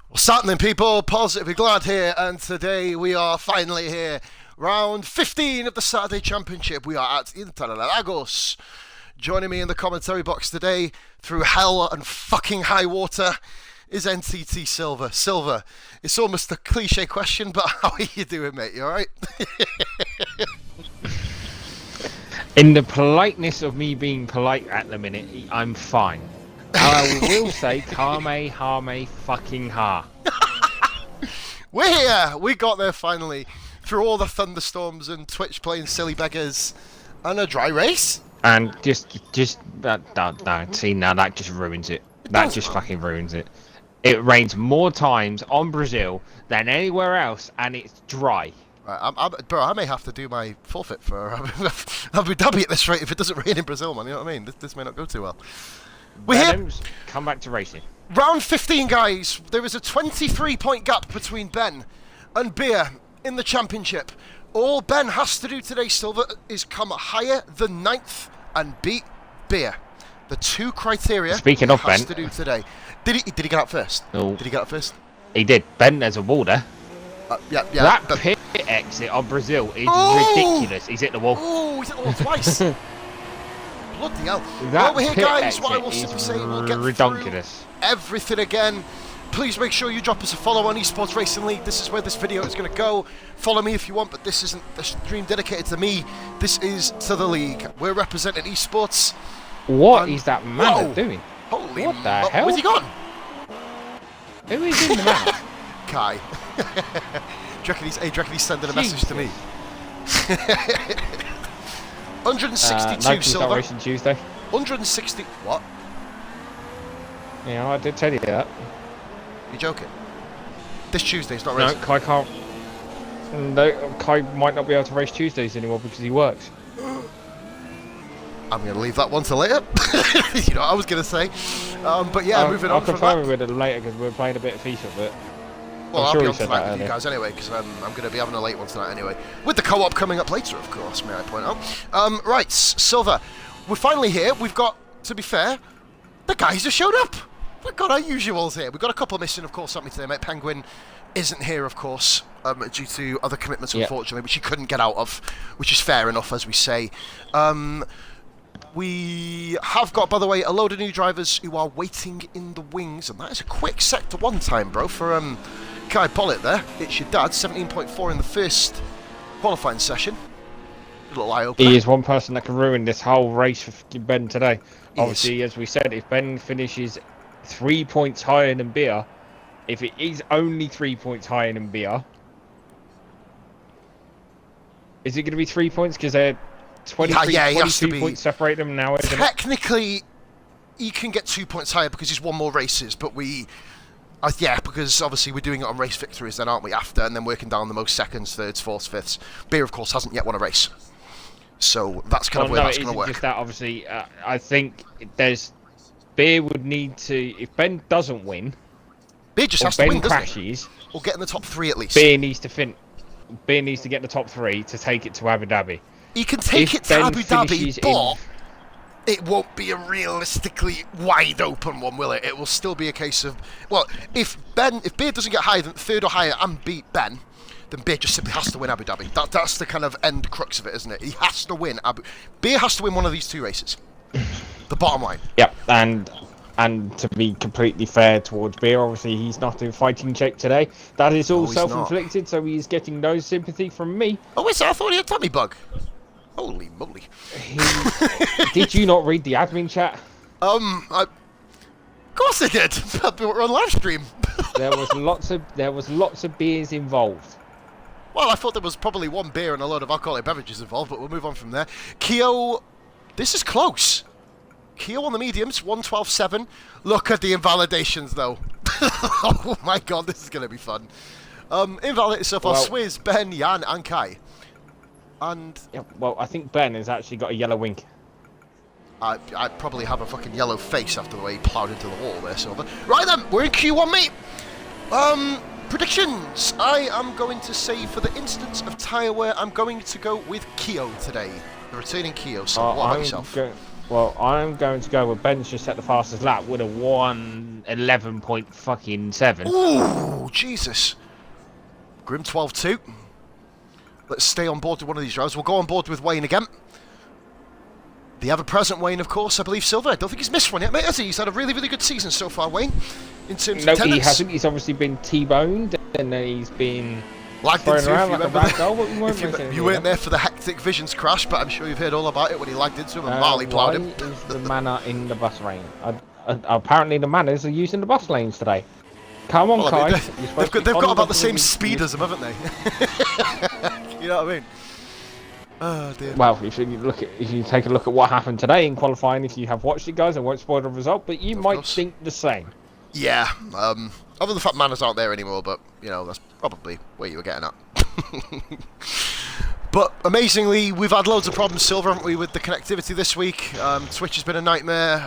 What's happening, people? Positive Glad here, and today we are finally here. Round 15 of the Saturday Championship. We are at Interlagos. Joining me in the commentary box today, through hell and fucking high water, is NTT Silver. Silver, it's almost a cliche question, but how are you doing, mate? You alright? In the politeness of me being polite at the minute, I'm fine. I will say, Kame fucking ha. We're here! We got there finally. Through all the thunderstorms and Twitch playing silly beggars. And a dry race. And no, see, now that just ruins it. That just fucking ruins it. It rains more times on Brazil than anywhere else, and it's dry. Right, bro, I may have to do my forfeit for Abu Dhabi at this rate if it doesn't rain in Brazil, man. You know what I mean? This may not go too well. We're here. Come back to racing. Round 15, guys. There is a 23-point gap between Ben and Beer in the championship. All Ben has to do today, Silver, is come higher than 9th and beat Beer. The two criteria Speaking of he has Ben, to do today. Did he get out first? No. Did he get out first? He did. Ben, there's a wall there. Yeah. That pit exit on Brazil is ridiculous. He's hit the wall. Oh, he's hit the wall twice. Bloody hell. That Well, we're here, pit guys. What I will exit simply is say, we'll get redonkulous. through everything again. Please make sure you drop us a follow on Esports Racing League. This is where this video is going to go. Follow me if you want, but this isn't the stream dedicated to me. This is to the league. We're representing esports. What is that man doing? Holy what the hell? Where's he gone? Who is in the map? Kai. Do you reckon he's sending a message to me? 162 Silver. Racing Tuesday. 160. What? Yeah, I did tell you that. You joking? This Tuesday's not No, racing. Kai can't. No, Kai might not be able to race Tuesdays anymore because he works. I'm going to leave that one to later. You know what I was going to say. But yeah, moving on from that. I'll confirm it with him later because we're playing a bit of FIFA, but... Well, I'll sure be he on said tonight that with you earlier. guys anyway, because I'm going to be having a late one tonight anyway. With the co-op coming up later, of course, may I point out. Right, Silver, we're finally here. We've got, to be fair, the guys have showed up. We've got our usuals here. We've got a couple missing, of course, haven't we today, mate? Penguin isn't here, of course, due to other commitments, unfortunately, which he couldn't get out of, which is fair enough, as we say. We have got, by the way, a load of new drivers who are waiting in the wings, and that is a quick sector one time, bro, for Kai Pollitt there. It's your dad, 17.4 in the first qualifying session. A little eye-opener. He is one person that can ruin this whole race for Ben today. He Obviously, as we said, if Ben finishes 3 points higher than Beer, if it is only 3 points higher than Beer, is it going to be 3 points? Because they're 22 points separate them now, isn't it? Technically, he can get 2 points higher because he's won more races, but yeah, because obviously we're doing it on race victories then, aren't we, after, and then working down the most seconds, thirds, fourths, fifths. Beer, of course, hasn't yet won a race. So that's kind of where that's going to work. Just that, obviously, I think Beer would need to, if Ben doesn't win, Beer just has to win, doesn't crashes, or get in the top 3 at least. Beer needs to get in the top 3 to take it to Abu Dhabi. He can take it to Abu Dhabi, but it won't be a realistically wide open one, will it? It will still be a case of, well, if Beer doesn't get higher than 3rd or higher and beat Ben, then Beer just simply has to win Abu Dhabi. That's the kind of end crux of it, isn't it? He has to win Beer has to win one of these 2 races. The bottom line. Yep, and to be completely fair towards Beer, obviously he's not in fighting check today. That is all self-inflicted, so he's getting no sympathy from me. Oh, wait, so I thought he had tummy bug. Holy moly. Did you not read the admin chat? Of course I did. We're on live stream. there was lots of beers involved. Well, I thought there was probably one beer and a load of alcoholic beverages involved, but we'll move on from there. Keo, this is close. Keo on the mediums, 112.7. Look at the invalidations, though. Oh my god, this is going to be fun. Invalidated so far, Swizz, Ben, Jan, and Kai. And yeah, well, I think Ben has actually got a yellow wink. I'd probably have a fucking yellow face after the way he ploughed into the wall there, Silver. Right then, we're in Q1, mate. Predictions. I am going to say, for the instance of tyre wear, I'm going to go with Keo today. The returning Keo. So what about yourself? Well, I'm going to go with Ben's just set the fastest lap with a 1:11.7. Ooh, Jesus. Grim 12-2. Let's stay on board with one of these drivers. We'll go on board with Wayne again. The ever-present Wayne, of course, I believe Silver. I don't think he's missed one yet, mate, has he? He's had a really, really good season so far, Wayne, in terms of No, attendance. he hasn't. He's obviously been T-boned, and then he's been Lagged thrown into, around if you like a remember ragdoll, but we weren't if missing you weren't there for the hectic Visions crash, but I'm sure you've heard all about it when he lagged into him and Marley ploughed him. Why is the manor in the bus lane? Apparently the manners are using the bus lanes today. Come on, Well, Kai. I mean, they've got about the same speed speed as them, haven't they? You know what I mean? Oh dear. Well, if you take a look at what happened today in qualifying, if you have watched it, guys, I won't spoil the result, but you might course. think the same. Yeah. Other than the fact manners aren't there anymore, but you know that's probably where you were getting at. But amazingly, we've had loads of problems, Silver, haven't we, with the connectivity this week? Twitch has been a nightmare.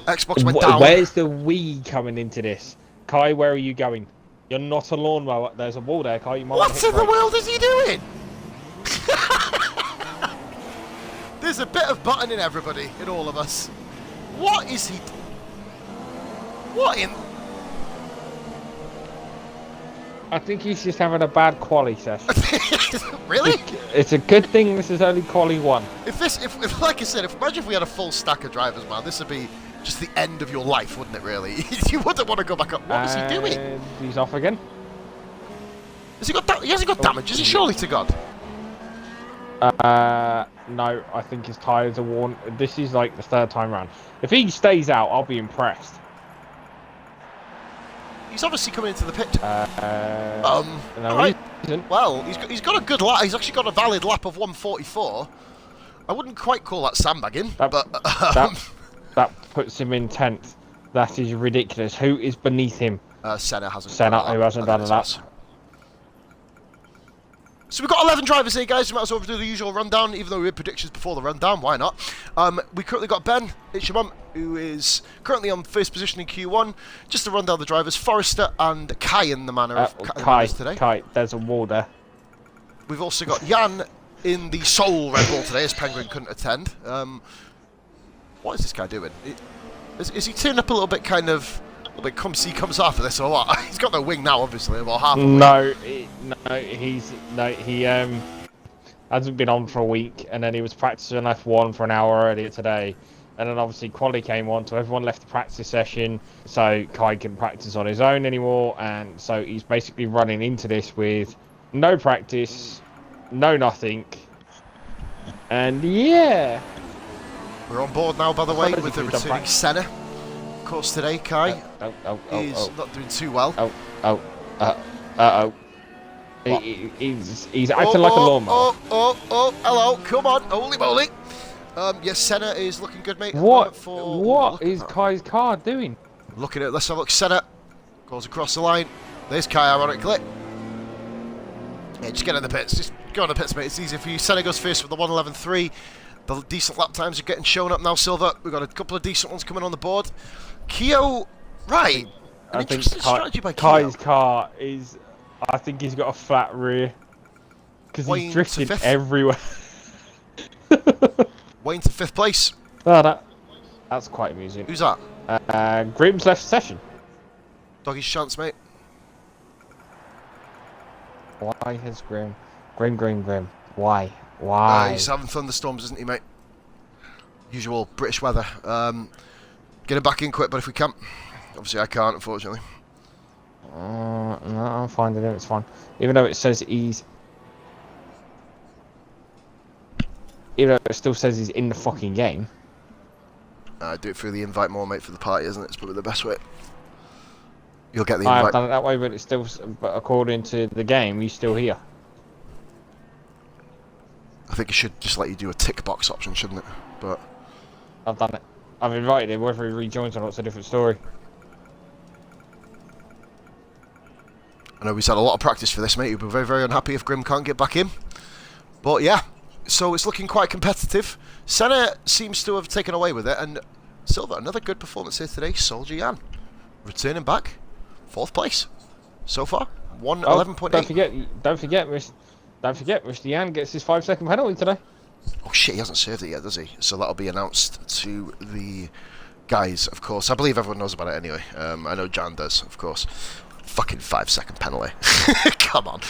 Xbox went down. Where's the Wii coming into this? Kai, where are you going? You're not a lawnmower. There's a wall there, Kai. You might What in the world is he doing? There's a bit of button in everybody, in all of us. What is he? What in? I think he's just having a bad quali session. Really? It's a good thing this is only quali 1. If like I said, imagine if we had a full stack of drivers, man, this would be just the end of your life, wouldn't it? Really, you wouldn't want to go back up. What is he doing? He's off again. Has he got? He hasn't got damage, is he? Surely to God. No, I think his tyres are worn. This is like the 3rd time round. If he stays out, I'll be impressed. He's obviously coming into the pit. No, Alright. he isn't. Well, he's got a good lap. He's actually got a valid lap of 1:44. I wouldn't quite call that sandbagging, but That puts him in 10th. That is ridiculous. Who is beneath him? Senna hasn't. Senna, done a who lap. hasn't done a lap. So we've got 11 drivers here, guys. We might as well do the usual rundown, even though we had predictions before the rundown. Why not? We currently got Ben, it's your mum, who is currently on first position in Q1. Just to run down the drivers, Forrester and Kai in the manner of Kai today. Kai, there's a wall there. We've also got Jan in the Soul Red Bull today, as Penguin couldn't attend. What is this guy doing? Is he turning up a little bit kind of... Like, comes after this or what? He's got no wing now, obviously. Well, half. He hasn't been on for a week, and then he was practicing F1 for an hour earlier today, and then obviously quali came on, so everyone left the practice session, so Kai couldn't practice on his own anymore, and so he's basically running into this with no practice, no nothing, and yeah. We're on board now, by the way, with the returning Senna. Of course, today Kai is not doing too well. He's acting like a lawnmower. Hello, come on, holy moly. Yes, Senna is looking good, mate. What is Kai's car doing? Looking at it, let's have a look. Senna goes across the line. There's Kai, ironically. Yeah, just get in the pits. Just go in the pits, mate. It's easy for you. Senna goes first with the 1:11.3. The decent lap times are getting shown up now, Silver. We've got a couple of decent ones coming on the board. Keo, right. I think strategy by Kai's Keo. car is... I think he's got a flat rear. Because he's drifting everywhere. Wayne to 5th place. Oh, that's quite amusing. Who's that? Grim's left session. Doggy's chance, mate. Why has Grim? Grim. Why? He's having thunderstorms, isn't he, mate? Usual British weather. Get him back in quick, but if we can't. Obviously, I can't, unfortunately. No, I'm fine with it. It's fine. Even though it says he's... Even though it still says he's in the fucking game. Do it through the invite more, mate, for the party, isn't it? It's probably the best way. You'll get the invite. I've done it that way, but it's still... But according to the game, he's still here. I think it should just let you do a tick box option, shouldn't it? But I've done it. I've invited him. Whether he rejoins or not, it's a different story. I know he's had a lot of practice for this, mate. He'll be very, very unhappy if Grim can't get back in. But yeah, so it's looking quite competitive. Senna seems to have taken away with it, and Silver, another good performance here today. Soldier Jan, returning back, 4th place so far. 1:11.8. Don't forget, Mr. Jan gets his 5-second penalty today. Oh shit, he hasn't served it yet, does he? So that'll be announced to the guys, of course. I believe everyone knows about it anyway. I know Jan does, of course. Fucking 5-second penalty. Come on.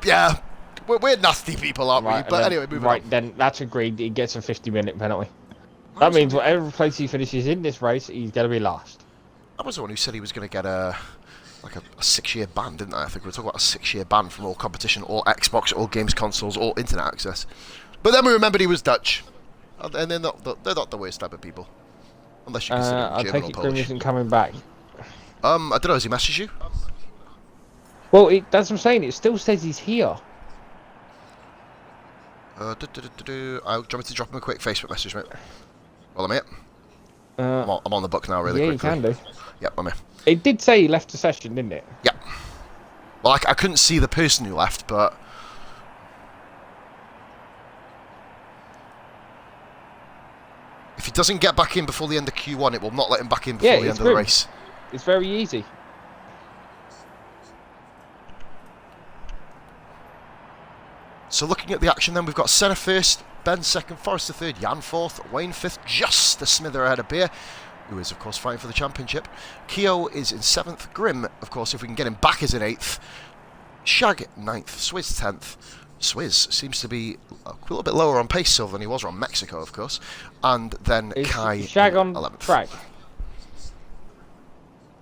Yeah, we're nasty people, aren't we? But anyway, moving on. Right, then that's agreed. He gets a 50-minute penalty. That means whatever place he finishes in this race, he's going to be last. I was the one who said he was going to get a 6-year ban, didn't I? I think we were talking about a 6-year ban from all competition, all Xbox, all games consoles, all internet access. But then we remembered he was Dutch, and they're not the worst type of people, unless you consider them I German take or it Polish. Grim isn't coming back. I don't know. Has he messaged you? Well, that's what I'm saying. It still says he's here. Do you want me to drop him a quick Facebook message, mate? Well, I'm here. I'm on the book now, really quickly. Yeah, you can do. Yep, I'm here. It did say he left the session, didn't it? Yep. Well, I couldn't see the person who left, but... if he doesn't get back in before the end of Q1, it will not let him back in before the end of the race. It's very easy. So looking at the action then, we've got Senna first, Ben second, Forrester third, Jan fourth, Wayne fifth, just a smither ahead of Beer, who is of course fighting for the championship. Keo is in seventh, Grim, of course, if we can get him back, is in eighth. Shag ninth, Swizz 10th. Swizz seems to be a little bit lower on pace Silver than he was on Mexico, of course. And then Is Kai Shag on 11th. track?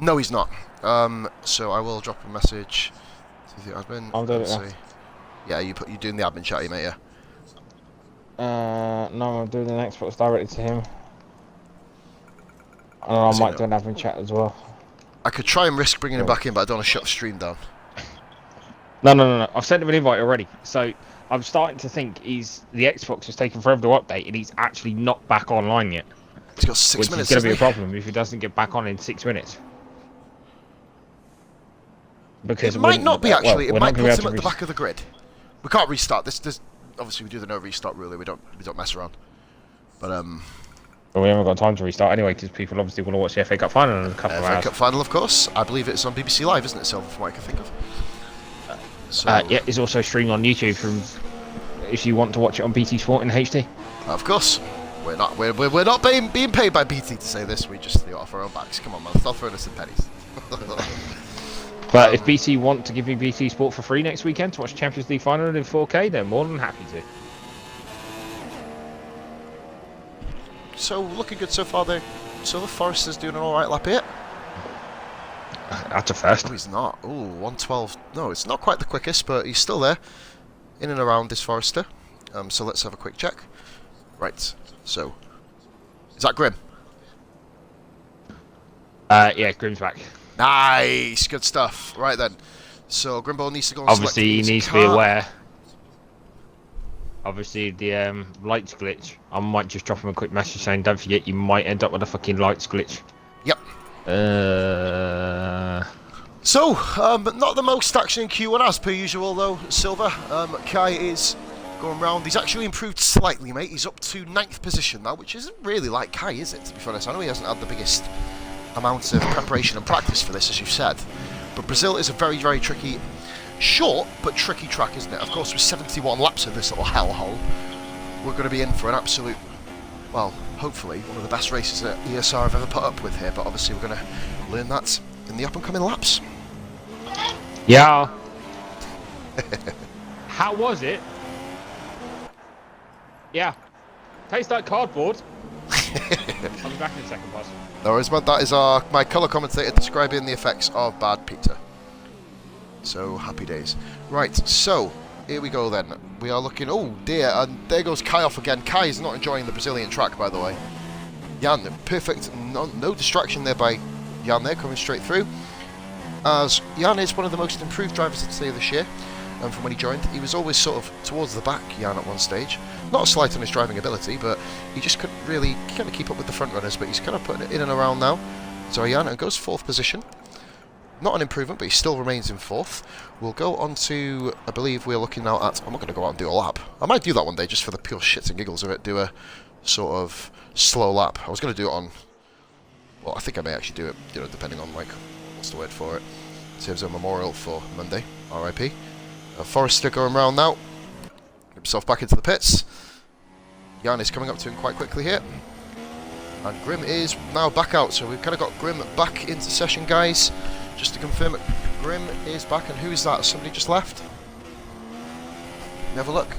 No, he's not. So I will drop a message to the admin. I'm doing it now. Yeah, you're doing the admin chat, mate, yeah? No, I'm doing an Xbox directly to him. And I might do an admin chat as well. I could try and risk bringing him back in, but I don't want to shut the stream down. No. I've sent him an invite already. So I'm starting to think the Xbox has taken forever to update, and he's actually not back online yet. He's got 6 minutes. Which is going to be a problem if he doesn't get back on in 6 minutes. Because it might not be actually. Well, it might put him at the back of the grid. We can't restart. This obviously we do the no restart rule. We don't mess around. But well, we haven't got time to restart anyway because people obviously want to watch the FA Cup final in a couple of hours. FA Cup final, of course. I believe it's on BBC Live, isn't it, Silver? From what I can think of. So, yeah, it's also streamed on YouTube from if you want to watch it on BT Sport in HD. Of course, we're not being paid by BT to say this. We just do it off our own backs. Come on, man, stop throwing us in pennies. But if BT want to give me BT Sport for free next weekend to watch Champions League final in 4K, they're more than happy to. So looking good so far, though. So the Forrester's doing an all right lap here. That's a first. Oh, he's not. Ooh, 112. No, it's not quite the quickest, but he's still there. In and around this Forrester. So let's have a quick check. Right. So, is that Grim? Yeah, Grim's back. Nice, good stuff. Right then. So Grimbo needs to go and obviously he needs to be aware. Obviously the lights glitch. I might just drop him a quick message saying don't forget you might end up with a fucking lights glitch. Yep. So, not the most action in Q1 as per usual though, Silver. Kai is going round. He's actually improved slightly, mate. He's up to 9th position now, which isn't really like Kai, is it, to be honest? I know he hasn't had the biggest amount of preparation and practice for this, as you've said. But Brazil is a very, very tricky, short but tricky track, isn't it? Of course, with 71 laps of this little hellhole, we're going to be in for an absolute, well, hopefully, one of the best races that ESR have ever put up with here. But obviously, we're going to learn that in the up-and-coming laps. Yeah. How was it? Yeah. Tastes like cardboard. I'll be back in a second, boss. No worries, man. That is my colour commentator describing the effects of bad pizza. So, happy days. Right, so, here we go then. We are looking... oh, dear. And there goes Kai off again. Kai is not enjoying the Brazilian track, by the way. Jan, perfect. No distraction there by Jan there, coming straight through. As Jan is one of the most improved drivers I'd say this year. And from when he joined, he was always sort of towards the back, Jan, at one stage. Not a slight on his driving ability, but he just couldn't really kind of keep up with the front runners. But he's kind of putting it in and around now. So Jan goes 4th position. Not an improvement, but he still remains in 4th. We'll go on to, I believe we're looking now at... I'm not going to go out and do a lap. I might do that one day just for the pure shits and giggles of it. Do a sort of slow lap. I was going to do it on... well, I think I may actually do it, you know, depending on, like, what's the word for it? In terms of memorial for Monday. RIP. Forrester going round now. Get himself back into the pits. Jan is coming up to him quite quickly here. And Grim is now back out, so we've kind of got Grim back into session, guys. Just to confirm it, Grim is back, and who is that? Somebody just left? Let me have a look.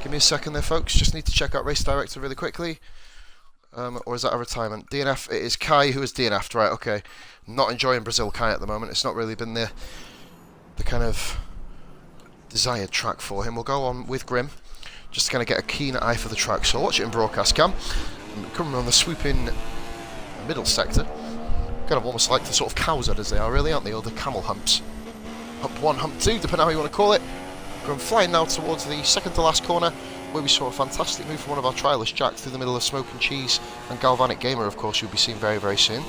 Give me a second there, folks. Just need to check out Race Director really quickly. Or is that a retirement? DNF, it is Kai who is DNF'd, right, okay. Not enjoying Brazil Kai at the moment. It's not really been the kind of desired track for him. We'll go on with Grim, just to kind of get a keen eye for the track. So watch it in broadcast cam. Coming on the swooping middle sector. Kind of almost like the sort of cows as they are, really, aren't they? Or the camel humps. Hump 1, hump 2, depending on how you want to call it. Going flying now towards the second to last corner, where we saw a fantastic move from one of our trialists, Jack, through the middle of Smoke and Cheese and Galvanic Gamer, of course, you'll be seeing very, very soon.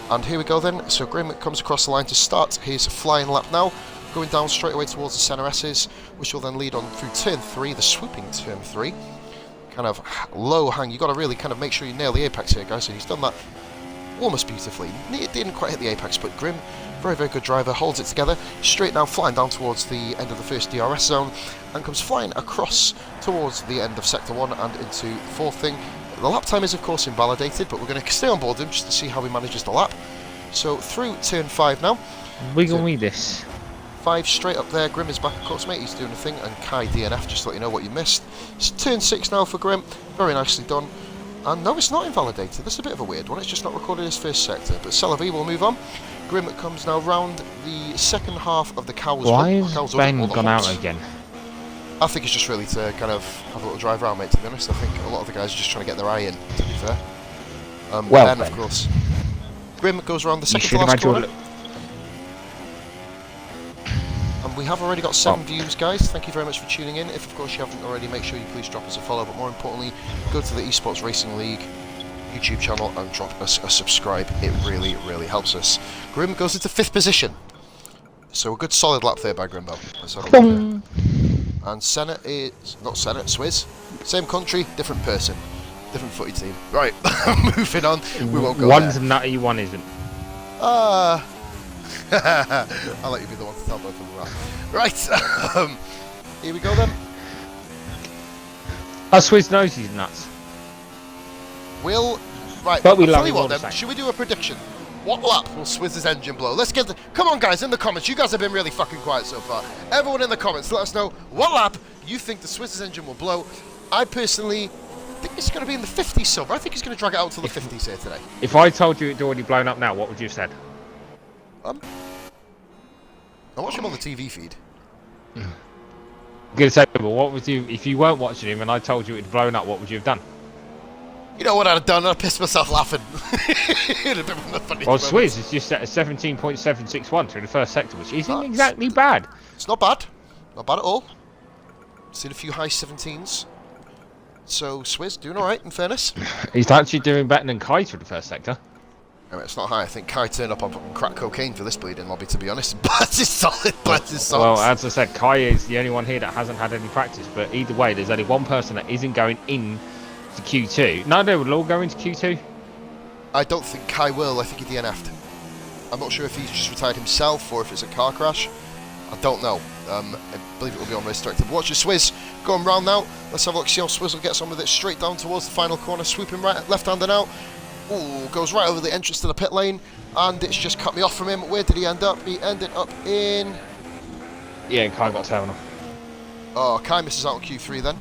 And here we go then. So Grim comes across the line to start his flying lap now, going down straight away towards the centre S's, which will then lead on through turn 3, the swooping turn 3. Kind of low hang. You've got to really kind of make sure you nail the apex here, guys, and he's done that almost beautifully. It didn't quite hit the apex, but Grim, very, very good driver, holds it together, straight now flying down towards the end of the first DRS zone, and comes flying across towards the end of Sector 1 and into the fourth thing. The lap time is of course invalidated, but we're going to stay on board him just to see how he manages the lap. So through turn 5 now. Wiggle me this. 5 straight up there, Grim is back of course, mate, he's doing a thing, and Kai DNF, just to let you know what you missed. It's turn 6 now for Grim, very nicely done. And no, it's not invalidated. This is a bit of a weird one. It's just not recorded as first sector. But Celavi will move on. Grim comes now round the second half of the Cowes. Why has Ben gone out again? I think it's just really to kind of have a little drive around, mate, to be honest. I think a lot of the guys are just trying to get their eye in, to be fair. Well, Ben, of course. Grim goes around the second to last corner. And we have already got 7 views, guys. Thank you very much for tuning in. If, of course, you haven't already, make sure you please drop us a follow. But more importantly, go to the Esports Racing League YouTube channel and drop us a subscribe. It really, really helps us. Grim goes into 5th position. So a good solid lap there by Grimbo. Let's have a look here. And Senna is... not Senna, Swizz. Same country, different person. Different footy team. Right, moving on. We won't go One's there. nutty, one isn't. I'll let you be the one to tell both of them that. Right, here we go then. Swizz knows he's nuts. Right, But we I'll love tell you him all what the then, same. should we do a prediction? What lap will Swizz's engine blow? Let's get the... Come on guys, in the comments, you guys have been really fucking quiet so far. Everyone in the comments, let us know what lap you think the Swizz's engine will blow. I personally think it's going to be in the 50s, Silver. I think he's going to drag it out to the 50s here today. If I told you it'd already blown up now, what would you have said? I watch him on the TV feed. I'm going to say, but what would you... If you weren't watching him and I told you it'd blown up, what would you have done? You know what I'd have done? I'd have pissed myself laughing. It'd have been one of the funniest Well, moments. Swizz is just at a 17.761 through the first sector, which isn't exactly bad. It's not bad. Not bad at all. Seen a few high 17s. So, Swizz doing alright, in fairness. He's actually doing better than Kai through the first sector. Anyway, it's not high. I think Kai turned up on fucking crack cocaine for this bleeding lobby, to be honest. But it's solid. But it's solid. Well, as I said, Kai is the only one here that hasn't had any practice. But either way, there's only one person that isn't going in to Q2. No, they will all go into Q2. I don't think Kai will. I think he DNF'd. I'm not sure if he's just retired himself or if it's a car crash. I don't know. I believe it will be on race director. But watch your Swizz going round now. Let's have a look, see how Swizzle gets on with it. Straight down towards the final corner, swooping right, left-hander now. Ooh, goes right over the entrance to the pit lane, and it's just cut me off from him. Where did he end up? He ended up in... Yeah, Kai got terminal. Oh, Kai misses out on Q3 then.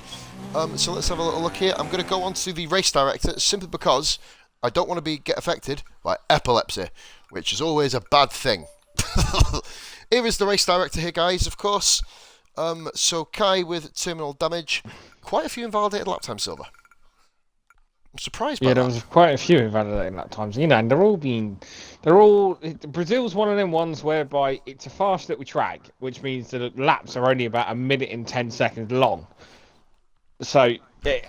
So let's have a little look here. I'm going to go on to the race director simply because I don't want to get affected by epilepsy, which is always a bad thing. Here is the race director here, guys, of course. So Kai with terminal damage. Quite a few invalidated lap time, Silver. I'm surprised by that. Yeah, there was quite a few invalidating lap times, you know, and Brazil's one of them ones whereby it's a fast little track, which means that the laps are only about 1 minute and 10 seconds long. So,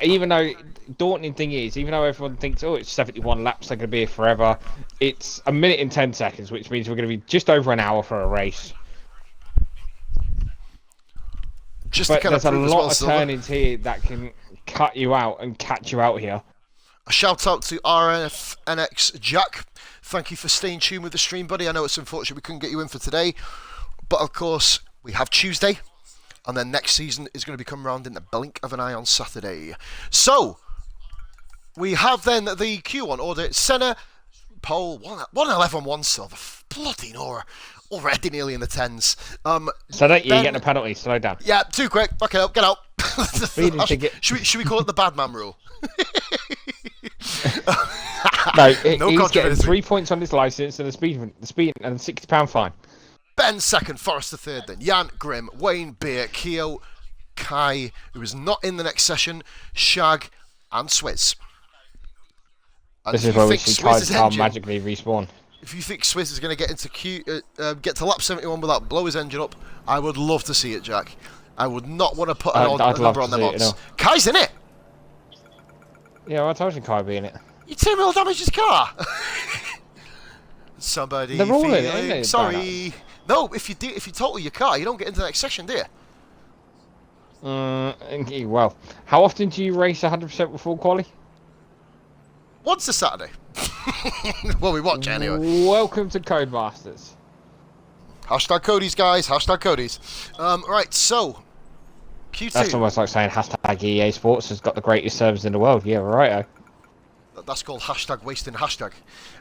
even though, daunting thing is, even though everyone thinks, oh, it's 71 laps, they're going to be here forever, it's 1 minute and 10 seconds, which means we're going to be just over an hour for a race. Just but to kind there's of a prove lot as of well, turnings here that can cut you out and catch you out here. A shout out to RFNX Jack. Thank you for staying tuned with the stream, buddy. I know it's unfortunate we couldn't get you in for today, but of course we have Tuesday, and then next season is going to be coming around in the blink of an eye on Saturday. So We have then the Q1 order. Senna, pole, 111-1 Silver. Bloody Nora. Already nearly in the 10s. So you're getting a penalty. Slow down. Yeah, too quick. Fuck it up. Get out. Should we call it the bad man rule? No, he's getting 3 points on his license and the speed and a £60 fine. Ben second, Forrester third then. Jan, Grim, Wayne, Beer, Keo, Kai, who is not in the next session, Shag, and Swizz. And this is where we see Kai's car magically respawn. If you think Swizz is going to get into get to lap 71 without blow his engine up, I would love to see it, Jack. I would not want to put a number on them odds. Kai's in it! Yeah, well, I told you Kai would be in it. You 2 mil damaged his car! Somebody They're all feeling in it, sorry. No, if you total your car, you don't get into the next section, do you? Well, how often do you race 100% before quali? Once a Saturday. Well, we watch anyway. Welcome to Codemasters. Hashtag Cody's, guys. Hashtag Cody's. Right, so Q2. That's almost like saying hashtag EA Sports has got the greatest service in the world. Yeah, right. That's called hashtag wasting hashtag.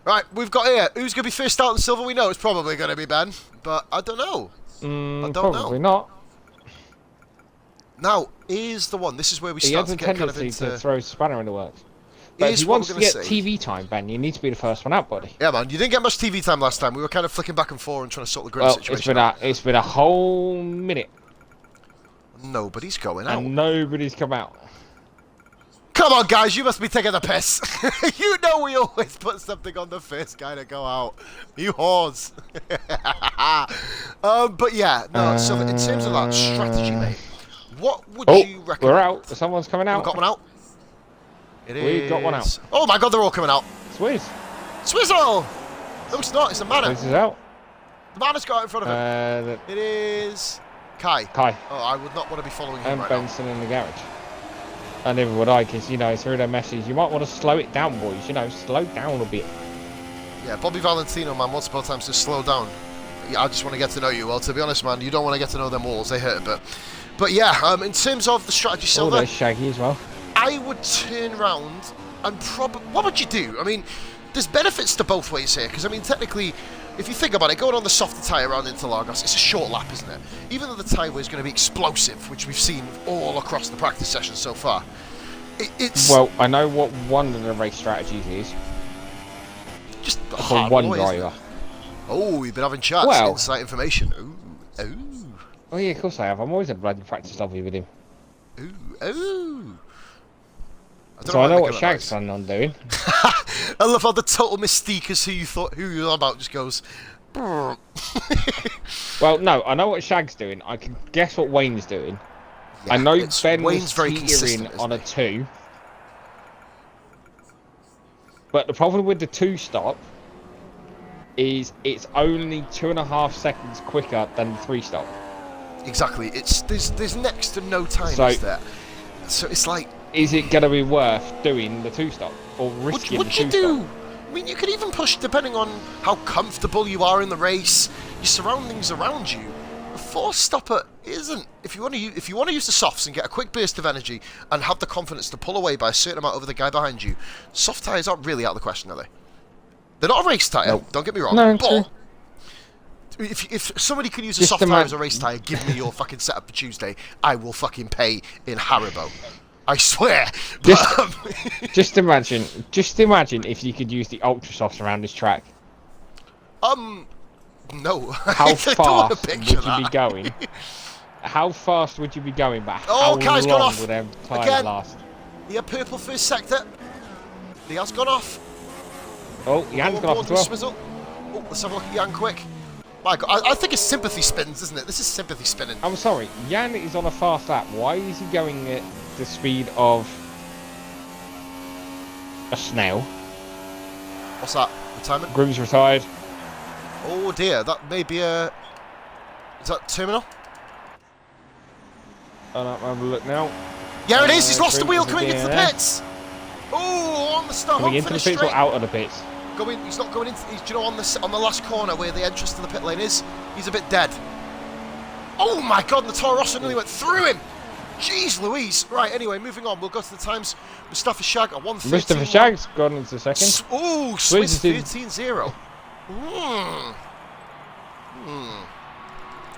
Right, we've got here. Who's going to be first out in Silver? We know it's probably going to be Ben, but I don't know. I don't probably not. Now, here's the one. This is where we start to get kind of into... He has a tendency to throw a spanner in the works. But if you want to get TV time, Ben, you need to be the first one out, buddy. Yeah, man. You didn't get much TV time last time. We were kind of flicking back and forth and trying to sort the grid situation out. It's been a whole minute. Nobody's going out. And nobody's come out. Come on, guys. You must be taking the piss. You know we always put something on the first guy to go out. You whores. But yeah, no. So in terms of that strategy, mate, what would you recommend? We're out. Someone's coming out. We've got one out. We've got one out. Oh my god, they're all coming out. Swizz. Swizzle! No, it's not. It's a Manor. Swizz is out. The Manor's got out in front of him. It is Kai. Oh, I would not want to be following him right Benson in the garage. And neither would I, because, through their message, you might want to slow it down, boys. Slow down a bit. Yeah, Bobby Valentino, man, once upon a time says slow down. I just want to get to know you. Well, to be honest, man, you don't want to get to know them walls. They hurt a bit. But yeah, in terms of the strategy, Silver... there's Shaggy as well. I would turn around and probably... What would you do? I mean, there's benefits to both ways here, because, technically, if you think about it, going on the softer tyre around Interlagos, it's a short lap, isn't it? Even though the tyre is going to be explosive, which we've seen all across the practice sessions so far, it's... Well, I know what one of the race strategies is. Just for one driver. Oh, you've been having chats, inside information. Ooh, ooh. Oh yeah, of course I have. I'm always a bloody practice lobby with him. Ooh, ooh. So I know what Shag's planning on doing. I love how the total mystique is who you're about just goes. Well, no, I know what Shag's doing. I can guess what Wayne's doing. Yeah, I know Ben Wayne's very teetering on a 2. But the problem with the 2 stop is it's only 2.5 seconds quicker than the 3 stop. Exactly. There's next to no time, is there? So it's like... Is it going to be worth doing the 2 stop or risking the 2 stop? What would you do? You could even push depending on how comfortable you are in the race, your surroundings around you. A 4-stopper isn't. If you want to use the softs and get a quick burst of energy and have the confidence to pull away by a certain amount over the guy behind you, soft tyres aren't really out of the question, are they? They're not a race tyre. Nope. Don't get me wrong. No, but if somebody can use a soft tyre as a race tyre, give me your fucking setup for Tuesday. I will fucking pay in Haribo. I swear. Just imagine if you could use the ultra softs around this track. No. How fast would you be going? How fast would you be going? But how long would them tyres last? Yeah, purple first sector. He has gone off. Oh, Jan's gone off as well. Oh, let's have a look at Jan quick. My God, I think it's sympathy spins, isn't it? This is sympathy spinning. I'm sorry, Jan is on a fast lap. Why is he going at the speed of a snail? What's that? Retirement? Grim's retired. Oh dear, that may be a... Is that terminal? I don't have a look now. Yeah, it is. He's lost the wheel coming into the pits. Oh, on the start. Coming into the pits or out of the pits? He's not going into. On the last corner where the entrance to the pit lane is, he's a bit dead. Oh my God! And the Toro Rosso nearly went through him. Jeez Louise. Right, anyway, moving on. We'll go to the times. Mustafa Shag at 1:13. Mustafa Shag's gone into second. Oh, Swizz 13-0.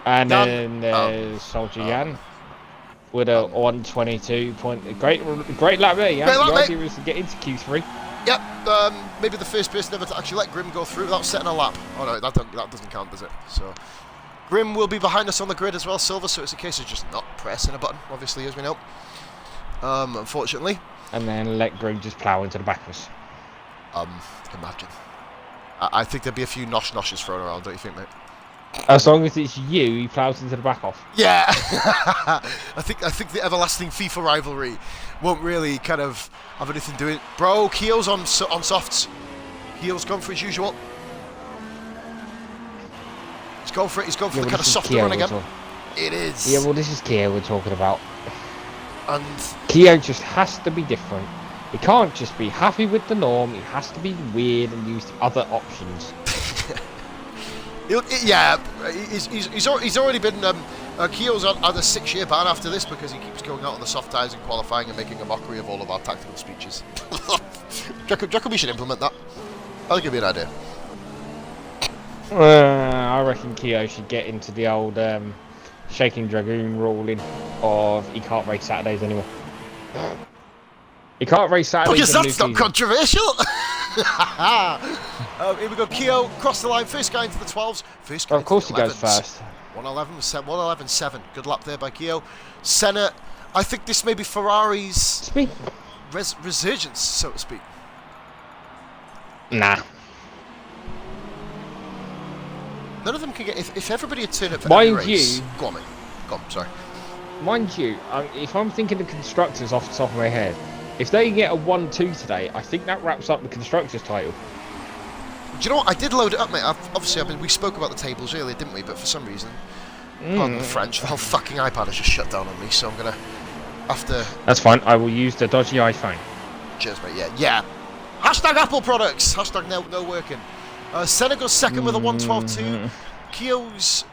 And then there's Soldier Jan with a 1:22 point. Great lap there, Jan. The idea is to get into Q3. Yep, maybe the first person ever to actually let Grim go through without setting a lap. Oh no, that doesn't count, does it? So Grim will be behind us on the grid as well, Silver, so it's a case of just not pressing a button, obviously, as we know. Unfortunately. And then let Grim just plough into the back of us. Imagine. I think there'd be a few noshes thrown around, don't you think, mate? As long as it's you, he ploughs into the back off. Yeah! I think the everlasting FIFA rivalry won't really kind of have anything to do with it. Bro, Keo's on softs. Keo's gone for his usual. He's gone for it. He's gone for the kind of softer run again. It is. Yeah, well, this is Keo we're talking about. And Keo just has to be different. He can't just be happy with the norm. He has to be weird and use the other options. Yeah, he's already been. Keo's had a 6-year ban after this because he keeps going out on the soft tyres and qualifying and making a mockery of all of our tactical speeches. Do you reckon we should implement that? I think it'd be an idea. I reckon Keo should get into the old Shaking Dragoon ruling of he can't race Saturdays anymore. He can't race Saturdays. Because that's not controversial. Here we go. Keo cross the line. First guy into the 12s. First guy of course into the he goes first. 1:11.7. Good lap there by Keo. Senna. I think this may be Ferrari's resurgence, so to speak. Nah. None of them can get. If everybody had turned up for Mind every race, you, go on, mate. Go on. Sorry. Mind you, if I'm thinking of constructors off the top of my head, if they get a 1-2 today, I think that wraps up the constructors title. Do you know what? I did load it up, mate. We spoke about the tables earlier, didn't we? But for some reason, pardon the French, the whole fucking iPad has just shut down on me. So I'm gonna have to. That's fine. I will use the dodgy iPhone. Cheers, mate. Yeah. Hashtag Apple products. Hashtag no working. Senna goes second with a 1:12.2. Keo's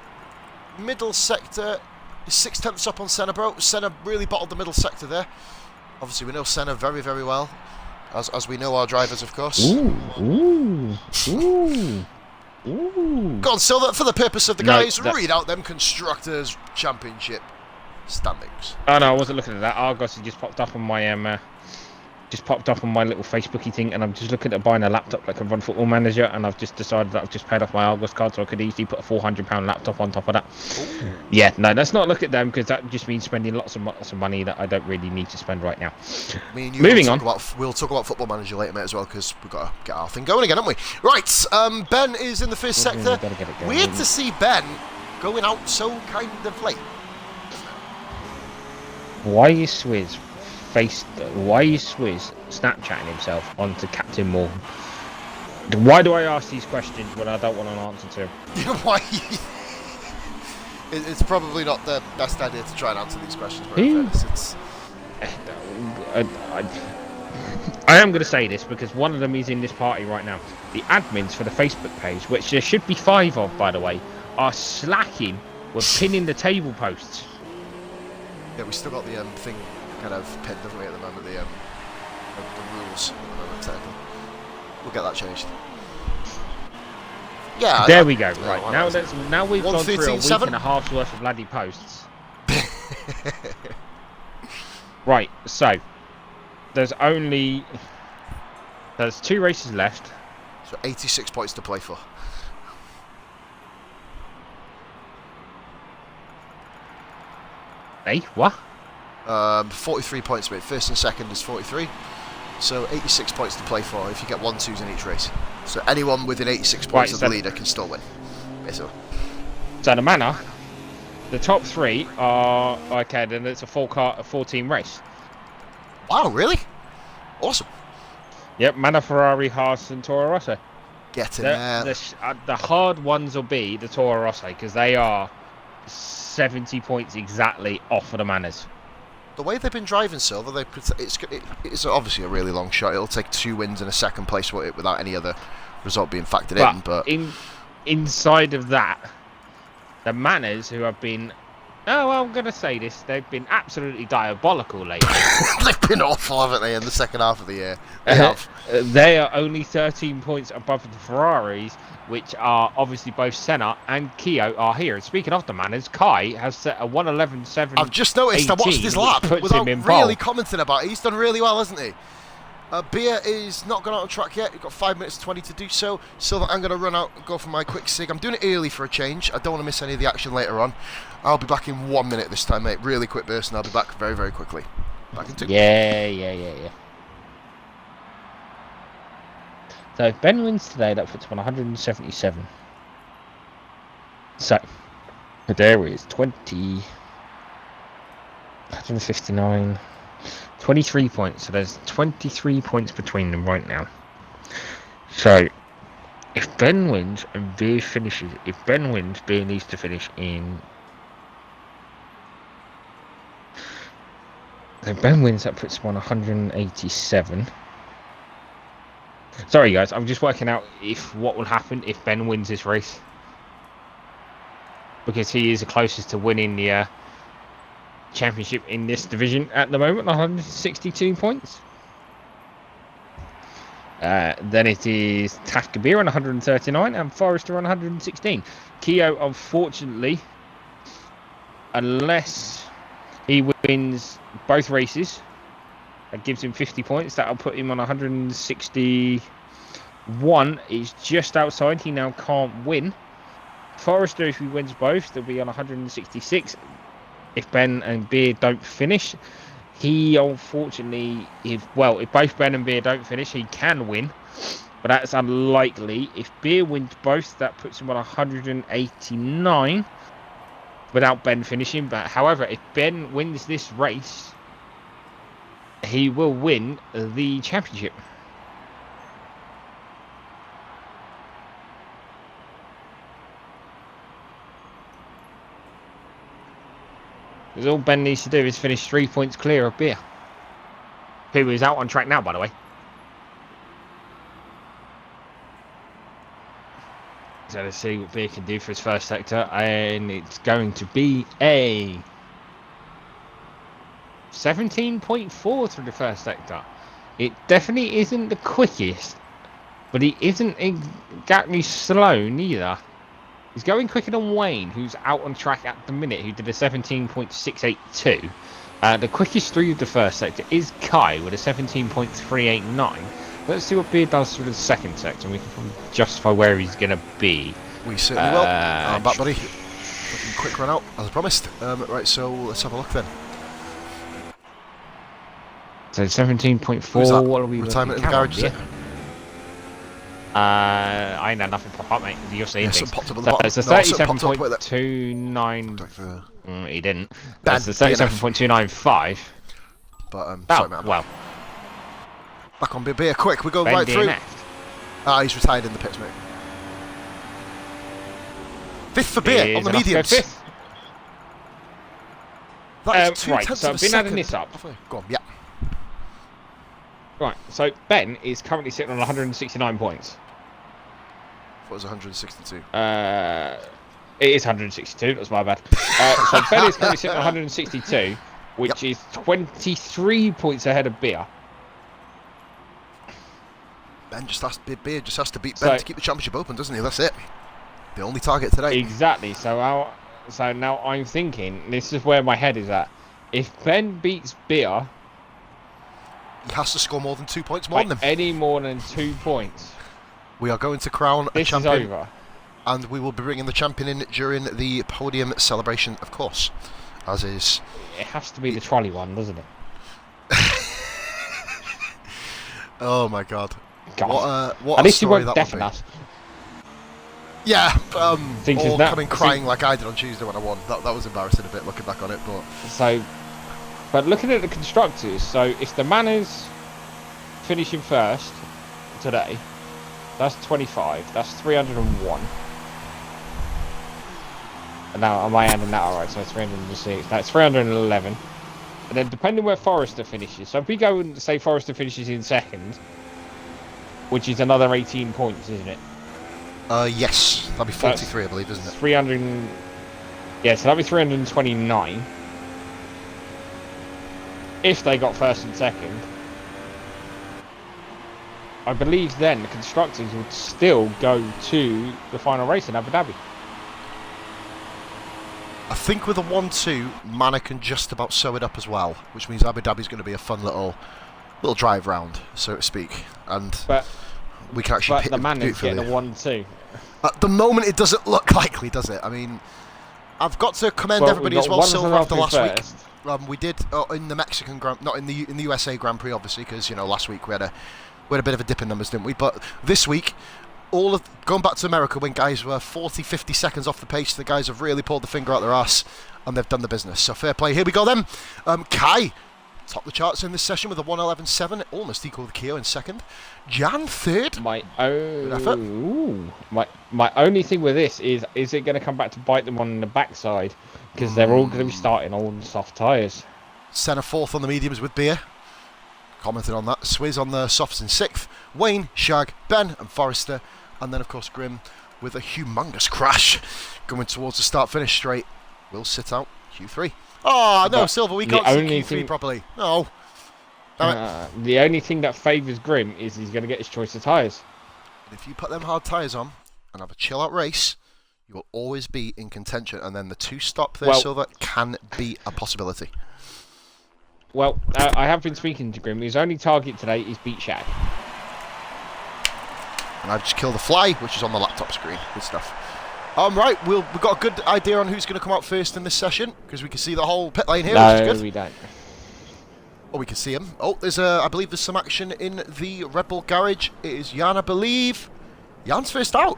middle sector is 6/10 up on Senna, bro. Senna really bottled the middle sector there. Obviously, we know Senna very, very well, as we know our drivers, of course. Ooh. Go on, Silver, for the purpose of the guys, read out them Constructors' Championship standings. Oh no, I wasn't looking at that. Argos has just popped up on my little Facebooky thing, and I'm just looking at buying a laptop like a Run Football Manager, and I've just decided that I've just paid off my Argos card, so I could easily put a £400 laptop on top of that. Ooh. Yeah, no, let's not look at them, because that just means spending lots of money that I don't really need to spend right now. Me and you Moving on. We'll talk about Football Manager later, mate, as well, because we've got to get our thing going again, haven't we? Right, Ben is in the first sector. Weird to see Ben going out so kind of late. Why is Swizz Snapchatting himself onto Captain Morgan? Why do I ask these questions when I don't want an answer to them? Why? It's probably not the best idea to try and answer these questions. I am going to say this because one of them is in this party right now. The admins for the Facebook page, which there should be 5 of, by the way, are slacking with pinning the table posts. Yeah, we still got the thing kind of pinned, haven't we, at the moment, the rules at the moment, technically. We'll get that changed. Yeah. There we go. Right, now we've gone through a week 7. and a half's worth of bloody posts. Right, so there's 2 races left. So 86 points to play for. Hey, what? 43 points, mate. First and second is 43. So 86 points to play for if you get 1-2s in each race. So anyone within 86 points of the leader can still win. Basically. So the manor, the top 3 are okay. Then it's a 4-team race. Wow, really? Awesome. Yep, Manor, Ferrari, Haas, and Toro Rosso. Get in there. The hard ones will be the Toro Rosso because they are 70 points exactly off of the Manors. The way they've been driving, Silver, it's obviously a really long shot. It'll take 2 wins and a second place without any other result being factored in. But inside of that, the Manors, who have been Oh, well, I'm going to say this. They've been absolutely diabolical lately. They've been awful, haven't they, in the second half of the year? They have. They are only 13 points above the Ferraris, which are obviously both Senna and Kyo are here. And speaking of the manners, Kai has set a 1:11.7. I've just noticed. I watched his lap without really commenting about it. He's done really well, hasn't he? Beer is not gone out on track yet. You've got 5 minutes 20 to do so. Silver, I'm going to run out and go for my quick sig. I'm doing it early for a change. I don't want to miss any of the action later on. I'll be back in 1 minute this time, mate. Really quick burst, and I'll be back very, very quickly. Back in 2. Yeah. So if Ben wins today, that puts him on 177. So there is 159. 23 points, so there's 23 points between them right now. So, if Ben wins and Beer finishes, if Ben wins, Beer needs to finish in. So Ben wins, that puts him on 187. Sorry guys, I'm just working out what will happen if Ben wins this race. Because he is the closest to winning the championship in this division at the moment, 162 points. Then it is Tafkabir on 139 and Forrester on 116. Kyo, unfortunately, unless he wins both races, that gives him 50 points. That'll put him on 161. He's just outside. He now can't win. Forrester, if he wins both, they'll be on 166. If Ben and Beer don't finish, he unfortunately, if both Ben and Beer don't finish, he can win, but that's unlikely. If Beer wins both, that puts him on 189 without Ben finishing. But however, if Ben wins this race, he will win the championship. Because all Ben needs to do is finish 3 points clear of Beer, who is out on track now, by the way. So let's see what Beer can do for his first sector, and it's going to be a 17.4 through the first sector. It definitely isn't the quickest, but he isn't exactly slow neither. He's going quicker than Wayne, who's out on track at the minute, who did a 17.682. The quickest through the first sector is Kai with a 17.389. Let's see what Beer does through the second sector, and we can probably justify where he's going to be. We certainly will. I'm back, buddy. Quick run out, as I promised. Right, so let's have a look then. So 17.4, what are we retirement in the garage, is it? I ain't had nothing pop up, mate. You're seeing things. Popped up at the bottom. So 37.29. He didn't. That's the 37.295. But sorry, man. Well. Back on Beer, quick. We go Ben right through. DNF. He's retired in the pits, mate. Fifth for Beer on the mediums. That is 2 right, tenths so of a I've been second. adding this up. Go on, yeah. Right, so Ben is currently sitting on 169 points. What was 162? It is 162, that's my bad. So Ben is currently sitting on 162, which is 23 points ahead of Beer. Beer just has to beat Ben to keep the championship open, doesn't he? That's it. The only target today. Exactly. So now I'm thinking, this is where my head is at. If Ben beats Beer, he has to score more than 2 points more than him. Any more than 2 points. We are going to crown a champion. This is over. And we will be bringing the champion in during the podium celebration, of course. As is... It has to be the trolley one, doesn't it? Oh my god. What At least you story won't that deafen would be. us. Yeah, or coming that, crying like I did on Tuesday when I won. That was embarrassing a bit looking back on it, but... But looking at the constructors, so if the Manners finishing first today, that's 25, that's 301. And now, am I adding that alright? So 306, that's 311. And then depending where Forrester finishes, so if we go and say Forrester finishes in second, which is another 18 points, isn't it? Yes, that'll be 43, I believe, isn't it? 300. Yeah, so that'd be 329. If they got first and second. I believe then the constructors would still go to the final race in Abu Dhabi. I think with a 1-2, Mana can just about sew it up as well, which means Abu Dhabi's going to be a fun little drive round, so to speak, and we can actually pick the man is getting a 1-2. At the moment, it doesn't look likely, does it? I mean, I've got to commend everybody as well, Silver, after last week. We did in the Mexican not in the USA Grand Prix, obviously, because last week we had a bit of a dip in numbers, didn't we? But this week, going back to America when guys were 40, 50 seconds off the pace, the guys have really pulled the finger out their ass and they've done the business. So fair play. Here we go then. Kai top the charts in this session with a 1:11.7, almost equal to Keo in second. Jan third. My only thing with this is it going to come back to bite them on the backside? Because they're all going to be starting on soft tyres. Senna fourth on the mediums with Beer. Commented on that. Swizz on the softs in sixth. Wayne, Shag, Ben and Forrester. And then of course Grim with a humongous crash going towards the start-finish straight. Will sit out Q3. Oh no, Silver, we can't see Q3 properly. No. The only thing that favours Grim is he's going to get his choice of tyres. If you put them hard tyres on and have a chill-out race, you will always be in contention. And then the two-stop there, Silver, can be a possibility. Well, I have been speaking to Grim. His only target today is beat Shag. And I've just killed the fly, which is on the laptop screen. Good stuff. Right, we've got a good idea on who's going to come out first in this session, because we can see the whole pit lane here, which is good. No, we don't. Oh, we can see him. Oh, I believe there's some action in the Red Bull garage. It is Jan, I believe. Jan's first out.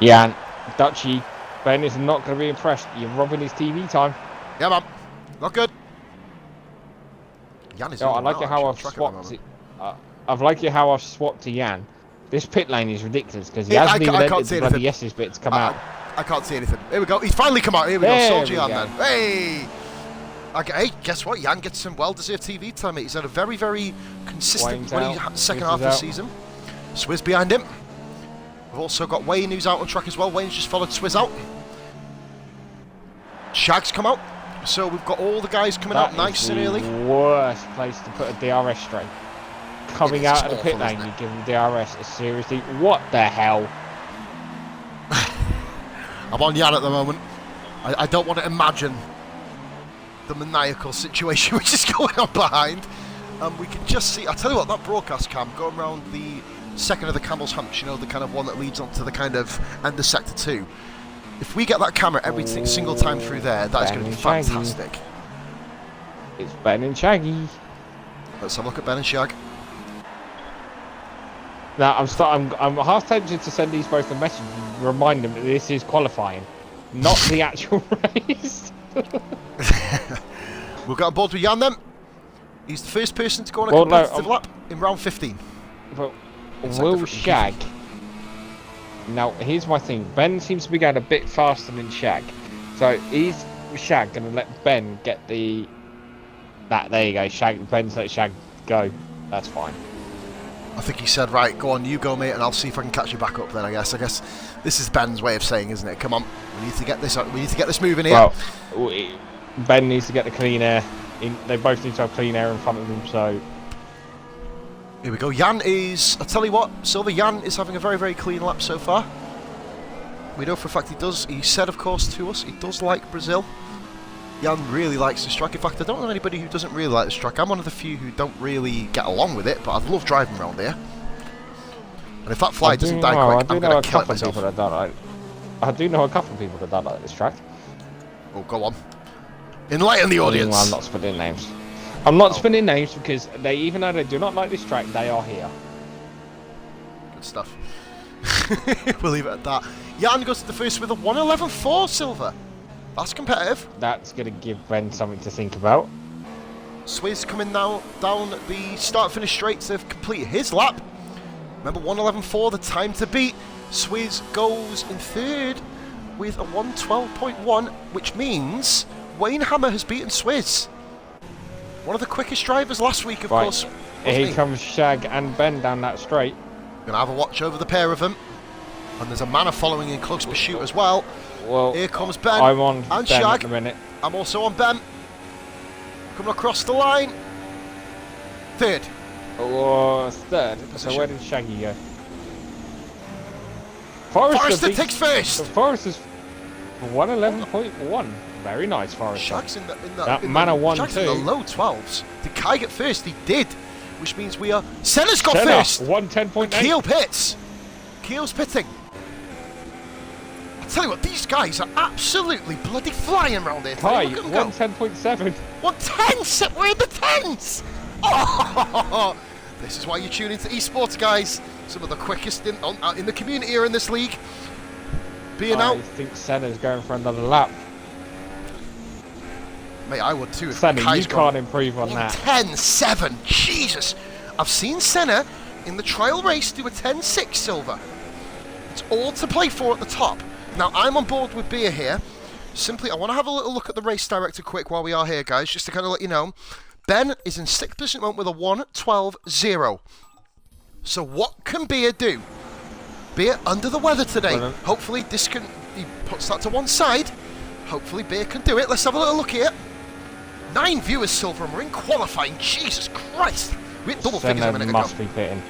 Jan, Dutchy, Ben is not going to be impressed. You're robbing his TV time. Yeah, man. Not good. Jan is I like it how I've swapped it. I've liked it how I've swapped to Jan. This pit lane is ridiculous because he hasn't even entered the bloody S's bit to come out. I can't see anything. Here we go. He's finally come out. Here we go. Soldier Jan then. Hey! Okay, guess what? Jan gets some well-deserved TV time. He's had a very, very consistent second half of the season. Swizz behind him. We've also got Wayne who's out on track as well. Wayne's just followed Swizz out. Shag's come out. So we've got all the guys coming out nice and early. Worst place to put a DRS straight. Coming out of the pit lane, you give him DRS. Seriously, what the hell? I'm on Jan at the moment. I don't want to imagine the maniacal situation which is going on behind. We can just see, I'll tell you what, that broadcast cam going around the second of the Camel's Humps, the kind of one that leads onto the kind of end of Sector 2. If we get that camera every single time through there, that is going to be fantastic. It's Ben and Shaggy. Let's have a look at Ben and Shag. Now I'm half tempted to send these both a message and remind them that this is qualifying, not the actual race. We'll get on board with Jan then. He's the first person to go on a competitive lap in round 15. But will Shag... Now, here's my thing. Ben seems to be going a bit faster than Shag. So, is Shag going to let Ben get the... There you go. Ben's let Shag go. That's fine. I think he said, right, go on, you go, mate, and I'll see if I can catch you back up then, I guess. This is Ben's way of saying, isn't it? Come on, we need to get this moving here. Well, Ben needs to get the clean air. They both need to have clean air in front of them, so... Here we go. Jan is... I'll tell you what, Silver, Jan is having a very, very clean lap so far. We know for a fact he does. He said, of course, to us, he does like Brazil. Jan really likes this track. In fact, I don't know anybody who doesn't really like this track. I'm one of the few who don't really get along with it, but I love driving around here. And if that fly doesn't die quick, I'm going to kill it myself. I do know a couple of people that don't like this track. Oh, go on. Enlighten the audience. Well, I'm not spinning names. I'm not spinning names because even though they do not like this track, they are here. Good stuff. We'll leave it at that. Jan goes to the first with a 1:11.4 Silver. That's competitive. That's going to give Ben something to think about. Swizz coming now down the start-finish straight to complete his lap. Remember, 1:11.4, the time to beat. Swizz goes in third with a 1:12.1, which means Wayne Hammer has beaten Swizz. One of the quickest drivers last week, of course. Here comes Shag and Ben down that straight. Gonna have a watch over the pair of them. And there's a Manor following in close pursuit as well. Well, Here comes Ben. I'm on and Ben Shag. at the minute. I'm also on Ben. Coming across the line. Third. Oh, third. So Position. where did Shaggy go? Forrester takes first. Forrester's 111.1. Very nice, Forrester. Shag's in the That Manor 1 Shag's 2. in the low 12s. Did Kai get first? He did. Which means we are... Senna's got Senna, first. 110.8. Keel pits. Keel's pitting. I tell you what, these guys are absolutely bloody flying around here. Kai, Look at them go. 110.7. 110. We're in the tens. Oh, this is why you tune into esports, guys. Some of the quickest in the community here in this league. Being out. I think Senna's going for another lap. Mate, I would too if Senna, Kai's you can't improve on that. 10-7. Jesus. I've seen Senna in the trial race do a 10-6 silver. It's all to play for at the top. Now, I'm on board with Beer here. Simply, I want to have a little look at the race director quick while we are here, guys, just to kind of let you know. Ben is in 6th position at the moment with a 1:12.0. So what can Beer do? Beer under the weather today. Brilliant. Hopefully this can... He puts that to one side. Hopefully Beer can do it. Let's have a little look here. 9 viewers, Silver, and we're in qualifying. Jesus Christ. We hit double figures a minute ago. Must be pitting.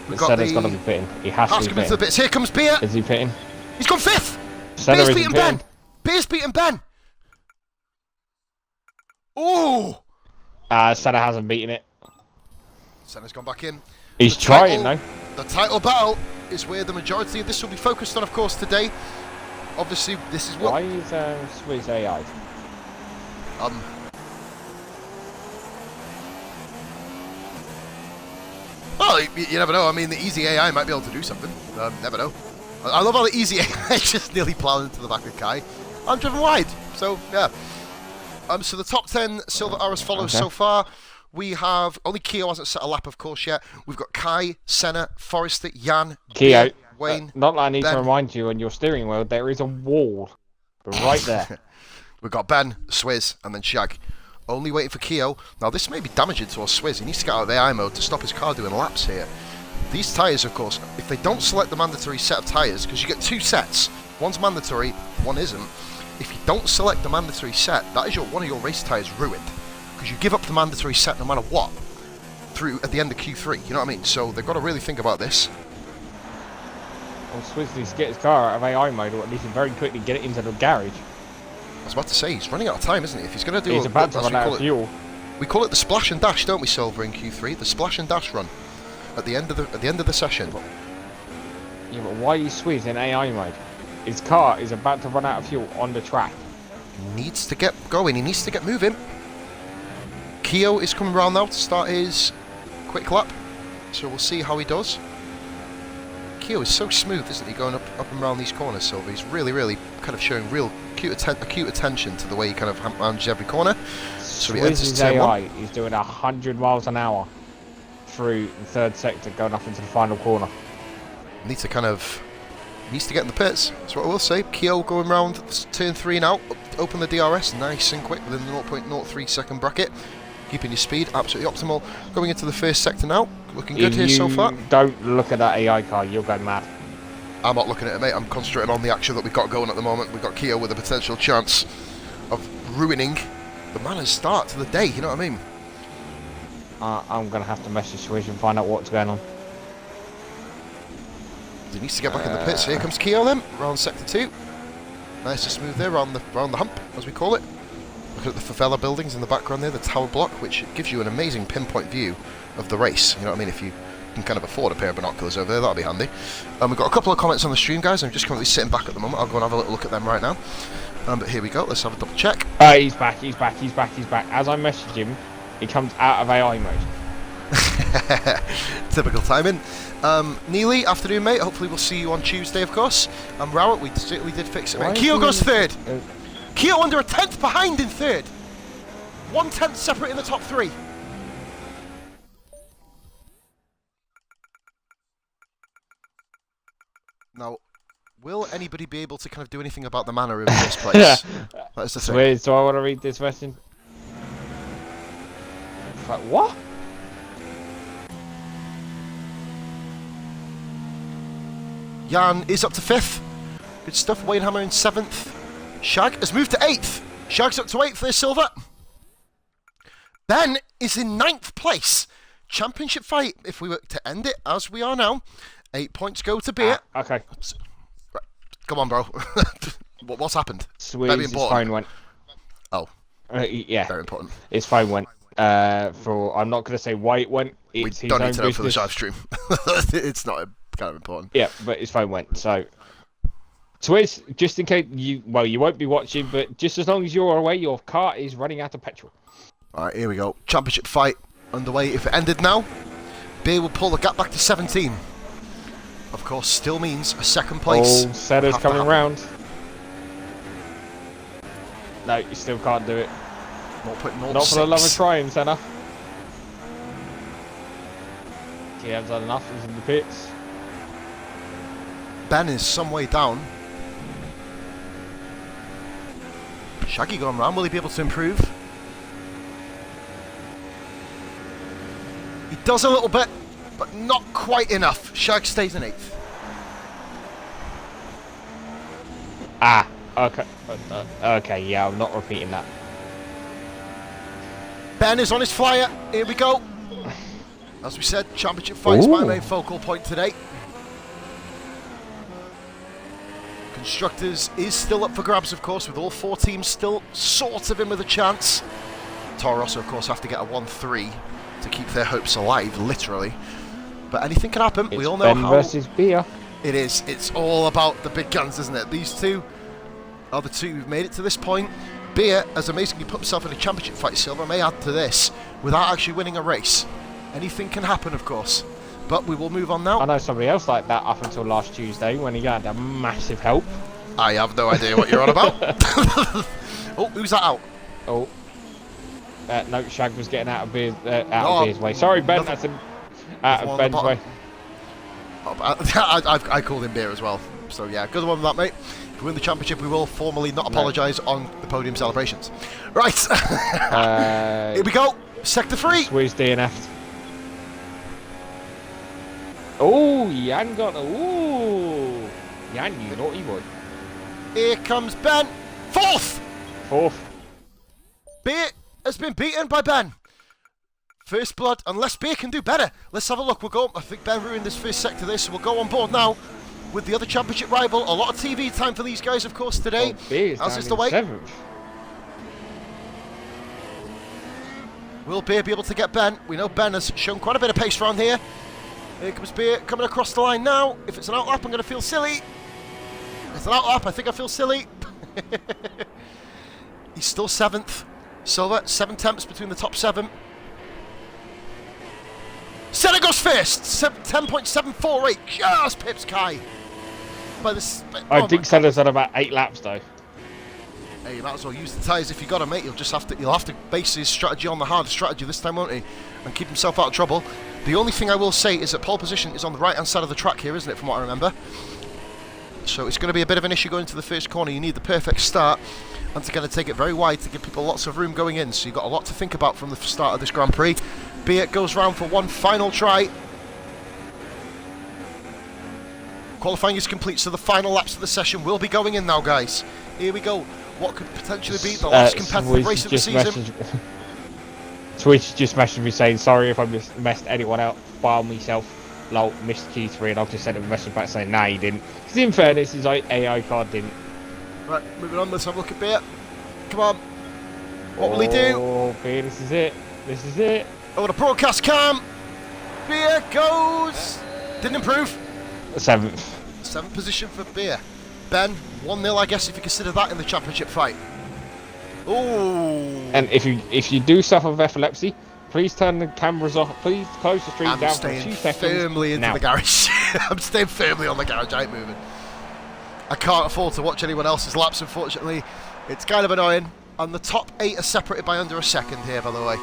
We've got Senna's the... got to be pitting. He has to be Coming to the pitting. bits. Here comes Beer. Is he pitting? He's gone 5th. Senna Beer's isn't beating pitting. Ben. Beer's beating Ben. Oh. Senna hasn't beaten it. Senna's gone back in. He's The trying title- though. The title battle is where the majority of this will be focused on, of course, today. Obviously, this is what... Why is Swiss AI? Well, you never know. I mean, the easy AI might be able to do something. Never know. I love how the easy AI just nearly plowed into the back of Kai. I'm driven wide, so yeah. So the top 10 Silver are as follows so far. We have only Keo hasn't set a lap, of course, yet. We've got Kai, Senna, Forrester, Jan, Keo, Beer, Wayne. not that I need Ben. to remind you on your steering wheel, there is a wall right there. We've got Ben, Swizz, and then Shag. Only waiting for Keo. Now, this may be damaging to our Swizz. He needs to get out of AI mode to stop his car doing laps here. These tyres, of course, if they don't select the mandatory set of tyres, because you get 2 sets, one's mandatory, one isn't. If you don't select the mandatory set, that is one of your race tyres ruined. Because you give up the mandatory set no matter what through at the end of Q3, you know what I mean? So they've got to really think about this. Well, Swizz needs to get his car out of AI mode, or at least very quickly get it into the garage. I was about to say, he's running out of time, isn't he? If he's going to do He's about to run out of fuel. We call it the splash and dash, don't we, Silver, in Q3? The splash and dash run at the end of the session. Yeah, but why is Swizz in AI mode? His car is about to run out of fuel on the track. He needs to get going. He needs to get moving. Keo is coming around now to start his quick lap, so we'll see how he does. Keo is so smooth, isn't he, going up and around these corners, Silver? He's really kind of showing real acute attention to the way he kind of manages every corner. So he enters Swizz's turn AI 1. is doing 100 miles an hour through the third sector, going up into the final corner. Needs to get in the pits. That's what I will say. Keo going round turn 3 now. Open the DRS nice and quick within the 0.03 second bracket. Keeping your speed absolutely optimal. Going into the first sector now. Looking good here so far. Don't look at that AI car, you'll go mad. I'm not looking at it, mate. I'm concentrating on the action that we've got going at the moment. We've got Keo with a potential chance of ruining the Manor's start to the day, you know what I mean? I'm going to have to message Swizz and find out what's going on. He needs to get back in the pits. Here comes Keo then, round sector 2. Nice and smooth there, round the hump, as we call it. Look at the favela buildings in the background there, the tower block, which gives you an amazing pinpoint view of the race. You know what I mean? If you can kind of afford a pair of binoculars over there, that'll be handy. We've got a couple of comments on the stream, guys. I'm just currently sitting back at the moment. I'll go and have a little look at them right now. But here we go. Let's have a double check. He's back. As I message him, he comes out of AI mode. Typical timing. Neely, afternoon, mate. Hopefully we'll see you on Tuesday, of course. And Rowett, we certainly did fix it, mate. Keo goes 3rd. Keo under a 10th behind in 3rd. 1/10 separate in the top 3. Now, will anybody be able to kind of do anything about the Manor in this place? That's the thing. Wait, so I want to read this question. Like, what? Jan is up to 5th. Good stuff. Wainhammer in 7th. Shag has moved to 8th. Shag's up to 8th there, Silver. Ben is in 9th place. Championship fight, if we were to end it as we are now. 8 points go to Beer. Okay. Right. Come on, bro. What's happened? Swiz's phone went. Oh. Yeah. Very important. His phone went. I'm not going to say why it went. It's we his don't own need to know business. for the live stream. It's not kind of important. Yeah, but his phone went. So, Swiz, just in case you won't be watching, but just as long as you're away, your car is running out of petrol. All right, here we go. Championship fight underway. If it ended now, Beer will pull the gap back to 17. Of course, still means a second place. Oh, Setter's coming round. No, you still can't do it. Not for the love of trying, Senna. TM's had enough. He's in the pits. Ben is some way down. Shaggy going round. Will he be able to improve? He does a little bit, but not quite enough. Shag stays in 8th. Ah, okay. Okay, yeah, I'm not repeating that. Ben is on his flyer. Here we go. As we said, championship fight is my main focal point today. Constructors is still up for grabs, of course, with all 4 teams still sort of in with a chance. Toro Rosso, of course, have to get a 1-3 to keep their hopes alive, literally. But anything can happen. We all know Ben how versus Beer. it is. It's all about the big guns, isn't it? These two are the two who've made it to this point. Beer has amazingly put himself in a championship fight. Silver may add to this without actually winning a race. Anything can happen, of course. But we will move on now. I know somebody else like that up until last Tuesday when he had a massive help. I have no idea what you're on about. Oh, who's that out? Oh. No, Shag was getting out of Beer's way. Sorry, Ben, that's out of Ben's way. Oh, I called him Beer as well. So yeah, good one with that, mate. If we win the championship, we will formally not apologise on the podium celebrations. Right. Here we go. Sector 3. Swizz DNF'd. Oh, Jan got a... Ooh. Jan, you naughty boy. Here comes Ben. 4th. 4th. Beer has been beaten by Ben. First blood, unless Beer can do better. Let's have a look. We'll go. I think Ben ruined this first sector there, so we'll go on board now with the other championship rival. A lot of TV time for these guys, of course, today. As is the way. 7th. Will Beer be able to get Ben? We know Ben has shown quite a bit of pace around here. Here comes Beer coming across the line now. If it's an outlap, I'm going to feel silly. If it's an outlap, I think I feel silly. He's still 7th. Silver, 7 temps between the top 7. Senna goes first. 10.748. Just pips Kai. By the. I think Senna's had about 8 laps though. Hey, you might as well use the tyres if you got 'em, mate. You'll have to base his strategy on the harder strategy this time, won't he? And keep himself out of trouble. The only thing I will say is that pole position is on the right-hand side of the track here, isn't it, from what I remember? So it's going to be a bit of an issue going to the first corner. You need the perfect start, and to kind of take it very wide to give people lots of room going in. So you've got a lot to think about from the start of this Grand Prix. Beer goes round for one final try. Qualifying is complete, so the final laps of the session will be going in now, guys. Here we go. What could potentially be the last competitive race of the season. Twitch just messaged me saying, sorry if I messed anyone out, bar myself. Lol, missed Q3, and I've just sent him a message back saying, nah, he didn't. Because in fairness, his AI card didn't. Right, moving on, let's have a look at Beer. Come on. What will he do? Oh, Beer, this is it. This is it. Oh, the broadcast cam. Beer goes. Didn't improve. 7th. 7th position for Beer. Ben, 1-0, I guess, if you consider that in the championship fight. Ooh. And if you do suffer with epilepsy, please turn the cameras off. Please close the stream down for a few seconds. I'm staying firmly into the garage. I'm staying firmly on the garage. I ain't moving. I can't afford to watch anyone else's laps, unfortunately. It's kind of annoying. And the top 8 are separated by under a second here, by the way.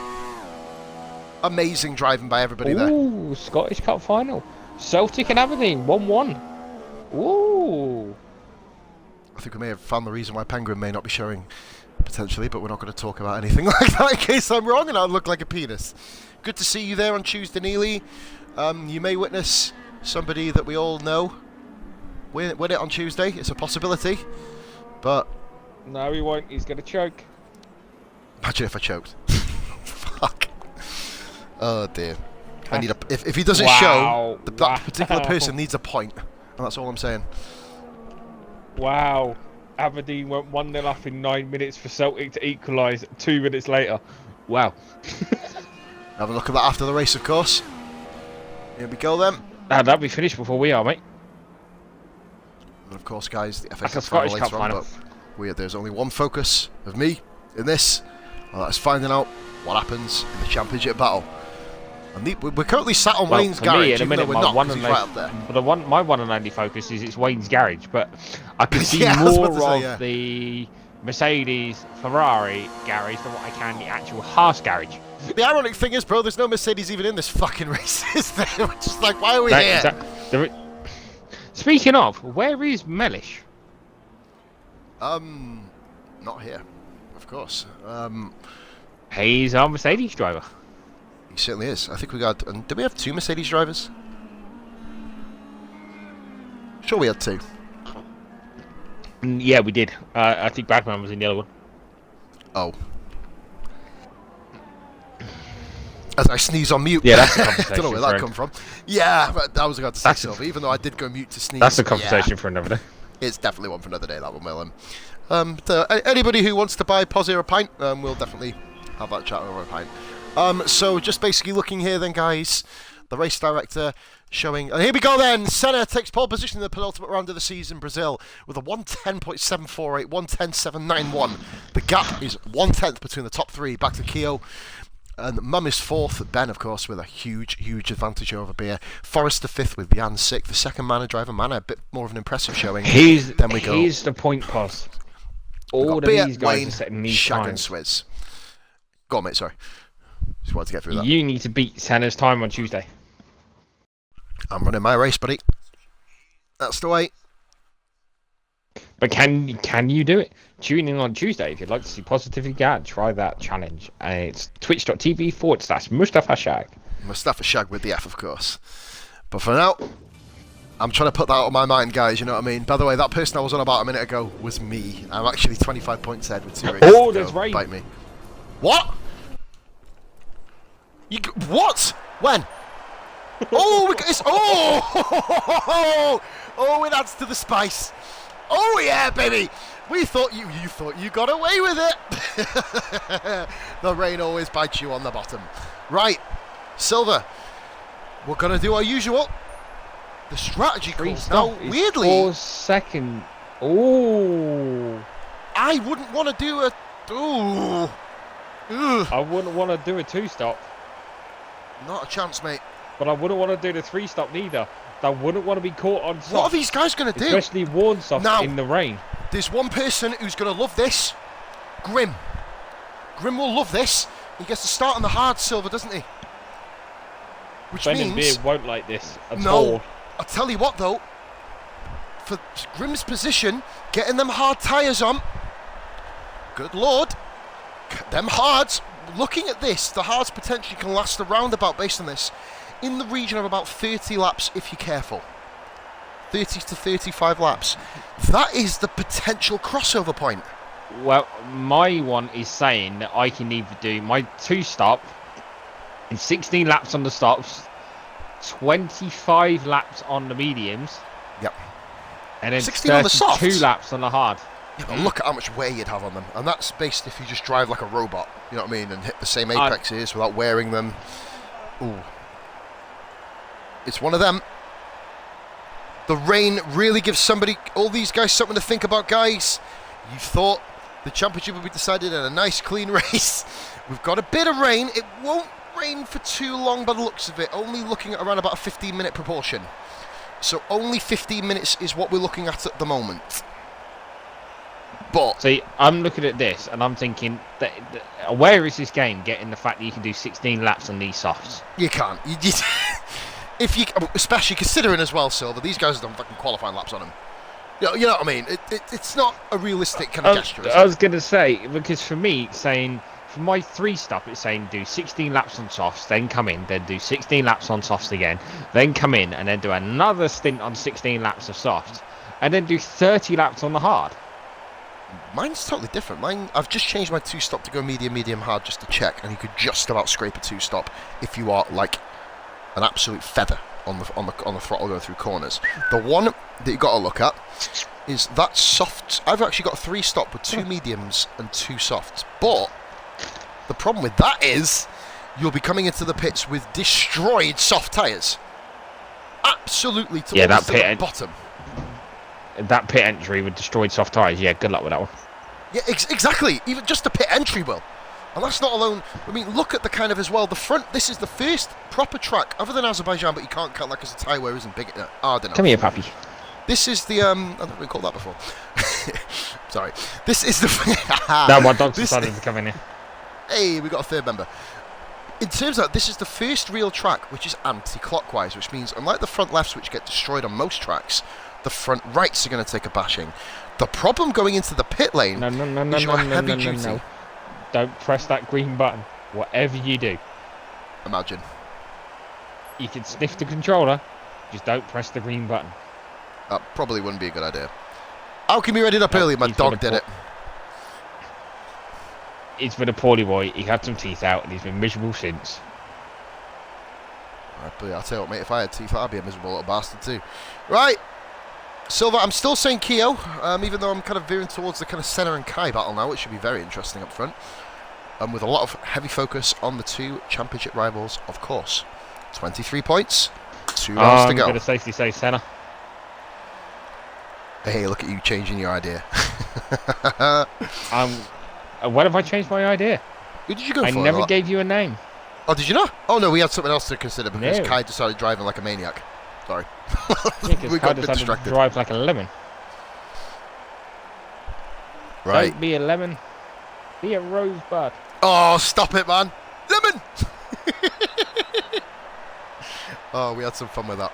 Amazing driving by everybody there. Ooh, Scottish Cup final. Celtic and Aberdeen, 1-1. Ooh. I think we may have found the reason why Penguin may not be showing, potentially, but we're not going to talk about anything like that in case I'm wrong and I look like a penis. Good to see you there on Tuesday, Neely. You may witness somebody that we all know. win it on Tuesday. It's a possibility, but No, he won't. He's going to choke. imagine if I choked. Fuck. Oh dear. I need a. If he doesn't show, that particular person needs a point, and that's all I'm saying. Wow. Aberdeen went 1-0 up in 9 minutes for Celtic to equalise 2 minutes later. Wow. Have a look at that after the race, of course. Here we go then. That'll be finished before we are, mate. And of course, guys, the FA That's Cup a Scottish final Cup later on, final. but there's only one focus of me in this, and that's finding out what happens in the championship battle. And we're currently sat on Wayne's garage, even though we're not, because he's right up there. But my one and only focus is it's Wayne's garage, but I can see Yeah, I was about more to say, of yeah. the Mercedes Ferrari garage than what I can the actual Haas garage. The ironic thing is, bro, there's no Mercedes even in this fucking race, is there? We're just like, why are we here? Speaking of, where is Mellish? Not here, of course. He's our Mercedes driver. He certainly is. I think we got. And did we have 2 Mercedes drivers? Sure, we had 2. Yeah, we did. I think Bagman was in the other one. Oh. As I sneeze on mute. Yeah, that's a conversation. Don't know where that come from. Yeah, but I was about to say Silver, even though I did go mute to sneeze. That's a conversation for another day. It's definitely one for another day, that one, Will. Anybody who wants to buy PosGlad a pint, we'll definitely have that chat over a pint. So just basically looking here then, guys, the race director showing, and here we go then, Senna takes pole position in the penultimate round of the season, Brazil, with a 110.748, 110.791. The gap is 1/10 between the top 3, back to Keogh. And Mum is 4th, Ben, of course, with a huge advantage over Beer. Forrester 5th with Jan 6th. The second Manor driver, Manor, a bit more of an impressive showing. Here's the point, Pos. All of Beer, these guys Wayne, are setting these Shag and times. Swizz. Go on, mate, sorry. Just wanted to get through that. You need to beat Senna's time on Tuesday. I'm running my race, buddy. That's the way. But can you do it? Tune in on Tuesday if you'd like to see Positively Gad. Try that challenge. And it's twitch.tv/Mustafa Shag. Mustafa Shag with the F, of course. But for now, I'm trying to put that out of my mind, guys, you know what I mean? By the way, that person I was on about a minute ago was me. I'm actually 25 points ahead with 2 races Oh, to there's go. rain. Bite me. What? What? When? Oh, it's... Oh! Oh, it adds to the spice. Oh, yeah, baby! You thought you got away with it. The rain always bites you on the bottom. Right, Silver. We're going to do our usual. The strategy calls. Now, weirdly... 4 second. Oh. I wouldn't want to do a... Ooh. Ugh. I wouldn't want to do a 2-stop. Not a chance, mate. But I wouldn't want to do the 3-stop neither. I wouldn't want to be caught on soft. What are these guys going to do? Especially worn soft Now, in the rain. There's one person who's going to love this. Grim. Grim will love this. He gets to start on the hard, Silver, doesn't he? Which Ben means... and Beer won't like this at No. all. I'll tell you what, though. For Grim's position, getting them hard tyres on. Good Lord. Them hards. Looking at this, the hards potentially can last a roundabout based on this. In the region of about 30 laps if you're careful. 30 to 35 laps. That is the potential crossover point. Well, my one is saying that I can either do my 2-stop in 16 laps on the stops, 25 laps on the mediums. Yep. And then 16 on the 32 softs? laps on the hard. Yeah, but look at how much wear you'd have on them. And that's based if you just drive like a robot, you know what I mean, and hit the same apexes without wearing them. Ooh. It's one of them. The rain really gives all these guys something to think about, guys. You thought the championship would be decided in a nice, clean race. We've got a bit of rain. It won't rain for too long by the looks of it. Only looking at around about a 15-minute proportion. So only 15 minutes is what we're looking at the moment. But See, I'm looking at this and I'm thinking, where is this game getting the fact that you can do 16 laps on these softs? you can't. If you, especially considering as well, Silver, these guys have done fucking qualifying laps on them. You know what I mean? It's not a realistic kind of gesture. Is I it? was going to say, because for me, saying, for my 3-stop, it's saying do 16 laps on softs, then come in, then do 16 laps on softs again, then come in, and then do another stint on 16 laps of softs. and then do 30 laps on the hard. Mine's totally different. Mine, I've just changed my 2-stop to go medium, medium, hard just to check, and you could just about scrape a 2-stop if you are like an absolute feather on the throttle going through corners. The one that you got to look at is that soft. I've actually got a 3-stop with 2 mediums and 2 softs, but the problem with that is you'll be coming into the pits with destroyed soft tyres. Absolutely to the bottom. That pit entry with destroyed soft tyres, yeah, good luck with that one. Yeah, exactly. Even just the pit entry will. And that's not alone. I mean, look at the kind of as well. The front, this is the first proper track, other than Azerbaijan, but you can't count that because the tyre wear isn't big hard enough. Come here, puppy. This is the, I've never been called that before. Sorry. This is the... No, my dog's decided to come in here. Hey, we got a third member. In terms of, this is the first real track which is anti-clockwise, which means, unlike the front lefts which get destroyed on most tracks, the front rights are going to take a bashing. The problem going into the pit lane is your heavy duty. No. Don't press that green button, whatever you do. Imagine. You can sniff the controller, just don't press the green button. That probably wouldn't be a good idea. How can we ready it up early? My dog did it. He's been a poorly boy, he had some teeth out and he's been miserable since. Right, I'll tell you what, mate, if I had teeth, I'd be a miserable little bastard too. Right. Silver, I'm still saying Keo, even though I'm kind of veering towards the kind of Senna and Kai battle now, which should be very interesting up front. With a lot of heavy focus on the 2 championship rivals, of course. 23 points, 2 rounds to go. I'm going to safely say Senna. Hey, look at you changing your idea. When have I changed my idea? Who did you go for? I never gave you a name. Oh, did you not? Oh, no, we had something else to consider because Kai decided driving like a maniac. Sorry. Yeah, we got distracted. To drive like a lemon. Right. Don't be a lemon. Be a rosebud. Oh, stop it, man. Lemon! Oh, we had some fun with that.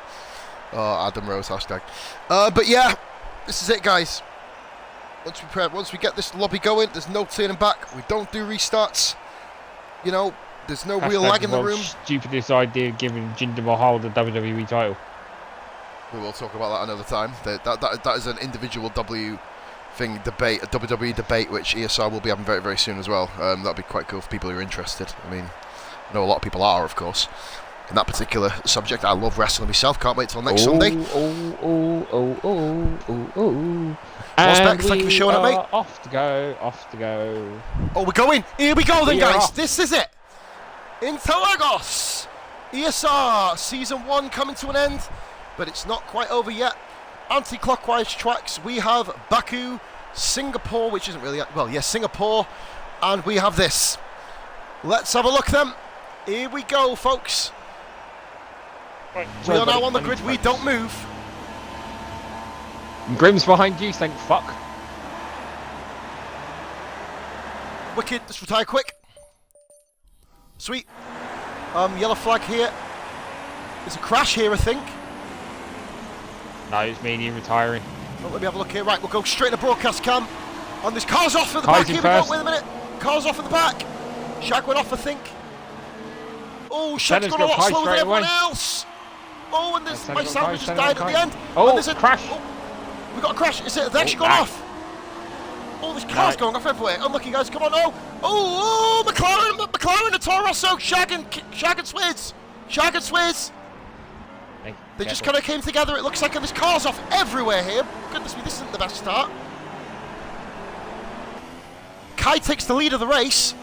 Oh, Adam Rose hashtag. But yeah, this is it, guys. Once we get this lobby going, there's no turning back. We don't do restarts. You know, there's no real lag in the room. Stupidest idea of giving Jinder Mahal the WWE title. We will talk about that another time. That is an individual WWE debate, which ESR will be having very, very soon as well. That'd be quite cool for people who are interested. I mean, I know a lot of people are, of course, in that particular subject. I love wrestling myself. Can't wait till next Sunday. Thank you for showing up, mate. Off to go. Oh, we're going. Here we go then, guys. This is it. Interlagos. ESR Season 1 coming to an end, but it's not quite over yet. Anti-clockwise tracks. We have Baku, Singapore, which isn't really... Well, yes, Singapore. And we have this. Let's have a look then. Here we go, folks. Right, we are now on the grid. We don't move. Grim's behind you, thank fuck. Wicked, let's retire quick. Sweet. Yellow flag here. There's a crash here, I think. No, it's me and you retiring. Oh, let me have a look here. Right, we'll go straight to broadcast cam. And there's cars off at the back. Here we go. Wait a minute. Cars off at the back. Shag went off, I think. Oh, Shag's gone a lot slower than everyone else. Oh, and there's my salvage just died at the end. Oh, and there's a crash. Oh, we got a crash. Is it? They actually gone off. Oh, there's cars going off everywhere. Unlucky, guys. Come on. Oh, McLaren, the Toro Rosso, Shag and Swizz. Shag and Swizz. They just kind of came together. It looks like there's cars off everywhere here. Goodness me, this isn't the best start. Kai takes the lead of the race.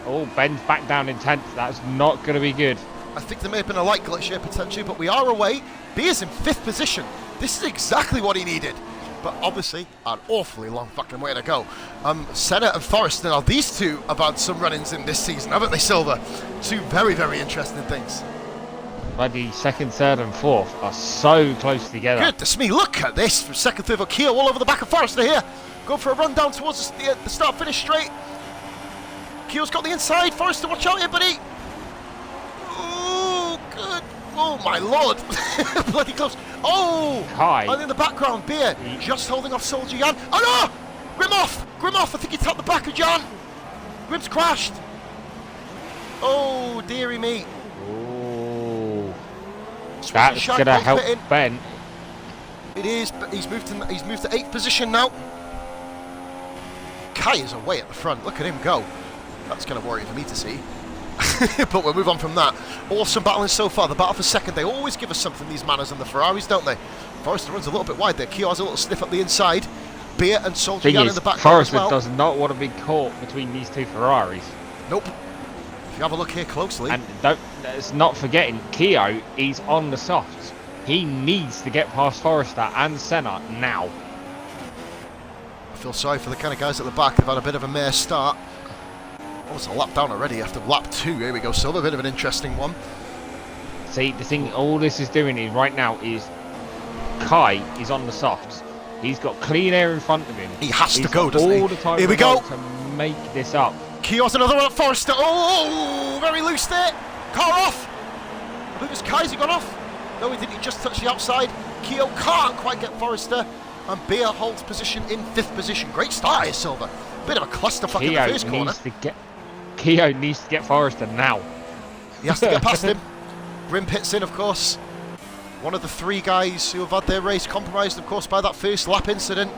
Oh, Ben's back down in 10th. That's not going to be good. I think there may have been a light glitch here potentially, but we are away. B is in 5th position. This is exactly what he needed. But obviously, an awfully long fucking way to go. Senna and Forrester, now these two have had some run-ins in this season, haven't they, Silver? Two very, very interesting things. Bloody 2nd, 3rd and 4th are so close together. Goodness me, look at this. From 2nd, 3rd, Keo all over the back of Forrester here. Go for a run down towards the start-finish straight. Keo's got the inside. Forrester, watch out here, buddy. Oh, good. Oh, my lord. Bloody close. Oh! Hi. And in the background, Beer just holding off Soldier Jan. Oh, no! Grim off. I think he tapped the back of Jan. Grim's crashed. Oh, dearie me. Oh. That's going to help Ben. It is, but he's moved to 8th position now. Kai is away at the front. Look at him go. That's kind of worrying for me to see. But we'll move on from that. Awesome battling so far. The battle for second. They always give us something, these Manners and the Ferraris, don't they? Forrester runs a little bit wide there. Kyo has a little sniff up the inside. Beer and Soldier Jan in the back as Forrester well. does not want to be caught between these two Ferraris. Nope. If you have a look here closely. And let's not forgetting, Kyo is on the softs. He needs to get past Forrester and Senna now. I feel sorry for the kind of guys at the back. They've had a bit of a mare start. Oh, it's a lap down already after lap 2. Here we go, Silver. A bit of an interesting one. See, the thing all this is doing is right now is Kai is on the softs. He's got clean air in front of him. He has to go, doesn't he? All the time here we go. To make this up. Kyo's another one at Forrester. Oh, very loose there. Car off. I believe it's Kai's gone off. No, he didn't. He just touched the outside. Kyo can't quite get Forrester. And Beer holds position in 5th position. Great start here, Silver. Bit of a clusterfuck in the first corner. Kyo needs to get Forrester now. He has to get past him. Grim pits in, of course. One of the 3 guys who have had their race compromised, of course, by that first lap incident.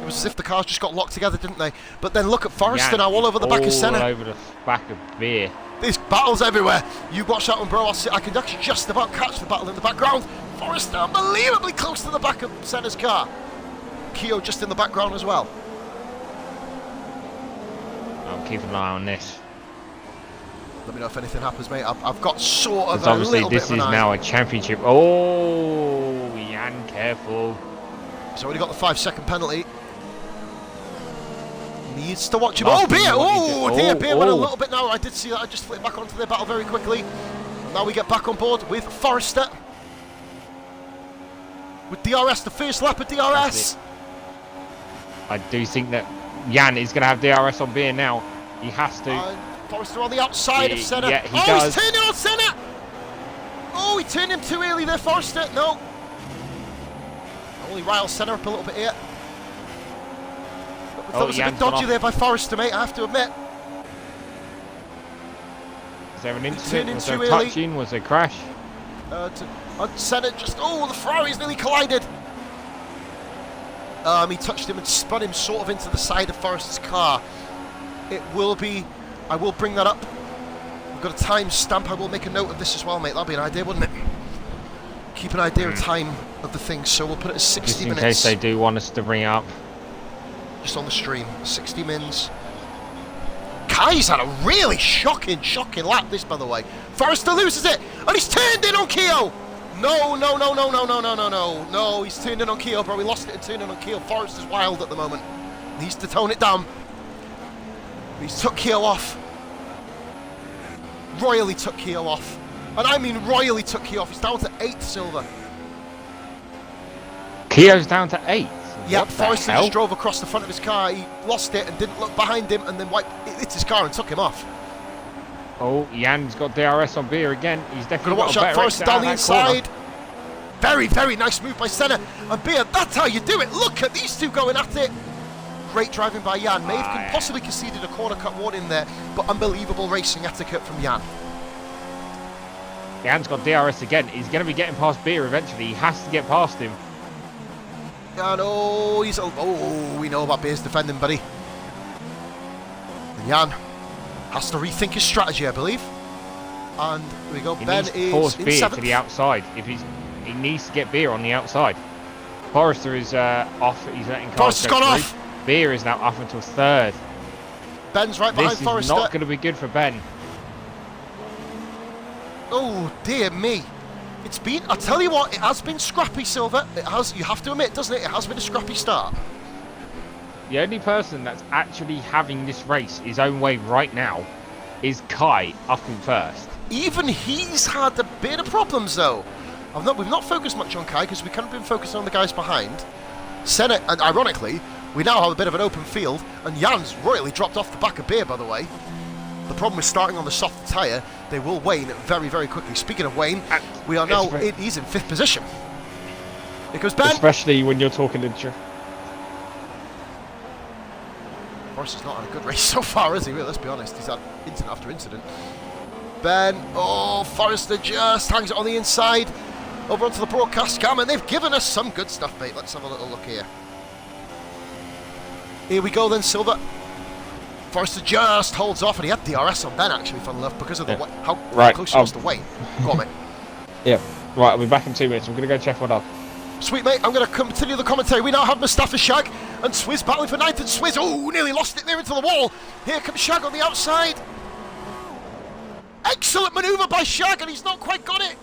It was as if the cars just got locked together, didn't they? But then look at Forrester now, all over the back of Senna. All over the back of Beer. There's battles everywhere. You watch that one, bro. I can actually just about catch the battle in the background. Forrester unbelievably close to the back of Senna's car. Kyo just in the background as well. I'm keeping an eye on this. Let me know if anything happens, mate. I've got sort of a little bit of an eye. Obviously, this is now a championship. Oh, Jan, careful. He's already got the 5-second penalty. Needs to watch him. Oh, Beer! Oh, dear, Beer went a little bit now. I did see that. I just flipped back onto their battle very quickly. And now we get back on board with Forrester. With DRS, the first lap of DRS. I do think that Jan is going to have DRS on Beer now. He has to. Forrester on the outside of Senna. Yeah, he does. He's turning on Senna! Oh, he turned him too early there, Forrester. No. Only riles Senna up a little bit here. That was a bit dodgy there by Forrester, mate, I have to admit. Is there an incident? Was there touching? Was there a crash? Senna just... Oh, the Ferrari's nearly collided. He touched him and spun him sort of into the side of Forrester's car. It will be... I will bring that up. We've got a time stamp. I will make a note of this as well, mate. That'd be an idea, wouldn't it? Keep an idea of time of the thing, so we'll put it as 60 minutes. Just in case they do want us to bring it up. Just on the stream, 60 mins. Kai's had a really shocking lap, this, by the way. Forrester loses it, and he's turned in on Kyo. No, he's turned in on Kyo, bro. He lost it and turned in on Kyo. Forrester's wild at the moment. Needs to tone it down. He's took Kyo off. Royally took Kyo off. And I mean royally took Kyo off. He's down to 8th, Silver. Kyo's down to 8? Yeah, Forrester just drove across the front of his car. He lost it and didn't look behind him and then hit his car and took him off. Oh, Jan's got DRS on Beer again. He's definitely got a better Forrester down the inside. Very, very nice move by Senna. And Beer, that's how you do it. Look at these two going at it. Great driving by Jan. May have possibly conceded a corner cut warning there, but unbelievable racing etiquette from Jan. Jan's got DRS again. He's going to be getting past Beer eventually. He has to get past him. And we know about Beer's defending, buddy. And Jan has to rethink his strategy, I believe. And here we go. Ben is force in Beer 7th. to the outside. He needs to get Beer on the outside. Forrester is off. He's letting cars Forrester's go gone through. off. Beer is now up until 3rd. Ben's right behind This is Forrester. not going to be good for Ben. Oh dear me. It's been, I tell you what, it has been scrappy, Silver. It has, you have to admit, doesn't it? It has been a scrappy start. The only person that's actually having this race his own way right now is Kai up in 1st. Even he's had a bit of problems though. We've not focused much on Kai because we kind of been focused on the guys behind. Senna, and ironically, we now have a bit of an open field, and Jan's royally dropped off the back of Beer, by the way. The problem with starting on the soft tyre, they will wane very, very quickly. Speaking of wane, we are now, he's in 5th position. Here goes Ben. Especially when you're talking to... Forrester's not had a good race so far, has he? Let's be honest, he's had incident after incident. Ben, oh, Forrester just hangs it on the inside. over onto the broadcast cam, and they've given us some good stuff, mate. Let's have a little look here. Here we go then, Silver. Forrester just holds off, and he had DRS on Ben, actually, fun enough, because of the how close he was to Wayne. Go on, mate. Yeah, right, I'll be back in 2 minutes. I'm going to go check one up. Sweet, mate. I'm going to continue the commentary. We now have Mustafa Shag and Swizz battling for ninth, and Swizz, oh, nearly lost it there into the wall. Here comes Shag on the outside. Excellent manoeuvre by Shag, and he's not quite got it.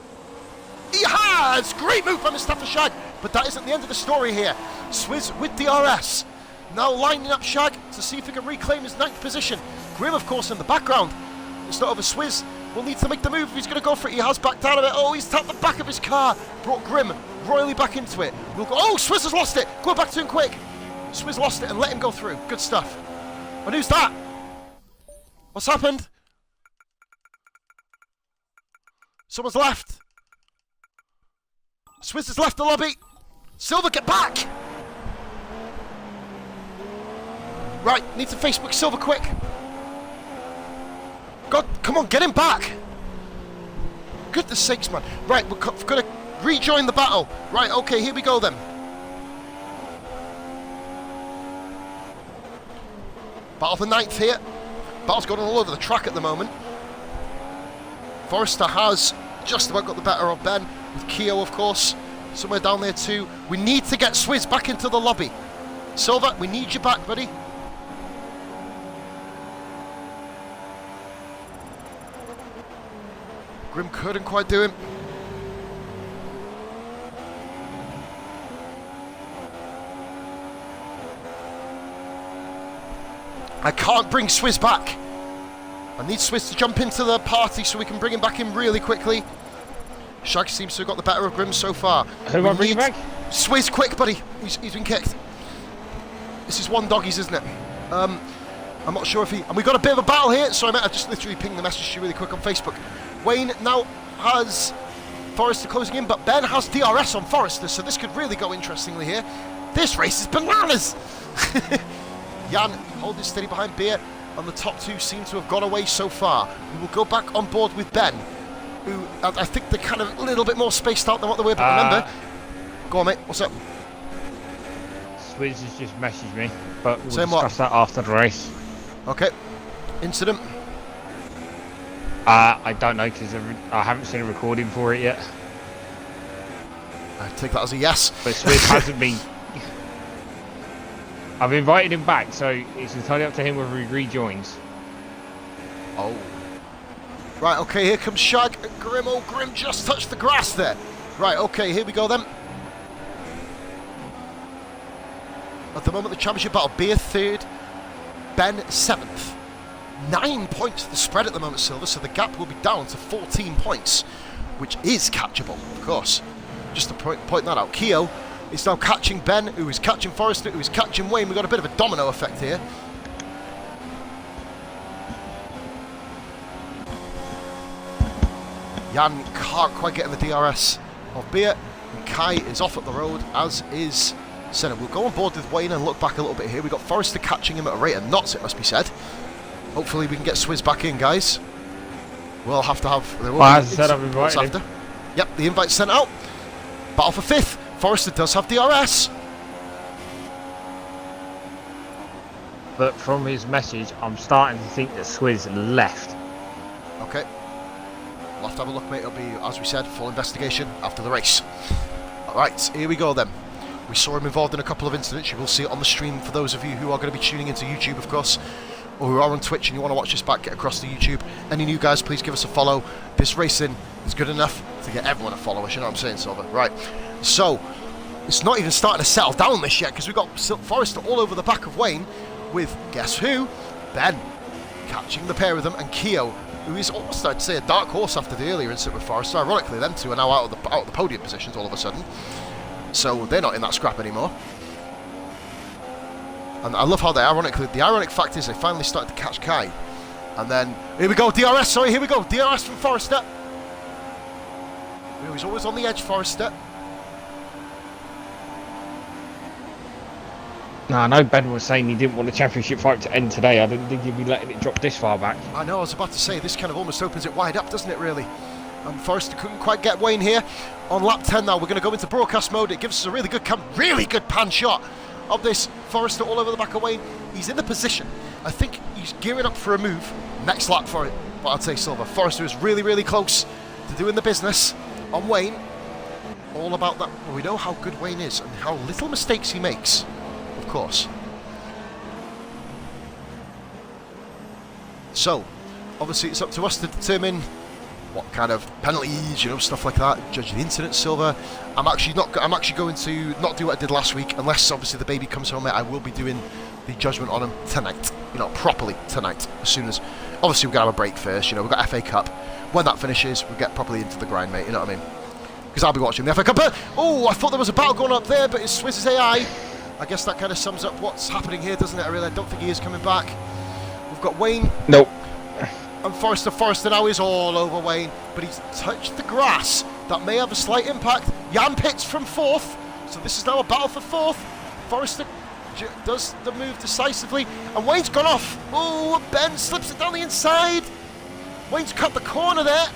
He has! Great move by Mustafa Shag, but that isn't the end of the story here. Swizz with DRS. Now lining up Shag to see if he can reclaim his ninth position. Grim, of course, in the background. It's not over. Swizz will need to make the move if he's going to go for it. He has backed out of it. Oh, he's tapped the back of his car. Brought Grim royally back into it. We'll go. Oh, Swizz has lost it. Go back to him quick. Swizz lost it and let him go through. Good stuff. And who's that? What's happened? Someone's left. Swizz has left the lobby. Silver, get back! Right, need to Facebook Silver quick. God, come on, get him back! Goodness sakes, man. Right, we're going to rejoin the battle. Right, okay, here we go then. Battle for ninth here. Battle's going all over the track at the moment. Forrester has just about got the better of Ben, with Keo, of course, somewhere down there too. We need to get Swizz back into the lobby. Silver, we need you back, buddy. Grim couldn't quite do him. I can't bring Swizz back. I need Swizz to jump into the party so we can bring him back in really quickly. Shag seems to have got the better of Grim so far. Who am I bringing back? Swizz, quick, buddy. He's been kicked. This is one doggies, isn't it? I'm not sure if he... And we've got a bit of a battle here. Sorry, mate, I've just literally pinged the message to you really quick on Facebook. Wayne now has Forrester closing in, but Ben has DRS on Forrester, so this could really go interestingly here. This race is bananas! Jan holding steady behind Beer, and the top two seem to have gone away so far. We will go back on board with Ben, who I think they're kind of a little bit more spaced out than what they were, but remember... Go on, mate, what's up? Swizz has just messaged me, but we'll Same discuss that after the race. Okay. Incident? I don't know, because I haven't seen a recording for it yet. I take that as a yes. But Swizz hasn't been... I've invited him back, so it's entirely up to him whether he rejoins. Oh. Right, okay, here comes Shag and Grim. Oh, Grim just touched the grass there. Right, okay, here we go then. At the moment, the championship battle, Beer third, Ben 7th. 9 points the spread at the moment, Silver, so the gap will be down to 14 points, which is catchable, of course. Just to point that out. Keo is now catching Ben, who is catching Forrester, who is catching Wayne. We've got a bit of a domino effect here. Jan can't quite get in the DRS of Beer, and Kai is off at the road, as is Senna. We'll go on board with Wayne and look back a little bit here. We've got Forrester catching him at a rate of knots, it must be said. Hopefully we can get Swizz back in, guys. We'll have to have... Well, as I said, I've invited him. Yep, the invite's sent out. Battle for 5th. Forrester does have DRS. But from his message, I'm starting to think that Swizz left. Okay. We'll have to have a look, mate. It'll be, as we said, full investigation after the race. Alright, here we go then. We saw him involved in a couple of incidents. You will see it on the stream for those of you who are going to be tuning into YouTube, of course, or who are on Twitch and you want to watch this back, get across to YouTube. Any new guys, please give us a follow. This racing is good enough to get everyone a follow us, you know what I'm saying, Silver? Right, so, it's not even starting to settle down this yet, because we've got Forrester all over the back of Wayne, with, guess who? Ben, catching the pair of them, and Keo, who is almost, I'd say, a dark horse after the earlier incident with Forrester. Ironically, them two are now out of the podium positions all of a sudden. So they're not in that scrap anymore. And I love how the ironic fact is they finally started to catch Kai. And then, here we go, DRS, sorry, here we go, DRS from Forrester. He's always on the edge, Forrester. No, I know Ben was saying he didn't want the championship fight to end today. I didn't think he'd be letting it drop this far back. I know, I was about to say, this kind of almost opens it wide up, doesn't it, really? And Forrester couldn't quite get Wayne here. On lap 10 now, we're going to go into broadcast mode. It gives us a really good pan shot of this Forrester all over the back of Wayne. He's in the position. I think he's gearing up for a move next lap for it. But I'd say Silver. Forrester is really, really close to doing the business on Wayne. All about that. Well, we know how good Wayne is and how little mistakes he makes, of course. So, obviously it's up to us to determine what kind of penalties, you know, stuff like that. Judge the incident, Silver. I'm actually going to not do what I did last week, unless obviously the baby comes home. I will be doing the judgment on him tonight, you know, properly tonight. As soon as, obviously we're gonna have a break first. You know, we've got FA Cup. When that finishes, we get properly into the grind, mate. You know what I mean? Because I'll be watching the FA Cup. But, oh, I thought there was a battle going up there, but it's Swiss's AI. I guess that kind of sums up what's happening here, doesn't it? I don't think he is coming back. We've got Wayne. Nope. And Forrester now is all over Wayne, but he's touched the grass. That may have a slight impact. Jan pits from 4th, so this is now a battle for 4th. Forrester does the move decisively, and Wayne's gone off. Oh, Ben slips it down the inside. Wayne's cut the corner there.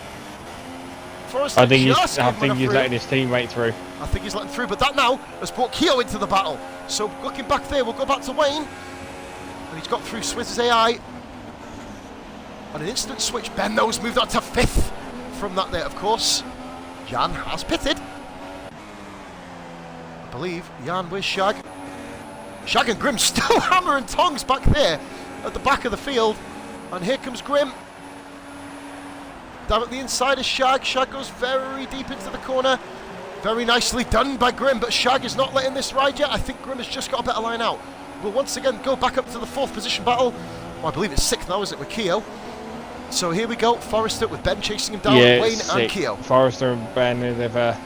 Forrester I think he's letting his teammate through. I think he's letting through, but that now has brought Keogh into the battle. So looking back there, we'll go back to Wayne. And he's got through Swiss's AI. On an instant switch, Ben knows moved on to 5th from that there, of course. Jan has pitted. I believe Jan, where's Shag? Shag and Grim still hammer and tongs back there at the back of the field. And here comes Grim. Down at the inside is Shag. Shag goes very deep into the corner. Very nicely done by Grim, but Shag is not letting this ride yet. I think Grim has just got a better line out. We'll once again go back up to the 4th position battle. Well, I believe it's 6th now, isn't it, with Keogh? So here we go, Forrester with Ben chasing him down, Wayne and Keogh. Forrester and Ben, they've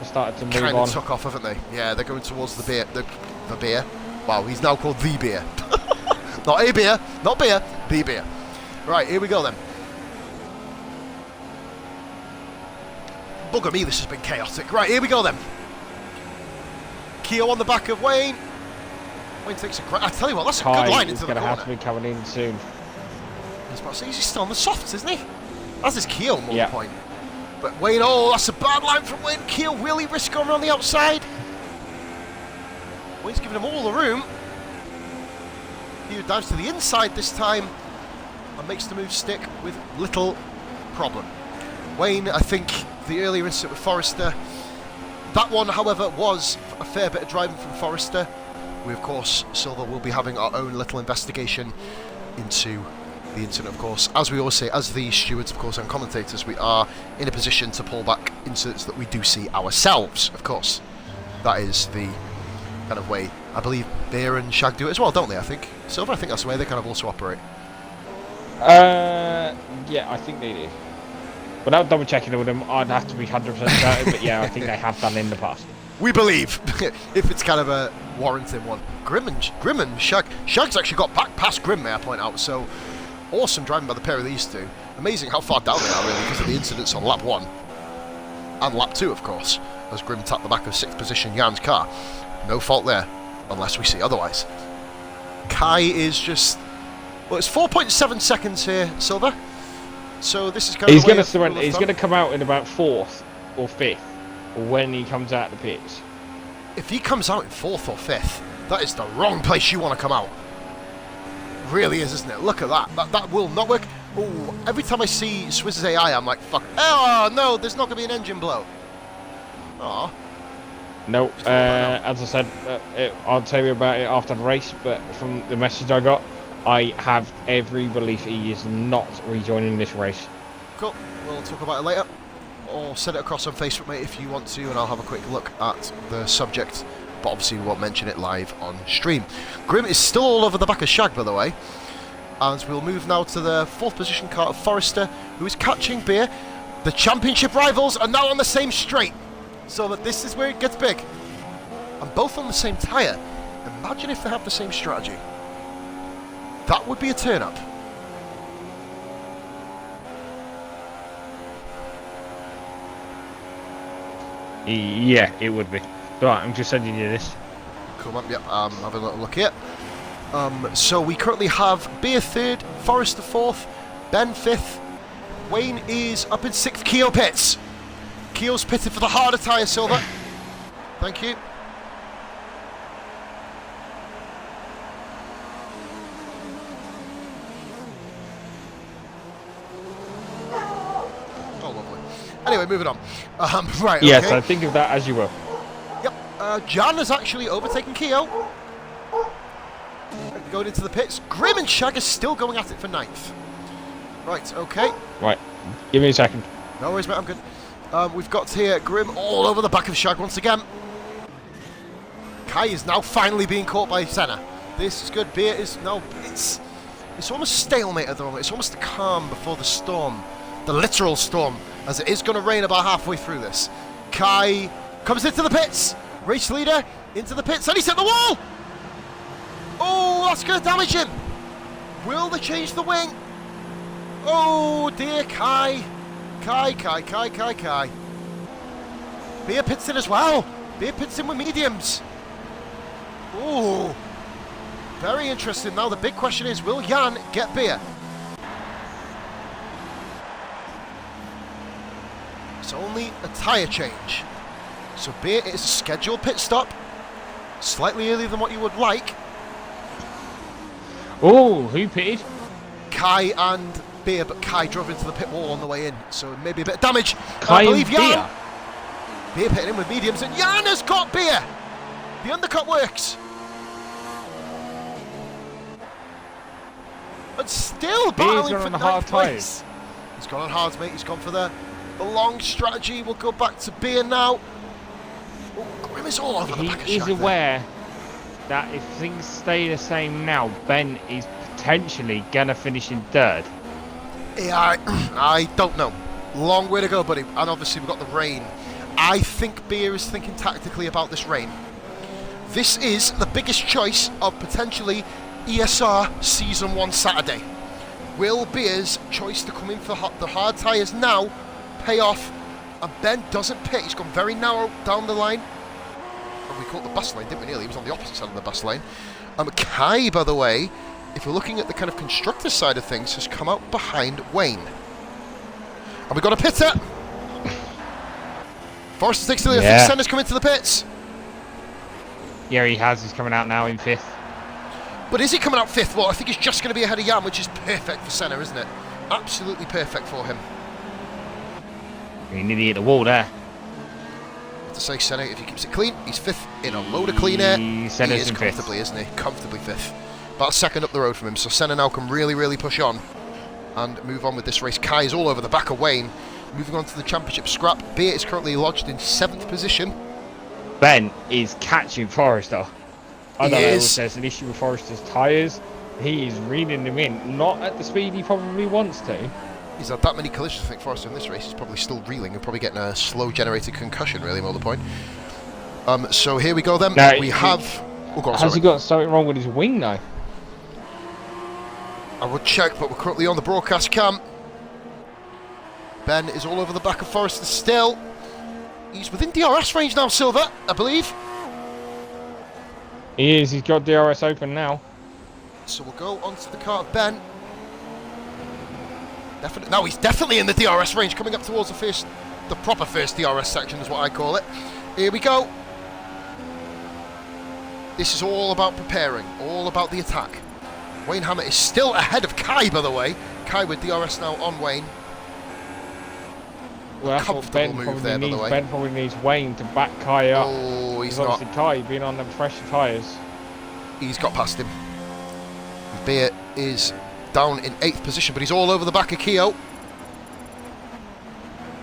started to move kind on. of took off, haven't they? Yeah, they're going towards the beer. The beer. Wow, he's now called the beer. Not a beer, not beer, the beer. Right, here we go then. Bugger me, this has been chaotic. Right, here we go then. Keogh on the back of Wayne. Wayne takes a I tell you what, that's a good line into the corner. He's going to have to be coming in soon. He's still on the softs, isn't he? That's his Keogh more point. But Wayne, oh, that's a bad line from Wayne. Keogh, will he risk going around the outside? Wayne's giving him all the room. He dives to the inside this time and makes the move stick with little problem. Wayne, I think the earlier incident with Forrester, that one, however, was a fair bit of driving from Forrester. We, of course, Silver, will be having our own little investigation into the incident, of course. As we always say, as the stewards, of course, and commentators, we are in a position to pull back incidents that we do see ourselves, of course. That is the kind of way, I believe, Bear and Shag do it as well, don't they, I think? Silver, I think that's the way they kind of also operate. Yeah, I think they do. Without double checking with them, I'd have to be 100% certain, but yeah, I think they have done in the past. We believe, if it's kind of a warranted one. Grim and Shag. Shag's actually got back past Grim, may I point out, so awesome driving by the pair of these two. Amazing how far down they are, really, because of the incidents on lap 1 and lap 2, of course, as Grim tapped the back of 6th position Jan's car. No fault there, unless we see otherwise. Kai is just, well, it's 4.7 seconds here, Silver. So this is kind of. He's going to come out in about 4th or 5th when he comes out of the pits. If he comes out in 4th or 5th, that is the wrong place you want to come out. Really is, isn't it? Look at that. That will not work. Oh, every time I see Swiss's AI, I'm like, fuck. Oh, no, there's not going to be an engine blow. Oh. No, as I said, I'll tell you about it after the race, but from the message I got, I have every belief he is not rejoining this race. Cool. We'll talk about it later. Or send it across on Facebook, mate, if you want to, and I'll have a quick look at the subject. But obviously we won't mention it live on stream. Grim is still all over the back of Shag, by the way. And we'll move now to the 4th position car of Forrester, who is catching Beer. The championship rivals are now on the same straight. So that this is where it gets big. And both on the same tyre. Imagine if they have the same strategy. That would be a turn-up. Yeah, it would be. Right, I'm just sending you this. Come on, yep, have a little look here. So we currently have Beer 3rd, Forrester 4th, Ben 5th, Wayne is up in 6th. Keogh pits. Keogh's pitted for the harder tyre, Silver. Thank you. Oh, lovely. Anyway, moving on. Right, okay. Yes, I think of that as you were. Yep. Jan has actually overtaken Keogh. Going into the pits. Grim and Shag are still going at it for 9th. Right, okay. Right, give me a second. No worries, mate, I'm good. We've got here Grim all over the back of Shag once again. Kai is now finally being caught by Senna. This is good. Beer is no. It's almost stalemate at the moment. It's almost the calm before the storm, the literal storm, as it is going to rain about halfway through this. Kai comes into the pits. Race leader into the pits, and he's hit the wall. Oh, that's going to damage him. Will they change the wing? Oh dear, Kai. Kai. Beer pits in as well. Beer pits in with mediums. Oh, very interesting. Now the big question is, will Jan get Beer? It's only a tyre change. So Beer is a scheduled pit stop. Slightly earlier than what you would like. Oh, who pitted? Kai and Beer, but Kai drove into the pit wall on the way in, so maybe a bit of damage. Kai I believe and Jan. Beer pitting in with mediums, and Jan has got Beer. The undercut works. But still battling for on the 9th hard place. tyres. He's gone on hards, mate. He's gone for the long strategy. We'll go back to Beer now. Oh, Grim is all over the back of He is Shag there. aware that if things stay the same now, Ben is potentially going to finish in 3rd. Yeah, I don't know. Long way to go, buddy. And obviously we've got the rain. I think Beer is thinking tactically about this rain. This is the biggest choice of potentially ESR Season 1 Saturday. Will Beer's choice to come in for the hard tyres now pay off? And Ben doesn't pit. He's gone very narrow down the line. And we caught the bus lane, didn't we, nearly? He was on the opposite side of the bus lane. Kai, by the way, if we're looking at the kind of constructor side of things, has come out behind Wayne. And we've got a pitter. Forrester takes the lead. I think Senna's come into the pits. Yeah, he has. He's coming out now in 5th. But is he coming out 5th? Well, I think he's just going to be ahead of Jan, which is perfect for Senna, isn't it? Absolutely perfect for him. He nearly hit the wall there. To say Senna, if he keeps it clean, he's 5th in a load of clean air. He is comfortably, isn't he? Comfortably 5th. About a second up the road from him, so Senna now can really push on and move on with this race. Kai is all over the back of Wayne. Moving on to the championship scrap. Beer is currently lodged in 7th position. Ben is catching Forrester. I don't know if there's an issue with Forrester's tyres. He is reeling them in, not at the speed he probably wants to. He's had that many collisions, I think, Forrester in this race. He's probably still reeling and probably getting a slow generated concussion, really, more the point. So here we go then. Now, we have... Oh, God, has he got something wrong with his wing now? I would check, but we're currently on the broadcast cam. Ben is all over the back of Forrester still. He's within DRS range now, Silver, I believe. He is. He's got DRS open now. So we'll go onto the car of Ben. Now he's definitely in the DRS range, coming up towards the proper first DRS section is what I call it. Here we go. This is all about preparing, all about the attack. Wayne Hammer is still ahead of Kai, by the way. Kai with DRS now on Wayne. Well, that's what Ben probably needs. Ben probably needs Wayne to back Kai up. Oh, he's not. Obviously Kai being on the fresher tyres. He's got past him. Beer is down in 8th position, but he's all over the back of Keogh.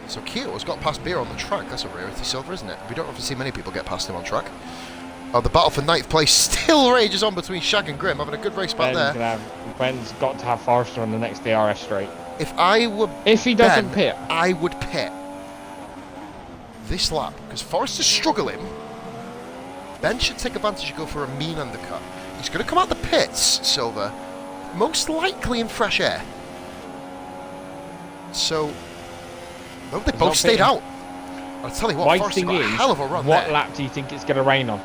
So Keogh has got past Beer on the track. That's a rarity, Silver, isn't it? We don't often see many people get past him on track. The battle for 9th place still rages on between Shag and Grim, having a good race back there. Ben's got to have Forrester on the next DRS straight. If he doesn't pit, I would pit this lap because Forrester's struggling. Ben should take advantage and go for a mean undercut. He's going to come out the pits, Silver, most likely in fresh air. So, no, they both stayed out. I'll tell you what, Forrester got a hell of a run what there. lap do you think it's going to rain on?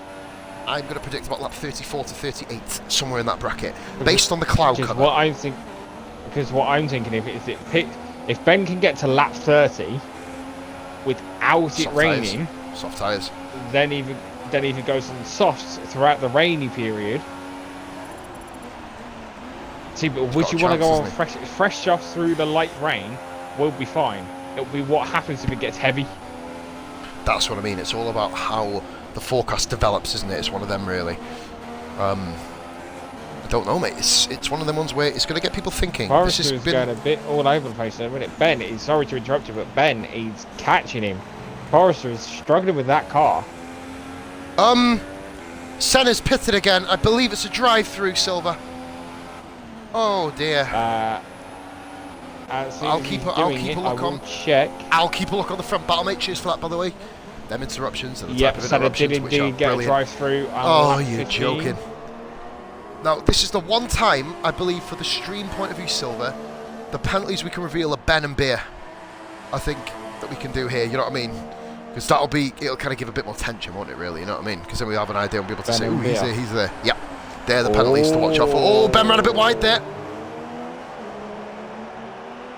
I'm going to predict about lap 34 to 38, somewhere in that bracket, based on the cloud cover. Because what I'm thinking, if it If Ben can get to lap 30 without it raining, soft tyres, then if it goes on softs throughout the rainy period. See, but would you want to go on fresh softs through the light rain? We'll be fine. It'll be what happens if it gets heavy. That's what I mean. It's all about how the forecast develops, isn't it? It's one of them, really. I don't know, mate. It's one of them ones where it's going to get people thinking. Forrester is going a bit all over the place in a minute. Ben is, sorry to interrupt you, but Ben is catching him. Forrester is struggling with that car. Senna's pitted again. I believe it's a drive-through, Silver. Oh dear. I'll keep a look on. Check. I'll keep a look on the front battle, mate. Cheers for that, by the way. Them interruptions are the yep, type of so interruptions did which are indeed get brilliant. a drive-through. Oh, you're joking. Now, this is the one time, I believe, for the stream point of view, Silver, the penalties we can reveal are Ben and Beer. I think that we can do here, you know what I mean? Because it'll kind of give a bit more tension, won't it, really, you know what I mean? Because then we have an idea and be able to say, oh, he's there, he's there. Yep, they're the penalties to watch out for. Oh, Ben ran a bit wide there.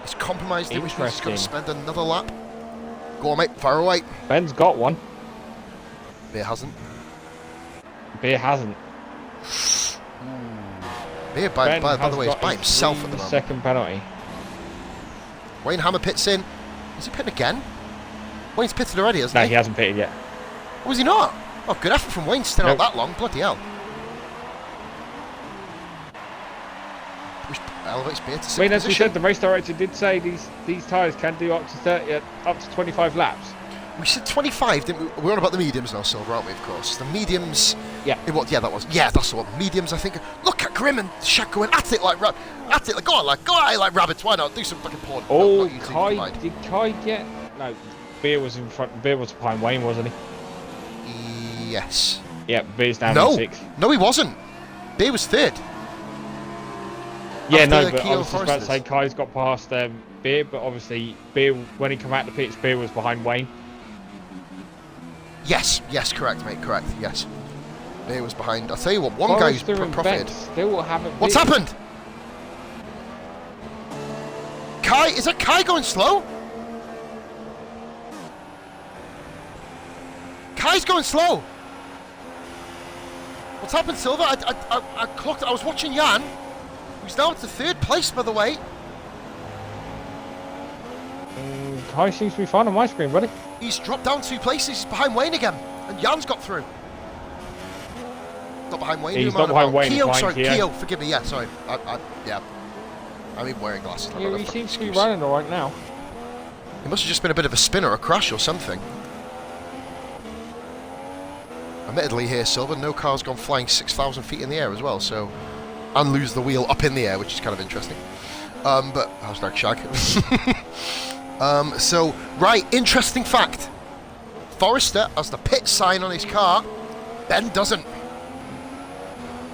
He's compromised it, which means he's going to spend another lap. Go on, mate, fire away. Ben's got one. Beer hasn't. Beer hasn't. Beer, by the way, is by himself at the moment. Second penalty. Wayne Hammer pits in. Is he pitting again? Wayne's pitted already, hasn't he? No, he hasn't pitted yet. Oh, is he not? Oh, good effort from Wayne staying out that long. Bloody hell. Which elevates Beer to sixth as we position. said, the race director did say these tyres can do up to 25 laps. We said 25, didn't we? We're on about the mediums now, Silver, aren't we, of course? The mediums... Yeah. Yeah, that was... Yeah, that's the one. Mediums, I think... Look at Grim and Shaq going at it like... Go on, like rabbits. Why not? Do some fucking porn. Oh, did Kai get... No, Beer was in front... Beer was behind Wayne, wasn't he? Yes. Yeah, Beer's down in sixth. No, he wasn't. Beer was third. Yeah, no, but I was just about to say Kai's got past Beer, but obviously Beer, when he came out the pitch, Beer was behind Wayne. Yes, correct, mate, correct, yes. Beer was behind. I'll tell you what, one guy's profited. Still haven't. What's happened? Kai, is that Kai going slow? Kai's going slow. What's happened, Silver? I clocked. I was watching Jan. He's now to third place, by the way. Kai seems to be fine on my screen, buddy. He's dropped down 2 places. He's behind Wayne again, and Jan's got through. Not behind Wayne. He's not behind Wayne. Keo, sorry, Keo. Forgive me. Yeah, sorry. Yeah. I'm even wearing glasses. Yeah, he seems to be running all right now. It must have just been a bit of a spin or a crash or something. Admittedly here, Silver, no car's gone flying 6,000 feet in the air as well, so... And lose the wheel up in the air, which is kind of interesting. But... Hashtag shag. So, right, interesting fact. Forrester has the pit sign on his car. Ben doesn't.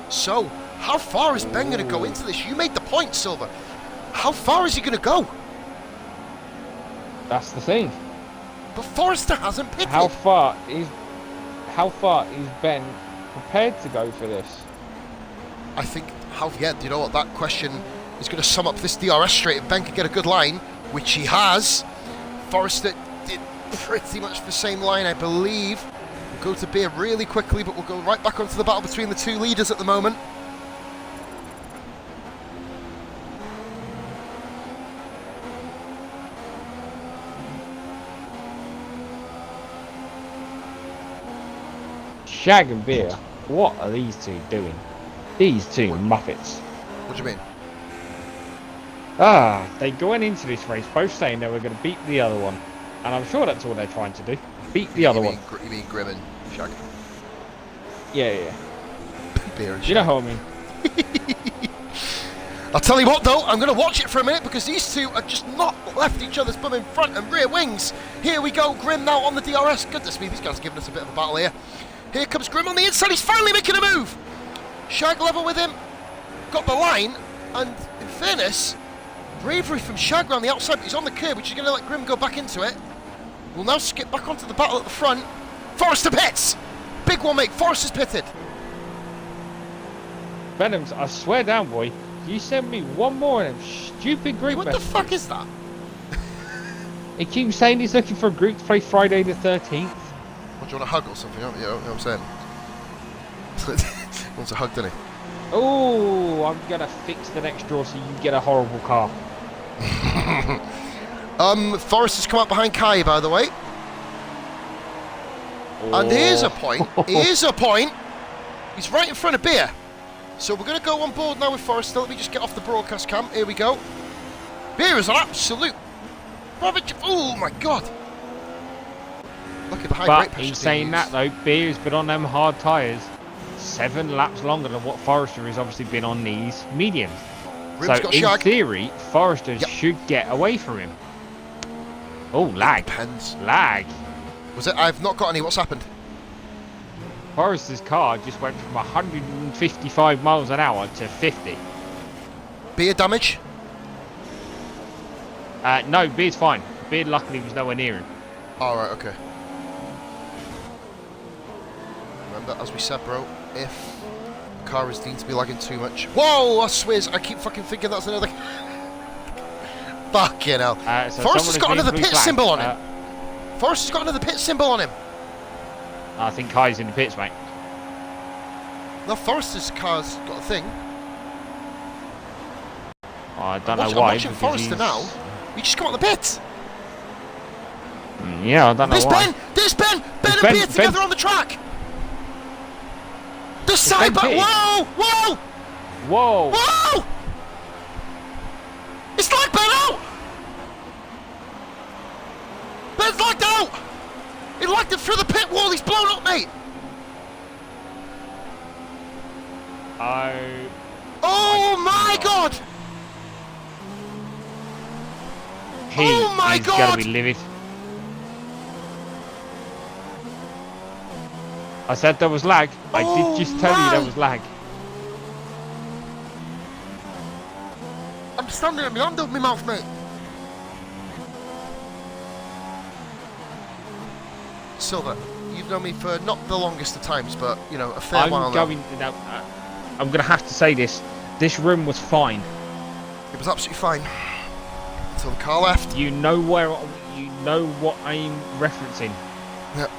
So, how far is Ben going to go into this? You made the point, Silver. How far is he going to go? That's the thing. But Forrester hasn't pitted. How far is Ben prepared to go for this? I think, you know what, that question is going to sum up this DRS straight. If Ben can get a good line, which he has, Forrester did pretty much the same line, I believe. We'll go to Beer really quickly, but we'll go right back onto the battle between the two leaders at the moment. Shag and Beer, what are these two doing? These two muppets. What do you mean? They went into this race both saying they were going to beat the other one. And I'm sure that's all they're trying to do. Beat the other one. You mean Grim and Shag? Yeah. Beer and Shag. You know what I mean? I'll tell you what though, I'm going to watch it for a minute because these two are just not left each other's bum in front and rear wings. Here we go, Grim now on the DRS. Goodness me, these guys are giving us a bit of a battle here. Here comes Grim on the inside, he's finally making a move. Shag level with him, got the line, and in fairness, bravery from Shag around the outside, but he's on the curb, which is going to let Grim go back into it. We'll now skip back onto the battle at the front. Forrester pits! Big one, mate, Forrester's pitted. Venoms, I swear down, boy, you send me one more of them stupid group What the fuck is that? He keeps saying he's looking for a group to play Friday the 13th. What, do you want a hug or something? You know what I'm saying? He wants a hug, doesn't he? Oh, I'm gonna fix the next draw so you get a horrible car. Forrest has come up behind Kai, by the way. Oh. And here's a point. Here's a point. He's right in front of Beer. So we're going to go on board now with Forrester. Let me just get off the broadcast cam. Here we go. Beer is an absolute... Oh, my God. Look at the high brake But pressure. he's saying that, though. Beer's been on them hard tyres 7 laps longer than what Forrester has obviously been on these mediums. Rim's So, got in shag. theory, Forrester should get away from him. Oh, lag. Depends. Lag. Was it? I've not got any. What's happened? Forrester's car just went from 155 miles an hour to 50. Beer damage? No, Beard's fine. Beard luckily was nowhere near him. Alright, okay. Remember, as we said, bro, if the car is deemed to be lagging too much... Whoa, I swizz. I keep fucking thinking that's another... Fucking hell. So Forrester's got another pit symbol on him. him. Forrester's got another pit symbol on him. I think Kai's in the pits, mate. No, Forrester's car's got a thing. I don't know I'm why. watching Forrester now. We just come out the pit. Yeah, I don't know why. There's Ben and Ben- Beer together Ben- on the track. The side Ben back. pitted? Whoa, whoa, Whoa! whoa! It's like Ben out. Ben's lagged out. He lagged it through the pit wall. He's blown up, mate. Oh my God! Oh my He's God! gonna be livid. I said there was lag. I did just tell you there was lag. I'm standing with my hand over my mouth, mate. Silver, you've known me for not the longest of times, but, you know, a fair while now. I'm going to have to say this. This room was fine. It was absolutely fine. Until the car left. You know what I'm referencing. Yep.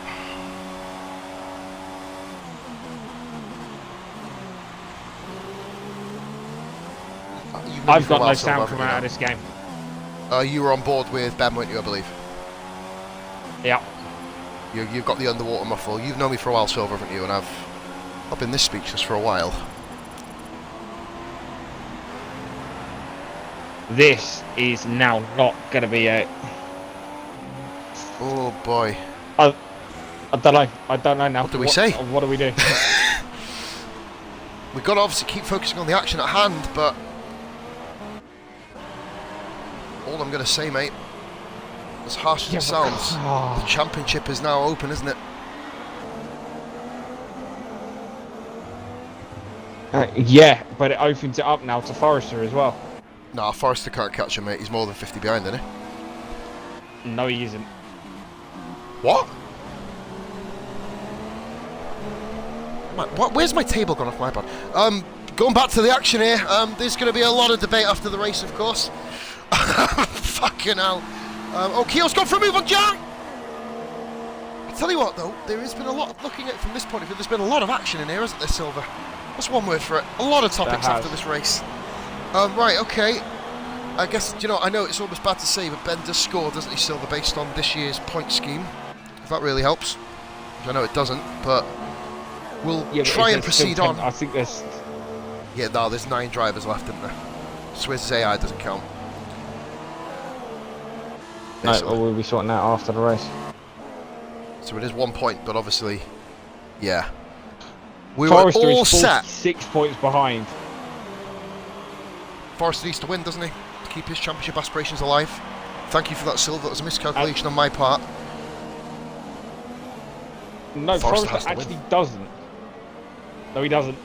I've got no sound coming out of this game. You were on board with Ben, weren't you, I believe? Yeah. You've got the underwater muffle. You've known me for a while, Silver, haven't you? And I've been this speechless for a while. This is now not going to be a... Oh, boy. I don't know. I don't know now. What do we say? What do we do? We've got to obviously keep focusing on the action at hand, but... all I'm going to say, mate, as harsh as it sounds, the championship is now open, isn't it? Yeah, but it opens it up now to Forrester as well. Nah, Forrester can't catch him, mate. He's more than 50 behind, isn't he? No, he isn't. What? Where's my table gone off my pad? Going back to the action here, there's going to be a lot of debate after the race, of course. Fucking hell. Oh, Keogh's gone for a move on Jan! I tell you what, though, there has been a lot, looking at it from this point of view, there's been a lot of action in here, hasn't there, Silver? That's one word for it. A lot of topics after this race. Right, okay. I guess, you know, I know it's almost bad to say, but Ben does score, doesn't he, Silver, based on this year's point scheme. If that really helps. Which I know it doesn't, but we'll try and proceed on. I think there's... Yeah, no, there's 9 drivers left, isn't there? Swizz's AI doesn't count. No, or we'll be sorting that after the race. So it is 1 point, but obviously, yeah. We Forrester were all is set. 6 points behind. Forrester needs to win, doesn't he? To keep his championship aspirations alive. Thank you for that, Silver. That was a miscalculation on my part. No, Forrester actually doesn't. No, he doesn't.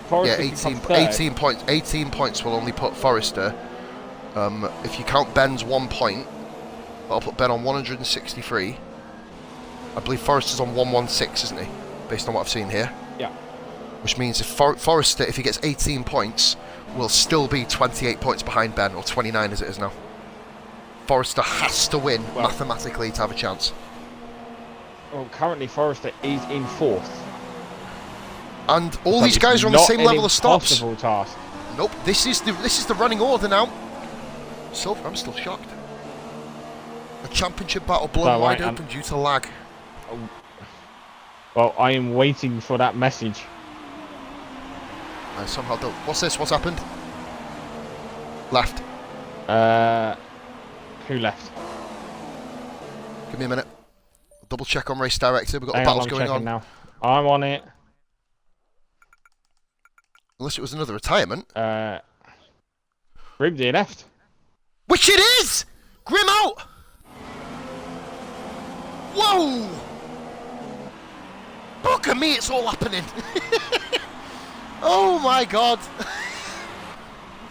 Forrester yeah, 18 points will only put Forrester. If you count Ben's 1 point, that'll put Ben on 163. I believe Forrester's on 116, isn't he? Based on what I've seen here. Yeah. Which means if Forrester, if he gets 18 points, will still be 28 points behind Ben, or 29 as it is now. Forrester has to win Well, mathematically to have a chance. Well, currently Forrester is in 4th. And all So these guys it's are on the not same an level of stops. impossible task. Nope, this is the running order now. Silver, I'm still shocked. A championship battle blown wide open due to lag. Well, I am waiting for that message. I somehow don't. What's this? What's happened? Left. Who left? Give me a minute. Double check on race director. We've got Hang the on, battles I'm going checking on. now. I'm on it. Unless it was another retirement. Grim DNF'd. Which it is! Grim out! Whoa! Look at me, it's all happening. Oh my god.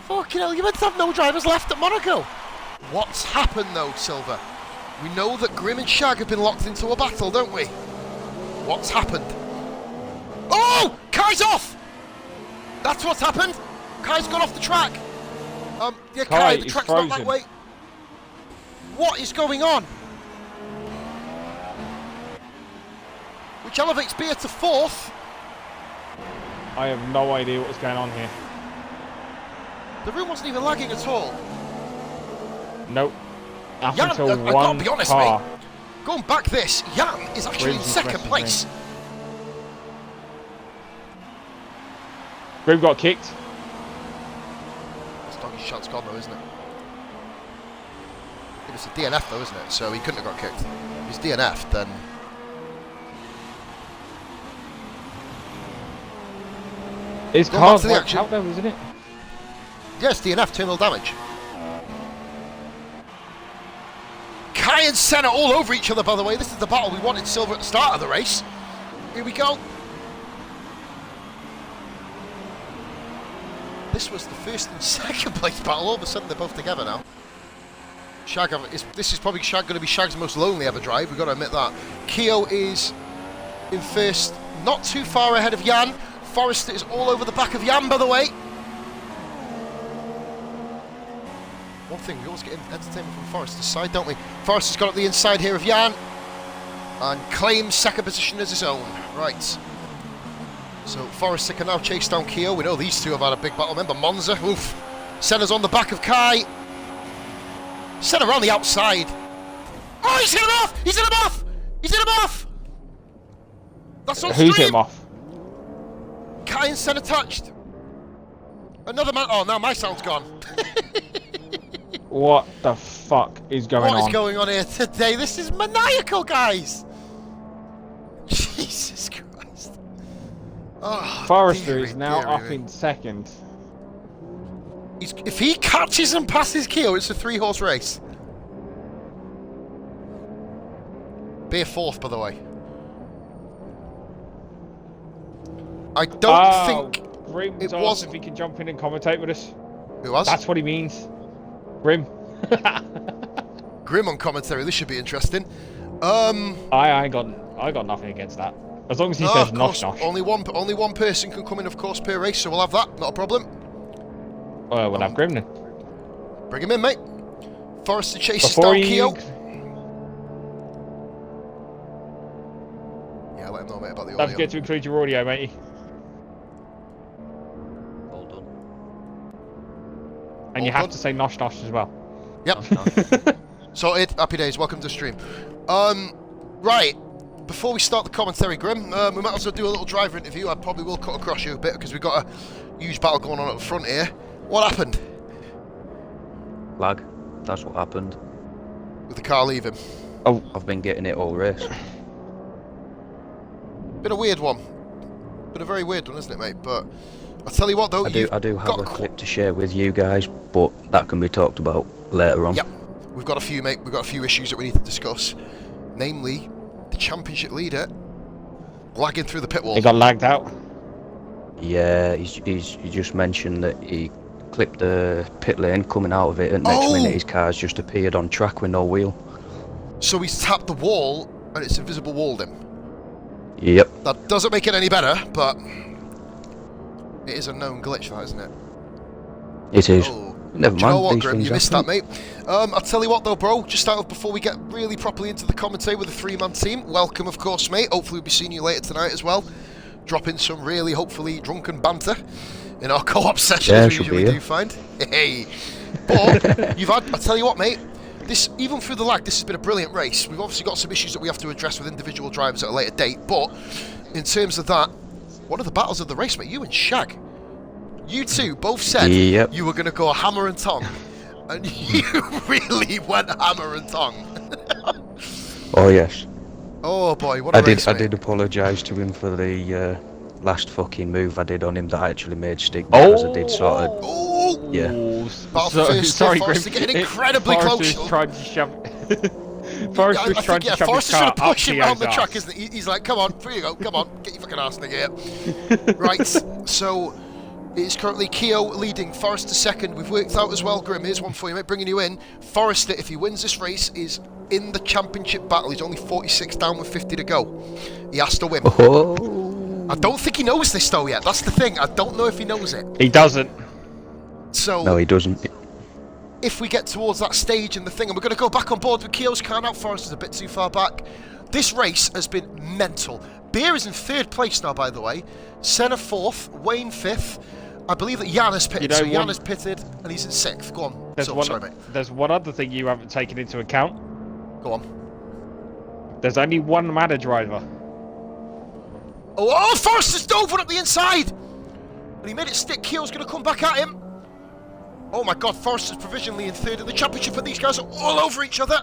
Fucking hell, you meant to have no drivers left at Monaco. What's happened though, Silver? We know that Grim and Shag have been locked into a battle, don't we? What's happened? Oh! Kai's off! That's what's happened! Kai's gone off the track! Yeah, Kai, the track's not that way. What is going on? Which elevates Beer to 4th. I have no idea what's going on here. The room wasn't even lagging at all. Nope. Up Jan, until I one gotta be honest, car. mate. Going back this, Jan is actually in second place. Grim got kicked. This doggy's shot's gone though, isn't it? It was a DNF though, isn't it? So he couldn't have got kicked. If he's DNF'd, then... His car's wiped out though, isn't it? Yes, DNF, terminal damage. Kai and Senna all over each other, by the way. This is the battle we wanted Silver at the start of the race. Here we go. This was the first and second place battle. All of a sudden, they're both together now. Shag, this is probably going to be Shag's most lonely ever drive. We've got to admit that. Keo is in first, not too far ahead of Jan. Forrester is all over the back of Jan, by the way. One thing, we always get entertainment from Forrester's side, don't we? Forrester's got up the inside here of Jan and claims second position as his own. Right. So Forrester can now chase down Keo. We know these two have had a big battle. Remember Monza? Oof. Senna's on the back of Kai. Senna around the outside. Oh, he's hit him off! He's hit him off! He's hit him off! That's on stream. Who's hit him off? Kai and Senna touched. Another man. Oh, now my sound's gone. What the fuck is going on? What is going on here today? This is maniacal, guys. Jesus Christ. Oh, Forrester is now up in second. If he catches and passes Keo, it's a 3-horse race. Be a 4th, by the way. I don't think Grim it asked was. if he can jump in and commentate with us. Who was? That's what he means. Grim. Grim on commentary. This should be interesting. I got nothing against that. As long as he says nosh nosh. Only one person can come in, of course, per race, so we'll have that. Not a problem. Well, we'll have Grim then. Bring him in, mate. Forrester chases Before down you... Keo. Yeah, let him know, mate, about the audio. Don't forget to include your audio, matey. All done. And you have to say nosh nosh as well. Yep. Sorted. Happy days. Welcome to the stream. Right. Before we start the commentary, Grim, we might as well do a little driver interview. I probably will cut across you a bit because we've got a huge battle going on at the front here. What happened? Lag. That's what happened. With the car leaving? Oh, I've been getting it all race. Been a weird one. Been a very weird one, isn't it, mate? But I'll tell you what, though. I do have a clip to share with you guys, but that can be talked about later on. Yep. We've got a few, mate. We've got a few issues that we need to discuss. Namely, the championship leader lagging through the pit wall. He got lagged out. Yeah, he just mentioned that he clipped the pit lane coming out of it, and next minute his car's just appeared on track with no wheel. So he's tapped the wall, and it's invisible walled him. Yep. That doesn't make it any better, but it is a known glitch, that, isn't it? It is. Oh, Never Do you know mind. what, These Grim? things You missed happen. that, mate. I'll tell you what, though, bro. Just before we get really properly into the commentary with the three-man team, welcome, of course, mate. Hopefully we'll be seeing you later tonight as well. Dropping some really, hopefully, drunken banter in our co-op sessions Yeah, we should usually be, do find. Hey. But, I'll tell you what, mate. Even through the lag, this has been a brilliant race. We've obviously got some issues that we have to address with individual drivers at a later date, but in terms of that, one of the battles of the race, mate, you and Shag. You two both said you were going to go hammer and tongue, and you really went hammer and tongue. Oh yes. Oh boy, what a race, I mate. did apologise to him for the last fucking move I did on him that I actually made stick because I did sort of. Oh! Yeah. Sorry, Forrester Grim. getting incredibly close. Forrester's trying to shove. Forrester's trying to shove his Forrester's car trying to push up him around the Theo's track, arse. isn't he? He's like, come on, through you go, come on, get your fucking arse nigga here. Right, so it's currently Keogh leading, Forrester second. We've worked out as well, Grim, here's one for you, mate, bringing you in. Forrester, if he wins this race, is in the championship battle. He's only 46 down with 50 to go. He has to win. Oh. I don't think he knows this though yet, that's the thing. I don't know if he knows it. He doesn't. So No, he doesn't. if we get towards that stage in the thing, and we're going to go back on board with Keogh's car now, Forrester's a bit too far back. This race has been mental. Beer is in third place now, by the way. Senna fourth, Wayne fifth. I believe that Jan has pitted, so Jan has pitted, and he's in sixth. Go on. Sorry, mate. There's one other thing you haven't taken into account. Go on. There's only one Madder driver. Oh, Forrester's dove one up the inside! And he made it stick. Keogh's going to come back at him. Oh my god, Forrester's provisionally in third in the championship, and these guys are all over each other.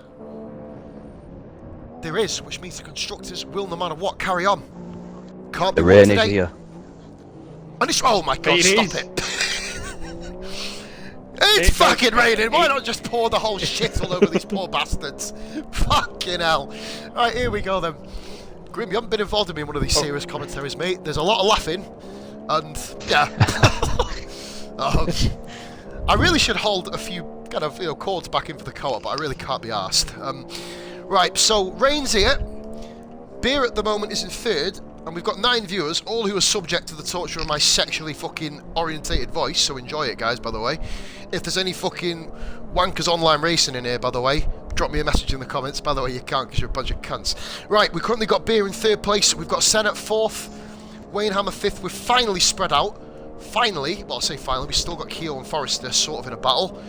There is, which means the constructors will, no matter what, carry on. Can't be The won rain today. is here. And it's, oh my god, It stop is. it. It's fucking raining. Why not just pour the whole shit all over these poor bastards? Fucking hell. Right, here we go then. Grim, you haven't been involved in me in one of these serious commentaries, mate. There's a lot of laughing. And, yeah. I really should hold a few kind of, chords back in for the co-op, but I really can't be arsed. Right, so Rain's here. Beer at the moment is in third, and we've got 9 viewers, all who are subject to the torture of my sexually fucking orientated voice, so enjoy it, guys, by the way. If there's any fucking wankers online racing in here, by the way, drop me a message in the comments. By the way, you can't because you're a bunch of cunts. Right, we've currently got Beer in third place, we've got Sen at fourth, Wayne Hammer fifth. We've finally spread out. Finally, well, I say finally, we've still got Keogh and Forrester sort of in a battle.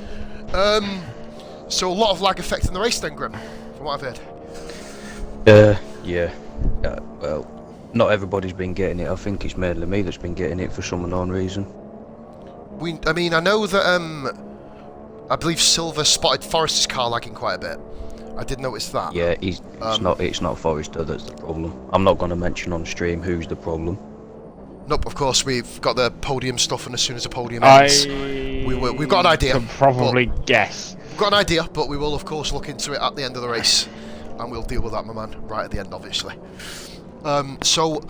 So a lot of lag affecting the race then, Grim, from what I've heard. Yeah. Well, not everybody's been getting it. I think it's mainly me that's been getting it for some unknown reason. I mean, I know that, I believe Silver spotted Forrester's car lagging quite a bit. I did notice that. Yeah, it's not Forrester that's the problem. I'm not going to mention on stream who's the problem. Nope, of course, we've got the podium stuff, and as soon as the podium ends, we've got an idea. Can probably guess. We've got an idea, but we will, of course, look into it at the end of the race, and we'll deal with that, my man, right at the end, obviously. So,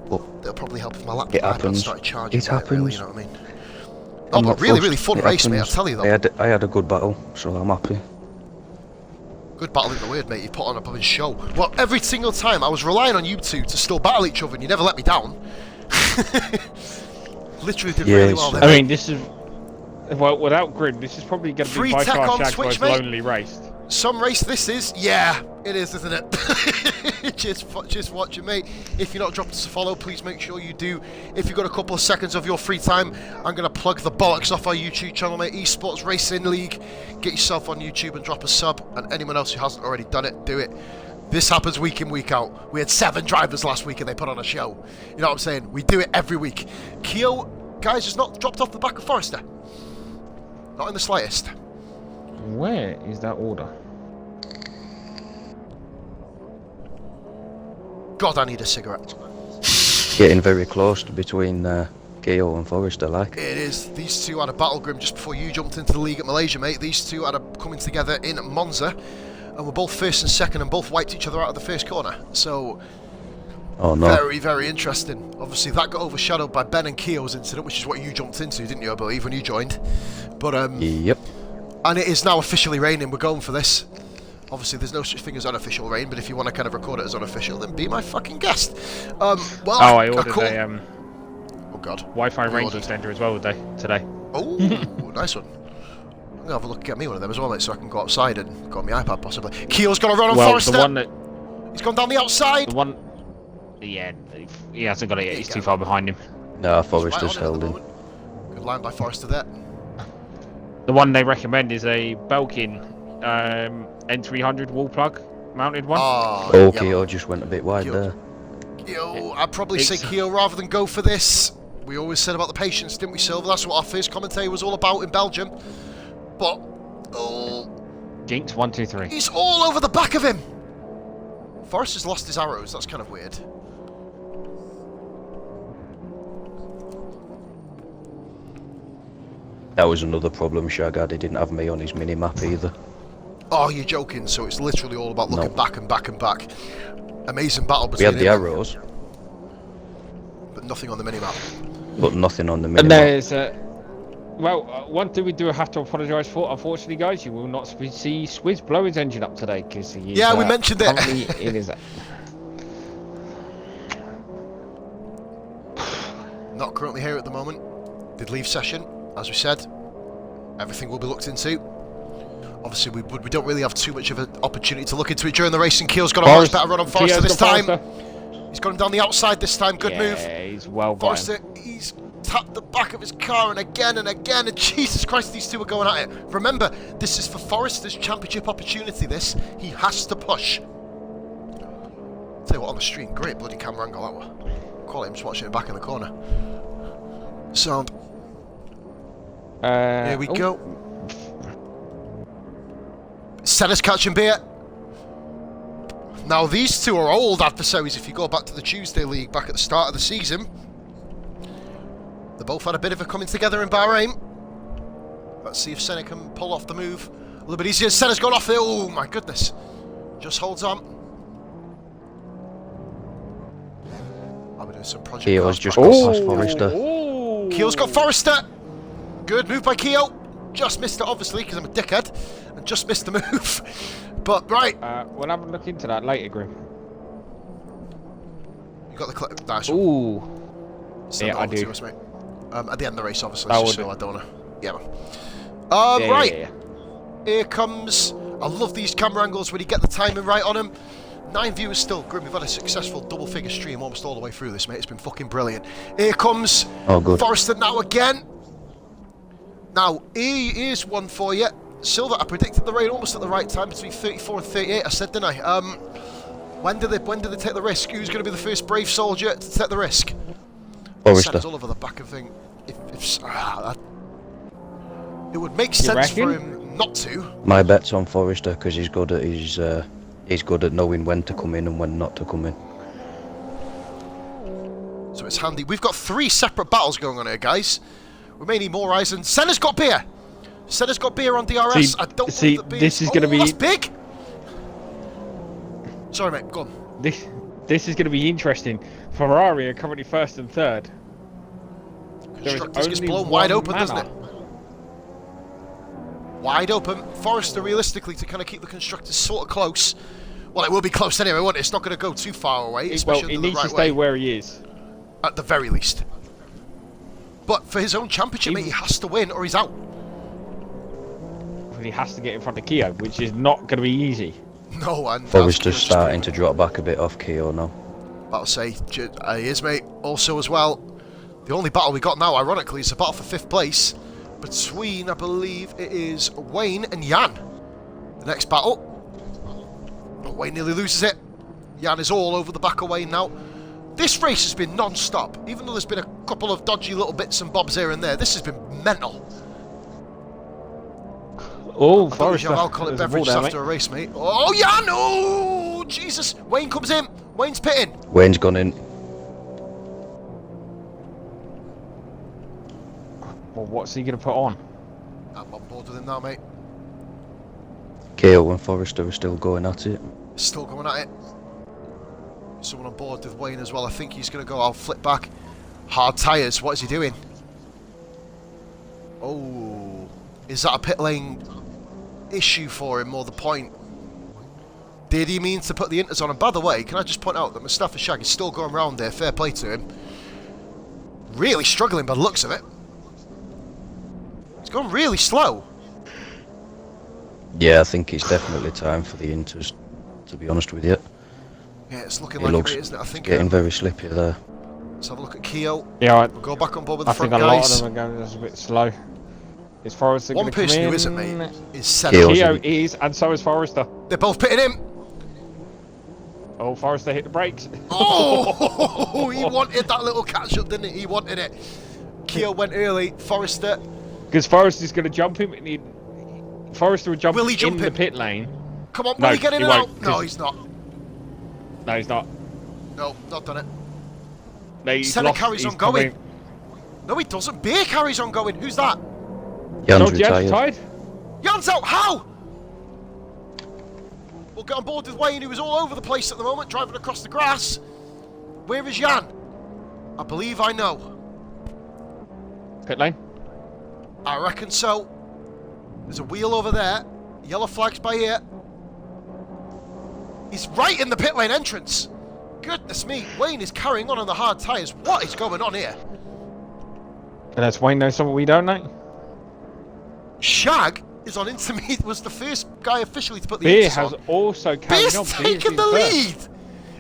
it'll probably help if my laptop started charging. It happens. Really, you know what I mean? Oh, but really fun race, mate, I'll tell you though. I had a good battle, so I'm happy. Good battle in the word, mate. You put on a blooming show. Well, every single time I was relying on you two to still battle each other, and you never let me down. Literally did really well there. I mean, this is... Well, without Grid, this is probably going to be by far Shag's most lonely race. Some race this is. Yeah, it is, isn't it? just watching, mate. If you're not dropping us a follow, please make sure you do. If you've got a couple of seconds of your free time, I'm going to plug the bollocks off our YouTube channel, mate. Esports Racing League. Get yourself on YouTube and drop a sub. And anyone else who hasn't already done it, do it. This happens week in, week out. We had 7 drivers last week and they put on a show. You know what I'm saying? We do it every week. Keogh, guys, has not dropped off the back of Forrester. Not in the slightest. Where is that order? God, I need a cigarette. Getting very close to between Keogh and Forrester, like. It is. These two had a battle, Grim, just before you jumped into the league at Malaysia, mate. These two had a coming together in Monza, and were both first and second, and both wiped each other out of the first corner. So, oh no. very, very interesting. Obviously, that got overshadowed by Ben and Keogh's incident, which is what you jumped into, didn't you, I believe, when you joined? But, Yep. and it is now officially raining. We're going for this. Obviously, there's no such thing as unofficial rain, but if you want to kind of record it as unofficial, then be my fucking guest. Well, I ordered a oh god, Wi-Fi range extender as well today. Oh, nice one. I'm gonna have a look, get me one of them as well, mate, so I can go outside and go on my iPad possibly. Keel's got a run on Forrester. The one that... He's gone down the outside. The one... Yeah, he hasn't got it yet. He's too far behind him. No, Forrester's held him. Good line by Forrester there. The one they recommend is a Belkin N300 wall plug mounted one. Oh, Keo just went a bit wide there. Keo, I'd probably say Keo rather than go for this. We always said about the patience, didn't we, Silver? That's what our first commentator was all about in Belgium. But, Jinx, 1, 2, 3. He's all over the back of him. Forrester's lost his arrows. That's kind of weird. That was another problem Shag had. He didn't have me on his mini-map either. Oh, you're joking. So it's literally all about looking back and back and back. Amazing battle between We had the arrows. But nothing on the minimap. But nothing on the minimap. And there's well, one thing we do have to apologise for, unfortunately, guys, you will not see Swizz blow his engine up today because he is. Yeah, we mentioned it. It is. Not currently here at the moment. Did leave session, as we said. Everything will be looked into. Obviously, we don't really have too much of an opportunity to look into it during the race, and Keel's got a much better run on Forrester this time. He's got him down the outside this time. Good move. Yeah, he's well Forrester, he's tapped the back of his car and again, and Jesus Christ, these two are going at it. Remember, this is for Forrester's championship opportunity, this. He has to push. Tell you what, on the stream, great bloody camera angle that one. Quality, I'm just watching it back in the corner. Sound. Here we go. Senna's catching beer. Now, these two are old adversaries if you go back to the Tuesday League back at the start of the season. They both had a bit of a coming together in Bahrain. Let's see if Senna can pull off the move a little bit easier. Senna's gone off there. Oh, my goodness. Just holds on. I'm doing some project. Keo's just got past Forrester. Keo's got Forrester. Good move by Keo. Just missed it, obviously, because I'm a dickhead. And just missed the move. But, right. We'll have a look into that later, Grim. You got the clip. Nice. Ooh. Yeah, I do. Us, mate. At the end of the race, obviously, I so I don't want to... Yeah, man. Right. Yeah. Here comes... I love these camera angles when you get the timing right on them. 9 viewers still. Grim, we've had a successful double-figure stream almost all the way through this, mate. It's been fucking brilliant. Here comes Forrester now again. Now, here's one for you. Silver, I predicted the rain almost at the right time, between 34 and 38, I said, didn't I? When did they take the risk? Who's going to be the first brave soldier to take the risk? Forrester. All over the back of thing. It would make sense for him not to. My bet's on Forrester because he's good at knowing when to come in and when not to come in. So it's handy. We've got 3 separate battles going on here, guys. We may need more eyes. And Senna's got beer. Senna's got beer on DRS. I don't see, the beer. This is going to be... That's big. Sorry, mate. Go on. This is going to be interesting. Ferrari are currently 1st and 3rd. Constructors gets blown wide open, doesn't it? Wide open. Forrester, realistically, to kind of keep the constructors sort of close. Well, it will be close anyway, won't it? It's not going to go too far away. Well, he needs to stay where he is. At the very least. But for his own championship, mate, he has to win or he's out. He has to get in front of Keo, which is not going to be easy. No, and Forrester's starting to drop back a bit off Keo now. I'll say he is, mate. Also, as well, the only battle we got now, ironically, is a battle for 5th place between, I believe, it is Wayne and Jan. The next battle. But Wayne nearly loses it. Jan is all over the back of Wayne now. This race has been non-stop, even though there's been a couple of dodgy little bits and bobs here and there. This has been mental. Oh, Forrester. Alcoholic beverages after a race, mate. Oh, Jan! Oh, Jesus! Wayne comes in. Wayne's pitting. Wayne's gone in. Well, what's he going to put on? I'm on board with him now, mate. Keo and Forrester are still going at it. Still going at it. Someone on board with Wayne as well. I think he's going to go. I'll flip back. Hard tyres. What is he doing? Oh. Is that a pit lane issue for him, more the point? Did he mean to put the inters on? And by the way, can I just point out that Mustafa Shag is still going round there. Fair play to him. Really struggling by the looks of it. He's gone really slow. Yeah, I think it's definitely time for the Inters, to be honest with you. Yeah, it's looking It like looks it, isn't it? I think getting very slippy there. let's have a look at Keo. Yeah, We'll go back on board with I the front think a lot guys. of them are going just a bit slow. Is Forrester One going to come person in? who isn't, mate, is Keo's Senna. Keo in. is, and so is Forrester. They're both pitting him. Oh, Forrester hit the brakes. Oh, he wanted that little catch up, didn't he? He wanted it. Keo went early. Forrester. Because Forrester's going to jump him. Forrester will jump, Will he jump in the him? pit lane. Come on, No, will he get in he and won't, out? No, 'cause- he's not. No, he's not. No, not done it. No, he's Senna lost, carries he's on going. coming. No, he doesn't. Beer carries on going. Who's that? Jan's Oh, Jan's retired. tied? Jan's out. How? We'll get on board with Wayne, who is all over the place at the moment, driving across the grass. Where is Jan? I believe I know. Pit lane. I reckon so. There's a wheel over there. Yellow flags by here. He's right in the pit lane entrance. Goodness me, Wayne is carrying on the hard tyres. What is going on here? Unless Wayne knows something we don't know. Shag is on intermediate, was the first guy officially to put the Beer Inters has on. also carried Beer's on. taking the lead.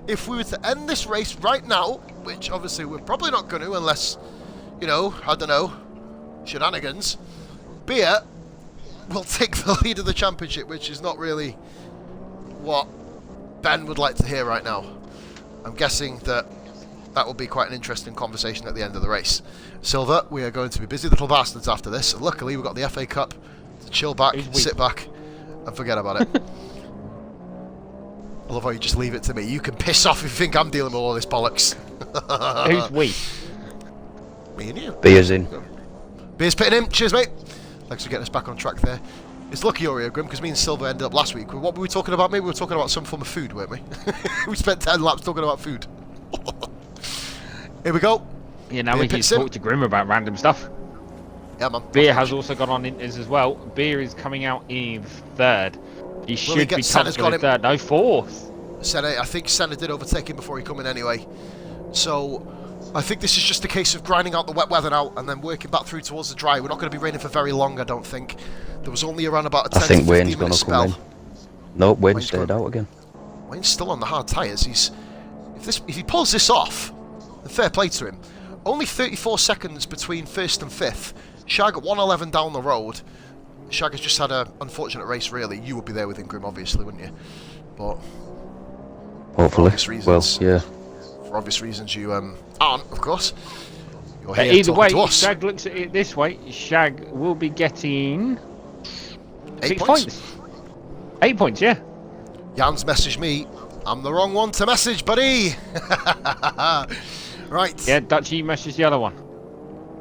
If we were to end this race right now, which obviously we're probably not going to unless, you know, I don't know, shenanigans, Beer will take the lead of the championship, which is not really what Ben would like to hear right now. I'm guessing that will be quite an interesting conversation at the end of the race. Silver, we are going to be busy little bastards after this. Luckily, we've got the FA Cup to chill back, sit back, and forget about it. I love how you just leave it to me. You can piss off if you think I'm dealing with all this bollocks. Who's we? Me and you. Beer's in. Beer's pitting him. Cheers, mate. Thanks for getting us back on track there. It's lucky, Oreo Grim, because me and Silver ended up last week. What were we talking about, mate? We were talking about some form of food, weren't we? We spent 10 laps talking about food. Here we go. Yeah, now Beer we can pits him. talk to Grim about random stuff. Yeah, man. Beer has also gone on Inters as well. Beer is coming out in third. He should get be Senna's got comfortable in him. third. No, fourth. Senna, I think Senna did overtake him before he come in anyway. So, I think this is just a case of grinding out the wet weather now and then working back through towards the dry. We're not going to be raining for very long, I don't think. There was only around about a 10 I think to 15 Wayne's minute gonna spell. come in. No, Wayne Wayne's stayed gone. out again. Wayne's still on the hard tyres. If he pulls this off, then fair play to him. Only 34 seconds between first and fifth. Shag at 111 down the road. Shag has just had an unfortunate race, really. You would be there with him, Grim, obviously, wouldn't you? But Hopefully. obvious reasons. Well, yeah. for obvious reasons, you aren't, of course. You're here Either talking way, to if us. Shag looks at it this way, Shag will be getting 8 6 points. points. 8 points, yeah. Jan's messaged me. I'm the wrong one to message, buddy. Right. Yeah, Dutchie messaged the other one.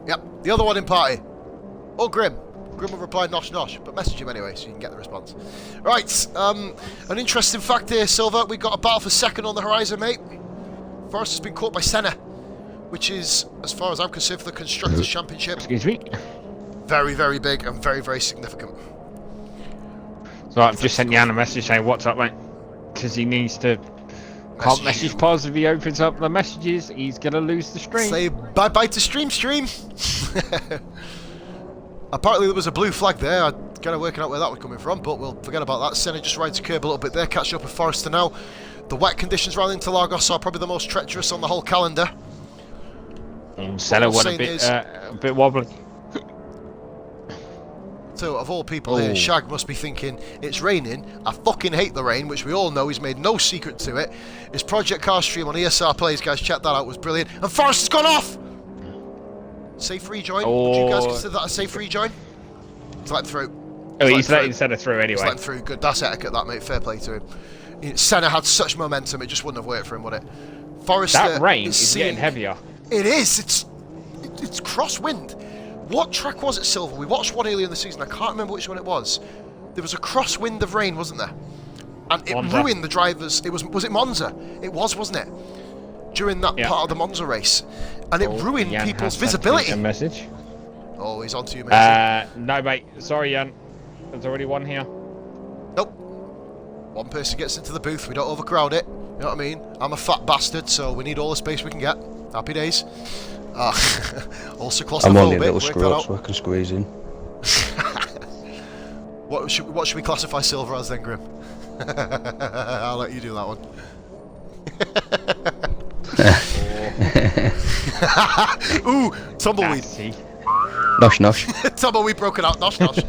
Yep. The other one in party. Or Grim. Grim will reply nosh nosh, but message him anyway so you can get the response. Right. An interesting fact here, Silver. We've got a battle for second on the horizon, mate. Forrest has been caught by Senna, which is, as far as I'm concerned, for the Constructors' Championship, Excuse me. very, very big and very, very significant. So I've just sent Jan a message saying, what's up, mate? Because he needs to... Can't message you. Pos if he opens up the messages. He's going to lose the stream. Say bye-bye to stream. Apparently there was a blue flag there. I'm kind of working out where that was coming from, but we'll forget about that. Senna just rides a curb a little bit there, catching up with Forrester now. The wet conditions around Interlagos are probably the most treacherous on the whole calendar. Senna What went I'm saying is- a bit wobbly. So, of all people here, Shag must be thinking, it's raining, I fucking hate the rain, which we all know, he's made no secret to it. His Project Car stream on ESR Plays, guys, check that out, was brilliant. And Forrester's gone off! Safe rejoin. Would you guys consider that a safe rejoin? He's letting through. Oh, he's letting Senna through He's anyway. letting through. Good. That's etiquette, that, mate. Fair play to him. Senna had such momentum, it just wouldn't have worked for him, would it? Forrester That rain is seeing... getting heavier. It is. It's crosswind. What track was it, Silver? We watched one earlier in the season. I can't remember which one it was. There was a crosswind of rain, wasn't there? And it Monza. ruined the drivers. Was it Monza? It was, wasn't it? During that part of the Monza race, and it ruined Jan people's has sent visibility. a message. Oh, he's on to you, mate. No, mate. Sorry, Jan. There's already one here. Nope. One person gets into the booth. We don't overcrowd it. You know what I mean? I'm a fat bastard, so we need all the space we can get. Happy days. Also claustrophobic. I'm only a little work that screw up out. so I can squeeze in. What should we classify Silver as then, Grim? I'll let you do that one. Ooh, tumbleweed. Nosh nosh. Tumbleweed broken out. Nosh nosh.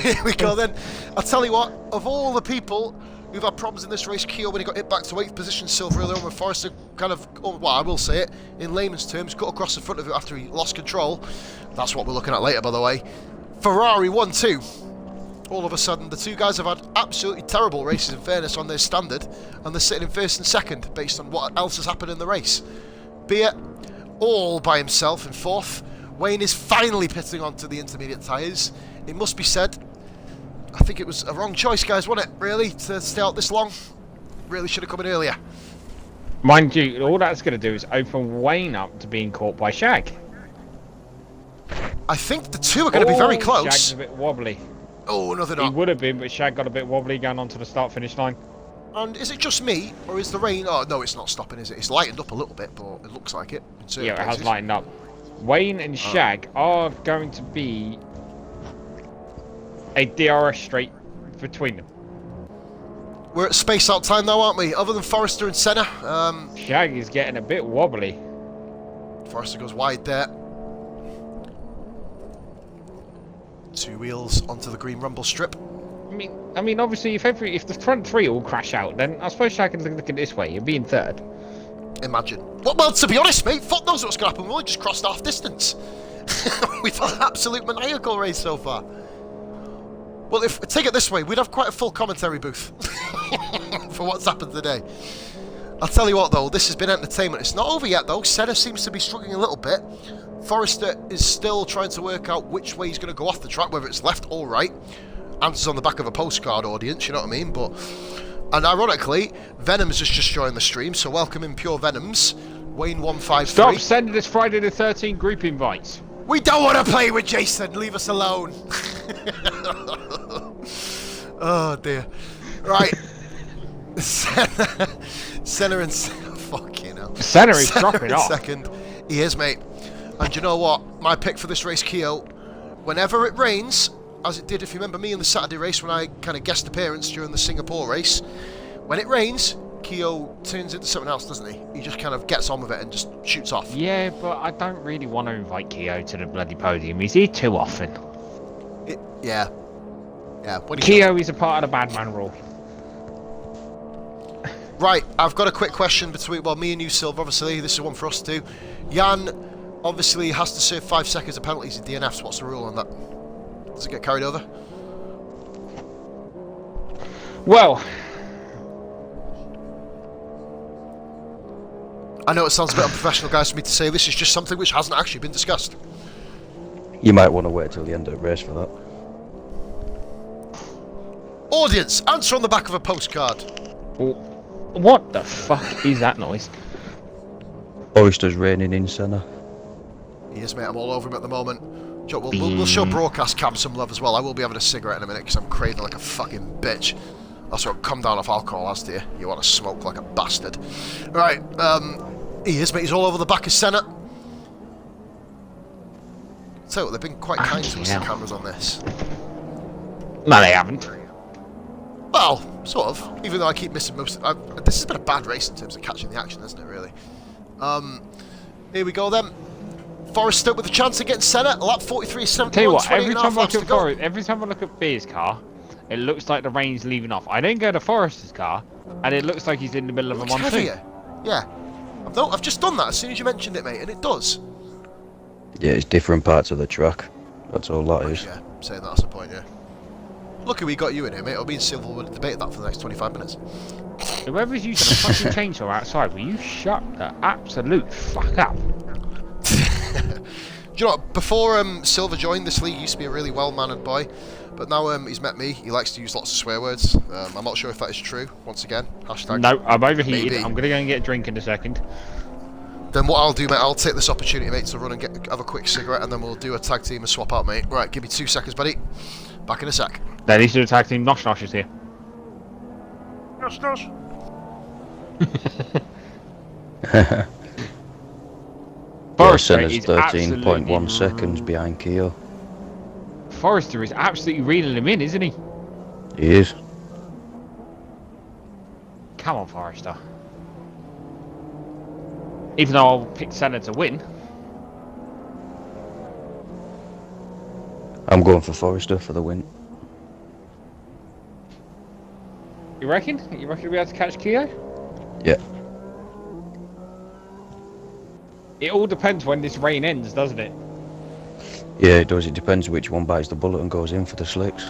Here we go then. I'll tell you what. Of all the people who've had problems in this race, Keo, when he got hit back to 8th position, Silver earlier on, with Forrester kind of, well, I will say it in layman's terms, got across the front of it after he lost control. That's what we're looking at later, by the way. Ferrari 1-2. All of a sudden, the two guys have had absolutely terrible races, in fairness, on their standard, and they're sitting in first and second based on what else has happened in the race. Beer all by himself in 4th. Wayne is finally pitting onto the intermediate tyres. It must be said, I think it was a wrong choice, guys, wasn't it, really, to stay out this long? Really should have come in earlier. Mind you, all that's going to do is open Wayne up to being caught by Shag. I think the two are going to be very close. Shag's a bit wobbly. Oh, no, they're not. He would have been, but Shag got a bit wobbly going onto the start-finish line. And is it just me, or is the rain... Oh, no, it's not stopping, is it? It's lightened up a little bit, but it looks like it. In certain Yeah, it has places. lightened up. Wayne and Shag are going to be a DRS straight between them. We're at space out time now, aren't we? Other than Forrester and Senna. Shag is getting a bit wobbly. Forrester goes wide there. Two wheels onto the green rumble strip. I mean, obviously, if the front three all crash out, then I suppose Shag can look at it this way. You'll be in 3rd. Imagine. Well, to be honest, mate, fuck knows what's going to happen. We've only just crossed half distance. We've had an absolute maniacal race so far. Well, if take it this way, we'd have quite a full commentary booth for what's happened today. I'll tell you what, though, this has been entertainment. It's not over yet, though. Senna seems to be struggling a little bit. Forrester is still trying to work out which way he's going to go off the track, whether it's left or right. Answers on the back of a postcard, audience, you know what I mean? And ironically, Venom's has just joined the stream, so welcome in Pure Venoms. Wayne 153. Stop sending us Friday the 13th group invites. We don't want to play with Jason. Leave us alone. Oh dear. Right. Senna and fucking hell. Senna is dropping off. Second. He is, mate. And you know what? My pick for this race, Keo. Whenever it rains, as it did, if you remember me in the Saturday race when I kind of guest appearance during the Singapore race, when it rains, Keo turns into something else, doesn't he? He just kind of gets on with it and just shoots off. Yeah, but I don't really want to invite Keo to the bloody podium. He's here too often. Yeah. Keo is a part of the bad man rule. Right, I've got a quick question between, well, me and you, Silver, obviously. This is one for us too. Jan obviously has to serve 5 seconds of penalties in DNFs. What's the rule on that? Does it get carried over? Well, I know it sounds a bit unprofessional, guys, for me to say this is just something which hasn't actually been discussed. You might want to wait till the end of the race for that. Audience, answer on the back of a postcard. what the fuck is that noise? Oyster's raining in Senna. He is, mate. I'm all over him at the moment. Joe, we'll show broadcast cam some love as well. I will be having a cigarette in a minute because I'm craving like a fucking bitch. That's what come down off alcohol, as do you. You want to smoke like a bastard. Right, he is, mate. He's all over the back of Senna. So they've been quite kind to us, the cameras on this. No, they haven't. Well, sort of. Even though I keep missing most of this has been a bad race in terms of catching the action, hasn't it, really? Here we go then. Forrester with a chance of getting Senna. Lap 43, 71, Tell you what, 28 every time I look at Beer's car, it looks like the rain's leaving off. I then go to Forrester's car, and it looks like he's in the middle of a monsoon. Heavier. Yeah. I've just done that as soon as you mentioned it, mate, and it does. Yeah, it's different parts of the track. That's all that is. Yeah, saying that's the point, yeah. Lucky we got you in here, mate. I'll be in Silver would have debated that for the next 25 minutes. Whoever's using a fucking chainsaw outside, will you shut the absolute fuck up? Do you know what? Before Silver joined this league, he used to be a really well-mannered boy, but now he's met me. He likes to use lots of swear words. I'm not sure if that is true. Once again, hashtag. No, I'm overheated. Maybe. I'm gonna go and get a drink in a second. Then what I'll do, mate, I'll take this opportunity, mate, to run and have a quick cigarette, and then we'll do a tag team and swap out, mate. Right, give me 2 seconds, buddy. Back in a sec. Then he's to attack team. Nosh Nosh is here. Nosh Nosh. Yeah, Senna's 13.1 seconds behind Keo. Forrester is absolutely reeling him in, isn't he? He is. Come on, Forrester. Even though I'll pick Senna to win. I'm going for Forrester for the win. You reckon? You reckon we'll be able to catch Keogh? Yeah. It all depends when this rain ends, doesn't it? Yeah, it does. It depends which one bites the bullet and goes in for the slicks.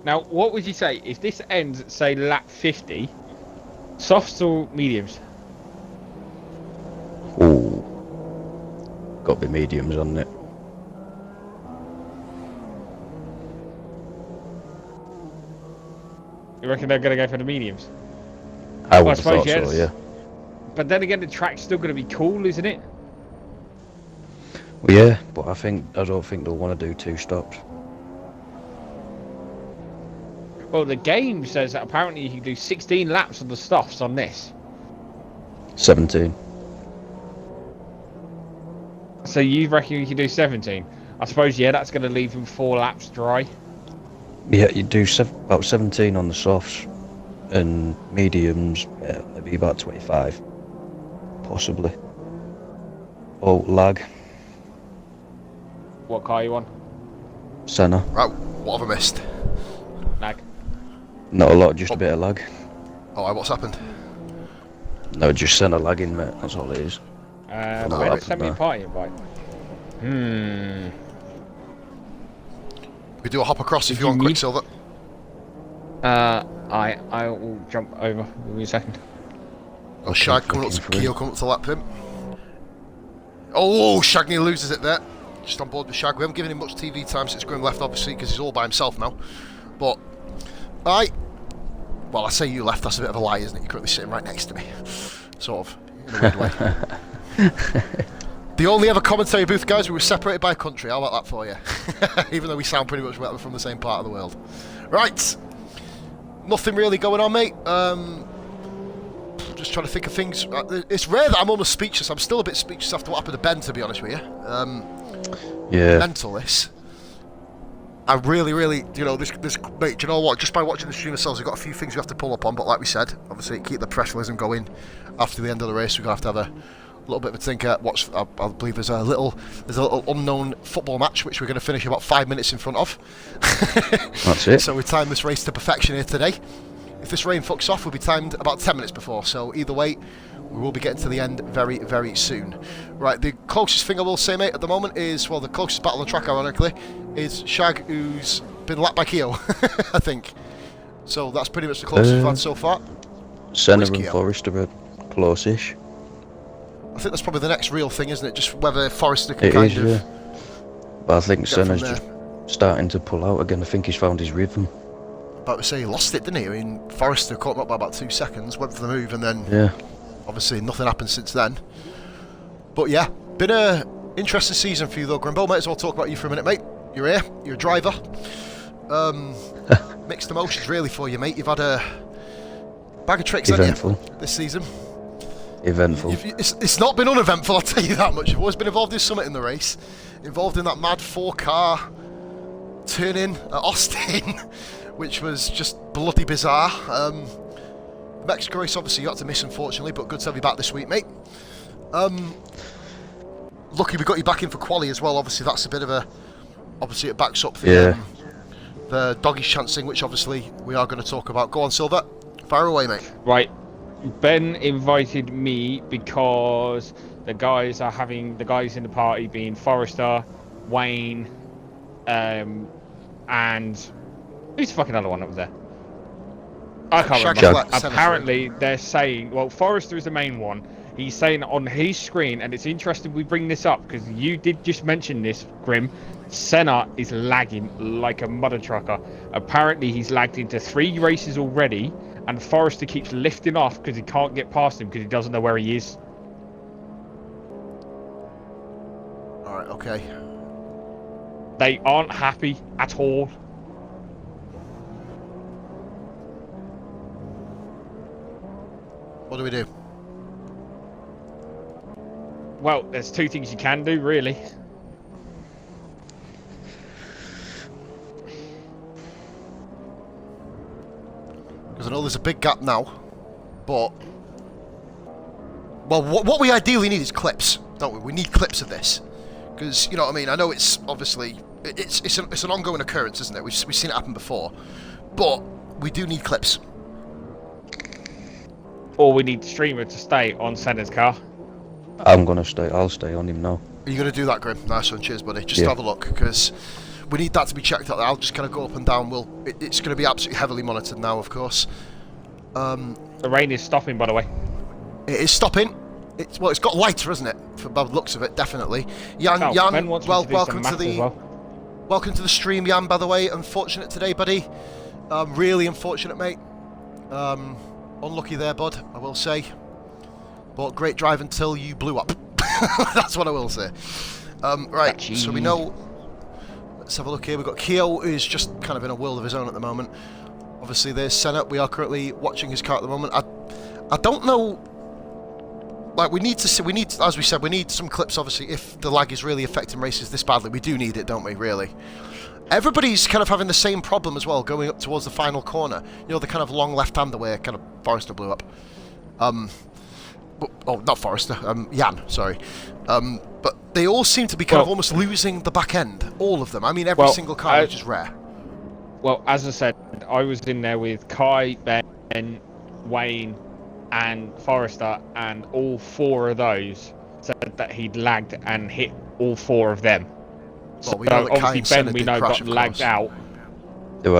Now, what would you say if this ends at, say, lap 50? Softs or mediums? Ooh. Got to be mediums on it. You reckon they're going to go for the mediums? I would have suppose thought so, yes. yeah. But then again, the track's still going to be cool, isn't it? Well, yeah, but I don't think they'll want to do 2 stops. Well, the game says that apparently you can do 16 laps on the stuffs on this. 17. So you reckon you can do 17? I suppose, yeah, that's going to leave them 4 laps dry. Yeah, you do about 17 on the softs and mediums, yeah, maybe about 25, possibly. Oh, lag. What car you on? Senna. Right, what have I missed? Lag. Not a lot, just a bit of lag. Oh, what's happened? No, just Senna lagging, mate. That's all it is. Send me a party invite. We do a hop across if you want, quick, Silver. I will jump over. Give me a second. Oh, Shag coming up to Keogh, coming up to lap him. Oh, Shag nearly loses it there. Just on board with Shag. We haven't given him much TV time since Grim left, obviously, because he's all by himself now. But, well, I say you left, that's a bit of a lie, isn't it? You're currently sitting right next to me. Sort of, in a weird way. The only other commentary booth, guys, we were separated by country. How about that for you? Even though we sound pretty much from the same part of the world. Right. Nothing really going on, mate. Just trying to think of things. It's rare that I'm almost speechless. I'm still a bit speechless after what happened to Ben, to be honest with you. Yeah. Mental, this. I really, you know, this, mate, do you know what? Just by watching the stream ourselves, we've got a few things we have to pull up on, but like we said, obviously, keep the professionalism going. After the end of the race, we're going to have a little bit of a think at watch. I believe there's a little unknown football match which we're going to finish about 5 minutes in front of. That's it. So we timed this race to perfection here today. If this rain fucks off, we'll be timed about 10 minutes before. So either way, we will be getting to the end very, very soon. Right, the closest thing I will say, mate, at the moment is, well, the closest battle on the track, ironically, is Shag, who's been lapped by Keogh, I think. So that's pretty much the closest we've had so far. Senna and Forrester are close-ish. I think that's probably the next real thing, isn't it? Just whether Forrester can kind of... Yeah. But I think Senna's just starting to pull out again. I think he's found his rhythm. About to say, he lost it, didn't he? I mean, Forrester caught him up by about 2 seconds, went for the move, and then obviously nothing happened since then. But yeah, been a interesting season for you though, Grimbo. Might as well talk about you for a minute, mate. You're here, you're a driver. Mixed emotions really for you, mate. You've had a bag of tricks, haven't you, this season? Eventful. It's not been uneventful, I'll tell you that much. You've always been involved in something in the race. Involved in that mad 4-car turn-in at Austin, which was just bloody bizarre. The Mexico race, obviously, you had to miss, unfortunately, but good to have you back this week, mate. Lucky we got you back in for quali as well. Obviously, that's a bit of a... Obviously, it backs up the doggies chancing, which obviously we are going to talk about. Go on, Silver. Fire away, mate. Right. Ben invited me because the guys in the party being Forrester, Wayne, and who's the fucking other one that was there? I can't remember. Apparently they're saying, well, Forrester is the main one. He's saying on his screen, and it's interesting we bring this up because you did just mention this, Grim. Senna is lagging like a mother trucker. Apparently he's lagged into 3 races already. And Forrester keeps lifting off because he can't get past him because he doesn't know where he is. Alright, okay. They aren't happy at all. What do we do? Well, there's 2 things you can do, really. I know there's a big gap now, but... Well, what we ideally need is clips, don't we? We need clips of this. Because, you know what I mean, I know it's obviously... It's an ongoing occurrence, isn't it? We've seen it happen before. But we do need clips. Or we need the streamer to stay on Senna's car. I'll stay on him now. Are you going to do that, Grim? Nice one, cheers, buddy. Just have a look, because we need that to be checked out. I'll just kind of go up and down. It's going to be absolutely heavily monitored now, of course. The rain is stopping, by the way. It is stopping. It's got lighter, isn't it? From the looks of it, definitely. Jan, Ben wants me to do welcome some to the maths as well. welcome to the stream, Jan. By the way, unfortunate today, buddy. Really unfortunate, mate. Unlucky there, bud. I will say. But great drive until you blew up. That's what I will say. Right, so we know. Let's have a look here. We've got Keo, who's just kind of in a world of his own at the moment. Obviously, there's Senna. We are currently watching his car at the moment. I don't know. Like, we need, as we said, we need some clips, obviously, if the lag is really affecting races this badly. We do need it, don't we, really? Everybody's kind of having the same problem as well, going up towards the final corner. You know, the kind of long left-hander where kind of Forrester blew up. Oh, not Forrester, Jan, sorry. But they all seem to be kind of almost losing the back end, all of them. I mean, every single car, which is rare. Well, as I said, I was in there with Kai, Ben, Wayne, and Forrester, and all four of those said that he'd lagged and hit all four of them. Well, So we know that Kai obviously and Senna Ben, we did know, crash, got of lagged course. out. There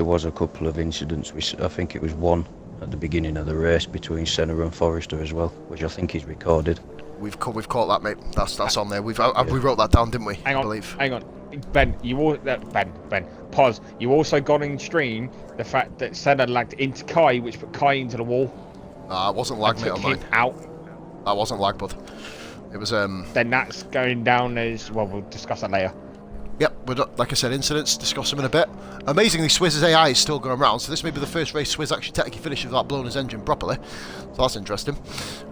was a couple of incidents. I think it was one at the beginning of the race between Senna and Forrester as well, which I think is recorded. We've caught that, mate. That's on there. We wrote that down, didn't we? Hang I on, believe. hang on. Ben, pause. You also got in stream the fact that Senna lagged into Kai, which put Kai into the wall. It wasn't lag, and mate, took on him mine. out. That wasn't lag, bud. It was Then that's going down as well. We'll discuss that later. Yep, we're not, like I said, incidents, discuss them in a bit. Amazingly, Swizz's AI is still going around, so this may be the first race Swizz actually technically finishes without blowing his engine properly. So that's interesting.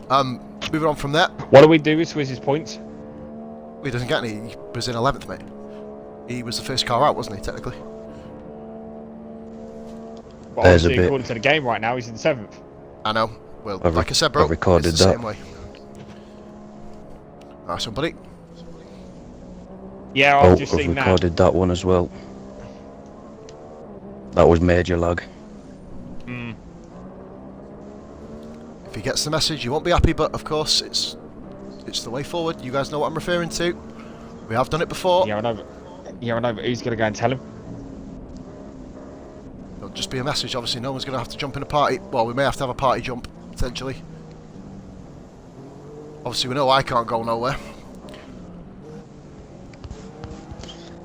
Moving on from there. What do we do with Swizz's points? He doesn't get any, he was in 11th, mate. He was the first car out, wasn't he, technically? But There's a obviously, bit. according to the game right now, he's in 7th. I know. Well, I've like I said, bro, I've recorded it's the that. same way. Nice one, buddy. Yeah, Oh, I've just I've seen that. recorded that one as well. That was major lag. If he gets the message, you won't be happy, but of course, it's the way forward. You guys know what I'm referring to. We have done it before. Yeah, I know. But who's going to go and tell him? It'll just be a message. Obviously, no one's going to have to jump in a party. Well, we may have to have a party jump, potentially. Obviously, we know I can't go nowhere.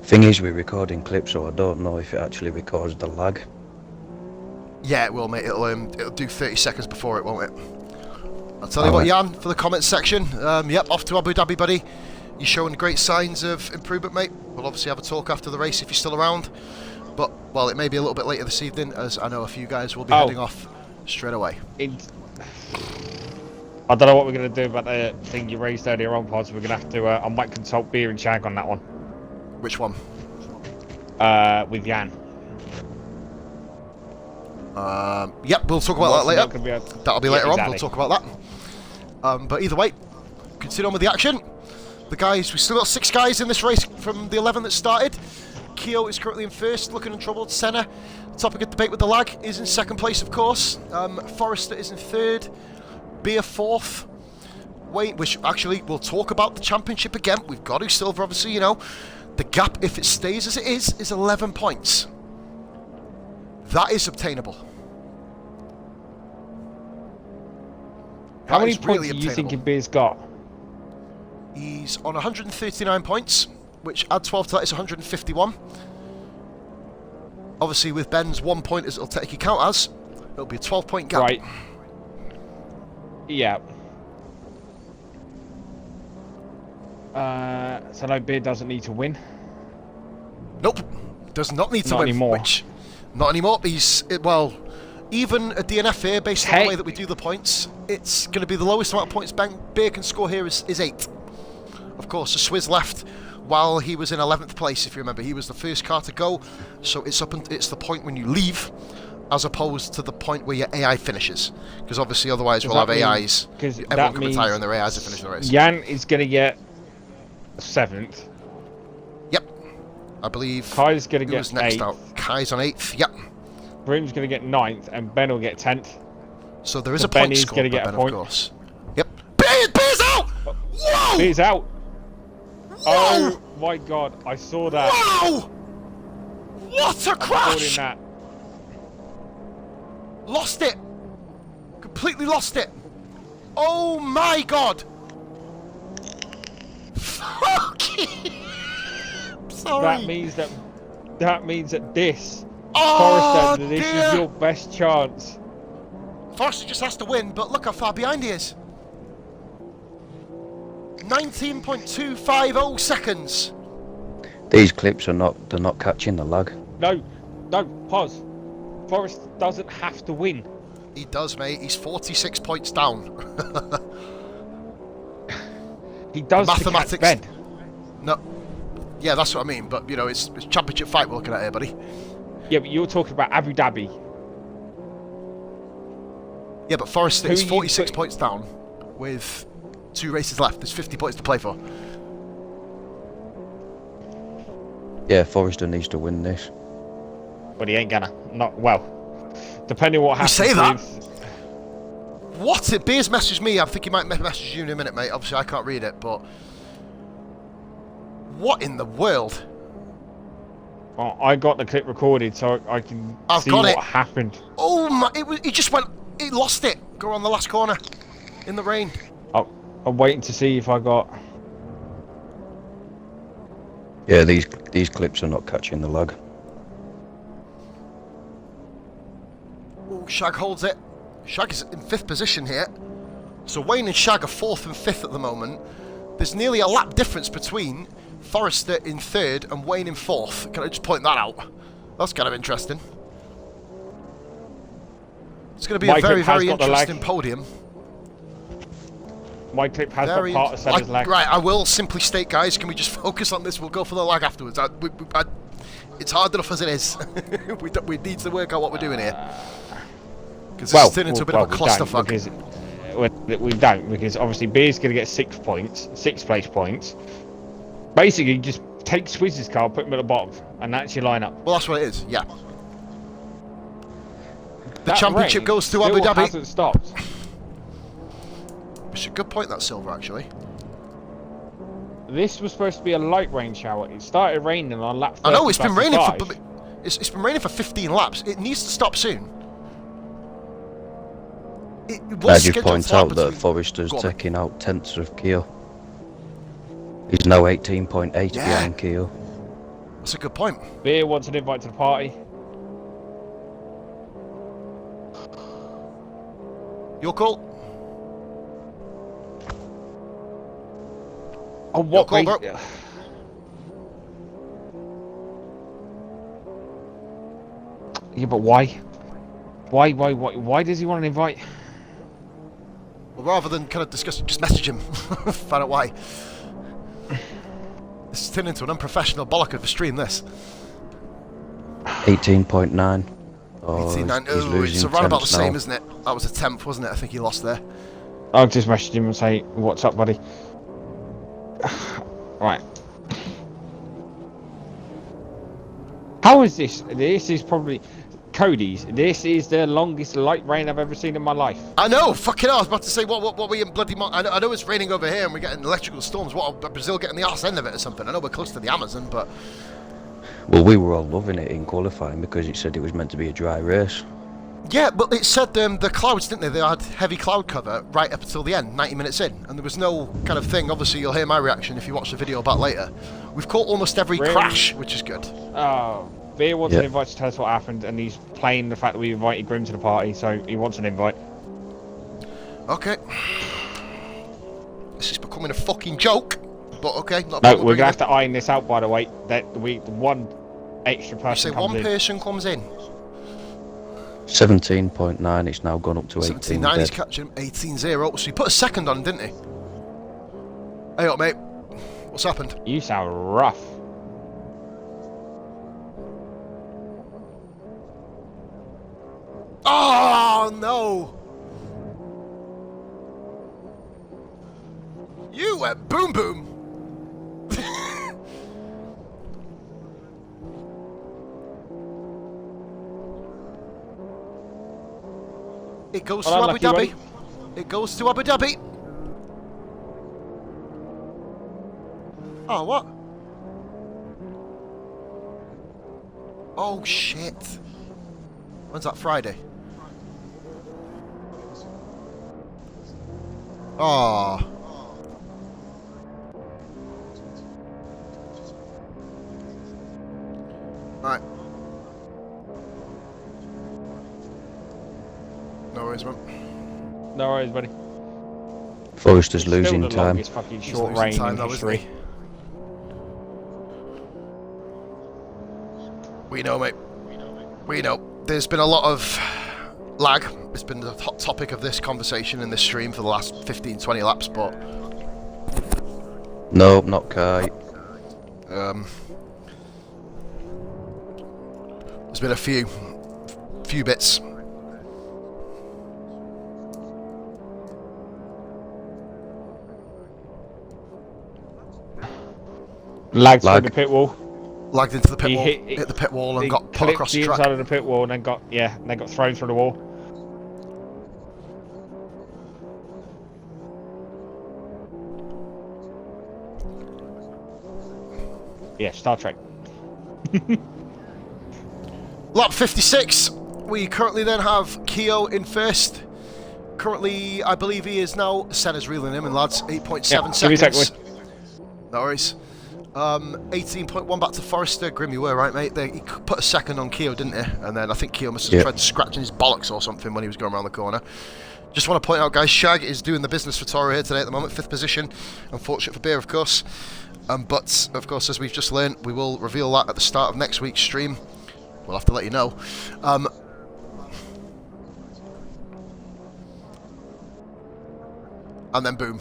Thing is, we're recording clips, so I don't know if it actually records the lag. Yeah, it will, mate. It'll do 30 seconds before it, won't it? I'll tell you what, Jan, for the comments section. Yep, off to Abu Dhabi, buddy. You're showing great signs of improvement, mate. We'll obviously have a talk after the race if you're still around. But, well, it may be a little bit later this evening, as I know a few guys will be heading off straight away. I don't know what we're going to do about the thing you raised earlier on, Pods. We're going to have to... I might consult Beer and Shag on that one. Which one? With Jan. Yep, we'll talk about that later. That'll be later on, exactly. we'll talk about that. But either way, continue on with the action. The guys, we've still got 6 guys in this race from the 11 that started. Keo is currently in first, looking untroubled. Senna, topic of debate with the lag, is in second place, of course. Forrester is in third. Beer fourth. Wayne, which actually, we'll talk about the championship again. We've got to Silver, obviously, you know. The gap, if it stays as it is 11 points. That is obtainable. How That many is points really do you think obtainable. Beer's got? He's on 139 points, which add 12 to that is 151. Obviously, with Ben's 1 point, as it'll technically count as, it'll be a 12-point gap. Right. Yeah. So no, Beer doesn't need to win. Nope, does not need to Not win. anymore. Not anymore. Well, even a DNF here, based on the way that we do the points, it's going to be the lowest amount of points Beer can score here is 8. Of course, the Swizz left while he was in 11th place. If you remember, he was the first car to go, so it's the point when you leave as opposed to the point where your AI finishes. Because obviously otherwise we'll have mean, AIs. Everyone can retire and their AIs are finishing the race. Jan is going to get 7th. Yep. I believe Kai's going to who get was next 8th. out? Kai's on 8th, yep. Broom's going to get 9th, and Ben will get 10th. So there is So a point Benny's scored gonna by get a Ben, point. of course. Yep. Beer's out! Whoa! He's out. Whoa! Oh my god, I saw that. Wow! What a I'm crash! recording that. Lost it! Completely lost it! Oh my god! Fucking... Sorry. That means that this, Oh, Forrester, this dear. is your best chance. Forrester just has to win, but look how far behind he is. 19.250 seconds. These clips are they're not catching the lag. No, pause. Forrest doesn't have to win. He does, mate. He's 46 points down. He does Mathematics. to catch Ben. No. Yeah, that's what I mean, but, you know, it's championship fight we're looking at here, buddy. Yeah, but you're talking about Abu Dhabi. Yeah, but Forrester Who is are you 46 put- points down with 2 races left. There's 50 points to play for. Yeah, Forrester needs to win this. But he ain't gonna. Not well. Depending on what happens. say that? with- What? Beers messaged me. I think he might message you in a minute, mate. Obviously, I can't read it, but... What in the world? Well, I got the clip recorded, so I can I've see got what it. happened. Oh my... He just went... He lost it. Go on the last corner. In the rain. I'm waiting to see if I got. Yeah, these clips are not catching the lag. Oh, Shag holds it. Shag is in 5th position here. So Wayne and Shag are 4th and 5th at the moment. There's nearly a lap difference between Forrester in 3rd and Wayne in 4th. Can I just point that out? That's kind of interesting. It's going to be a very, very interesting podium. My clip has got part of Seba's lag. Right, I will simply state, guys, can we just focus on this? We'll go for the lag afterwards. It's hard enough as it is. we need to work out what we're doing here. Because this is turning into a bit of a clusterfuck. We don't, because obviously Beer's going to get 6 points, 6th place points. Basically, just take Swizz's car, put him at the bottom, and that's your lineup. Well, that's what it is, yeah. The That championship rain goes to still Abu Dhabi. hasn't stopped. It's a good point, that Silver, actually. This was supposed to be a light rain shower. It started raining on lap 30. I know, it's been raining for... 35. It's been raining for 15 laps. It needs to stop soon. It was I just scheduled point to lap out that between- Forrester's Go on. taking out tenths of Keo. He's now 18.8 Yeah. behind Keo. That's a good point. Beer wants an invite to the party. Your call. Oh, what? Your call, Wait. bro. Yeah, but why? Why does he want an invite? Well, rather than kind of discuss it, just message him. Find out why. This is turning into an unprofessional bollock of a stream, this. 18.9. Oh, 18.9. he's Oh, losing it's around about the tenths same, now. isn't it? That was a 10th, wasn't it? I think he lost there. I'll just message him and say, "What's up, buddy?" Right. How is this? This is probably Cody's. This is the longest light rain I've ever seen in my life. I know, fucking hell, I was about to say, what we in bloody... I know it's raining over here and we're getting electrical storms. What, are Brazil getting the arse end of it or something? I know we're close to the Amazon, but... Well, we were all loving it in qualifying because it said it was meant to be a dry race. Yeah, but it said the clouds, didn't they? They had heavy cloud cover right up until the end, 90 minutes in. And there was no kind of thing. Obviously, you'll hear my reaction if you watch the video back later. We've caught almost every Really? crash, which is good. Oh, Beer wants Yep. an invite to tell us what happened, and he's playing the fact that we invited Grim to the party, so he wants an invite. Okay. This is becoming a fucking joke. But okay, not a No, problem. we're gonna have to iron this out, by the way. That one extra You person say comes one in. person comes in. 17.9, it's now gone up to 18 17.9, he's dead. catching him. 18-0. So he put a second on, didn't he? Hey up, mate. What's happened? You sound rough. Oh, no! You went boom boom! It goes to Abu Dhabi. It goes to Abu Dhabi. Oh, what? Oh, shit. When's that, Friday? Oh. Right. No worries, man. No worries, buddy. Forrester's losing Still the time. longest fucking short reign in history. We know, mate. We know. There's been a lot of lag. It's been the hot topic of this conversation in this stream for the last 15, 20 laps, but... Nope, not Kai. There's been a few bits. Lagged through the pit wall. Lagged into the pit wall, hit the pit wall and got put across the track. Inside of the pit wall and then got thrown through the wall. Yeah, Star Trek. Lap 56. We currently then have Keo in first. Currently, I believe he is now. Senna's reeling him in, lads. 8.7 seconds. No worries. 18.1 back to Forrester. Grim, you were right, mate. He put a second on Keo, didn't he? And then I think Keo must have tried scratching his bollocks or something when he was going around the corner. Just want to point out, guys, Shag is doing the business for Toro here today at the moment. 5th position. Unfortunate for Beer, of course. But, of course, as we've just learned, we will reveal that at the start of next week's stream. We'll have to let you know. And then boom.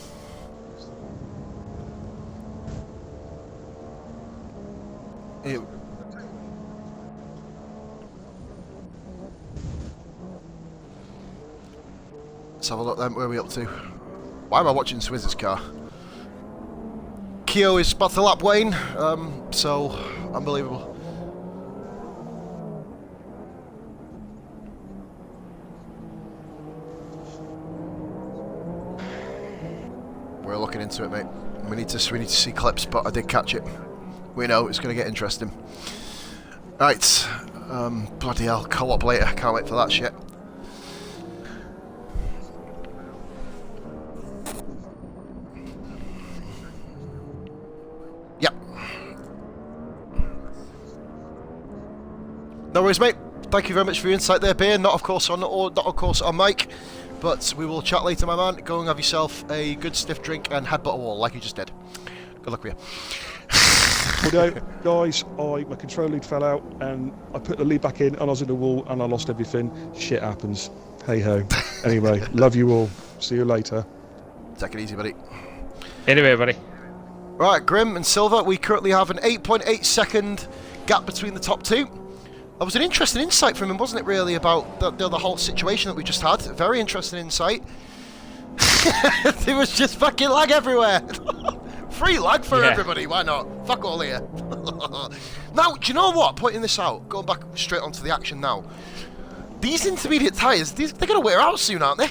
Ew. Let's have a look then. Where are we up to? Why am I watching Swizz's car? Keo is about to lap Wayne, so unbelievable. We're looking into it, mate. We need to see clips, but I did catch it. We know it's going to get interesting. Right, bloody hell, co-op later. Can't wait for that shit. Yep. No worries, mate. Thank you very much for your insight there, Beer. Not of course on mic, but we will chat later, my man. Go and have yourself a good stiff drink and headbutt a wall like you just did. Good luck with you. Although, guys, my control lead fell out and I put the lead back in and I was in the wall and I lost everything. Shit happens. Hey ho. Anyway, love you all. See you later. Take it easy, buddy. Anyway, buddy. Right, Grim and Silver, we currently have an 8.8 second gap between the top two. That was an interesting insight from him, wasn't it, really, about the whole situation that we just had. Very interesting insight. There was just fucking lag everywhere. Free lag for everybody, why not? Fuck all here. Now, do you know what? Pointing this out, going back straight onto the action now. These intermediate tyres, they're going to wear out soon, aren't they?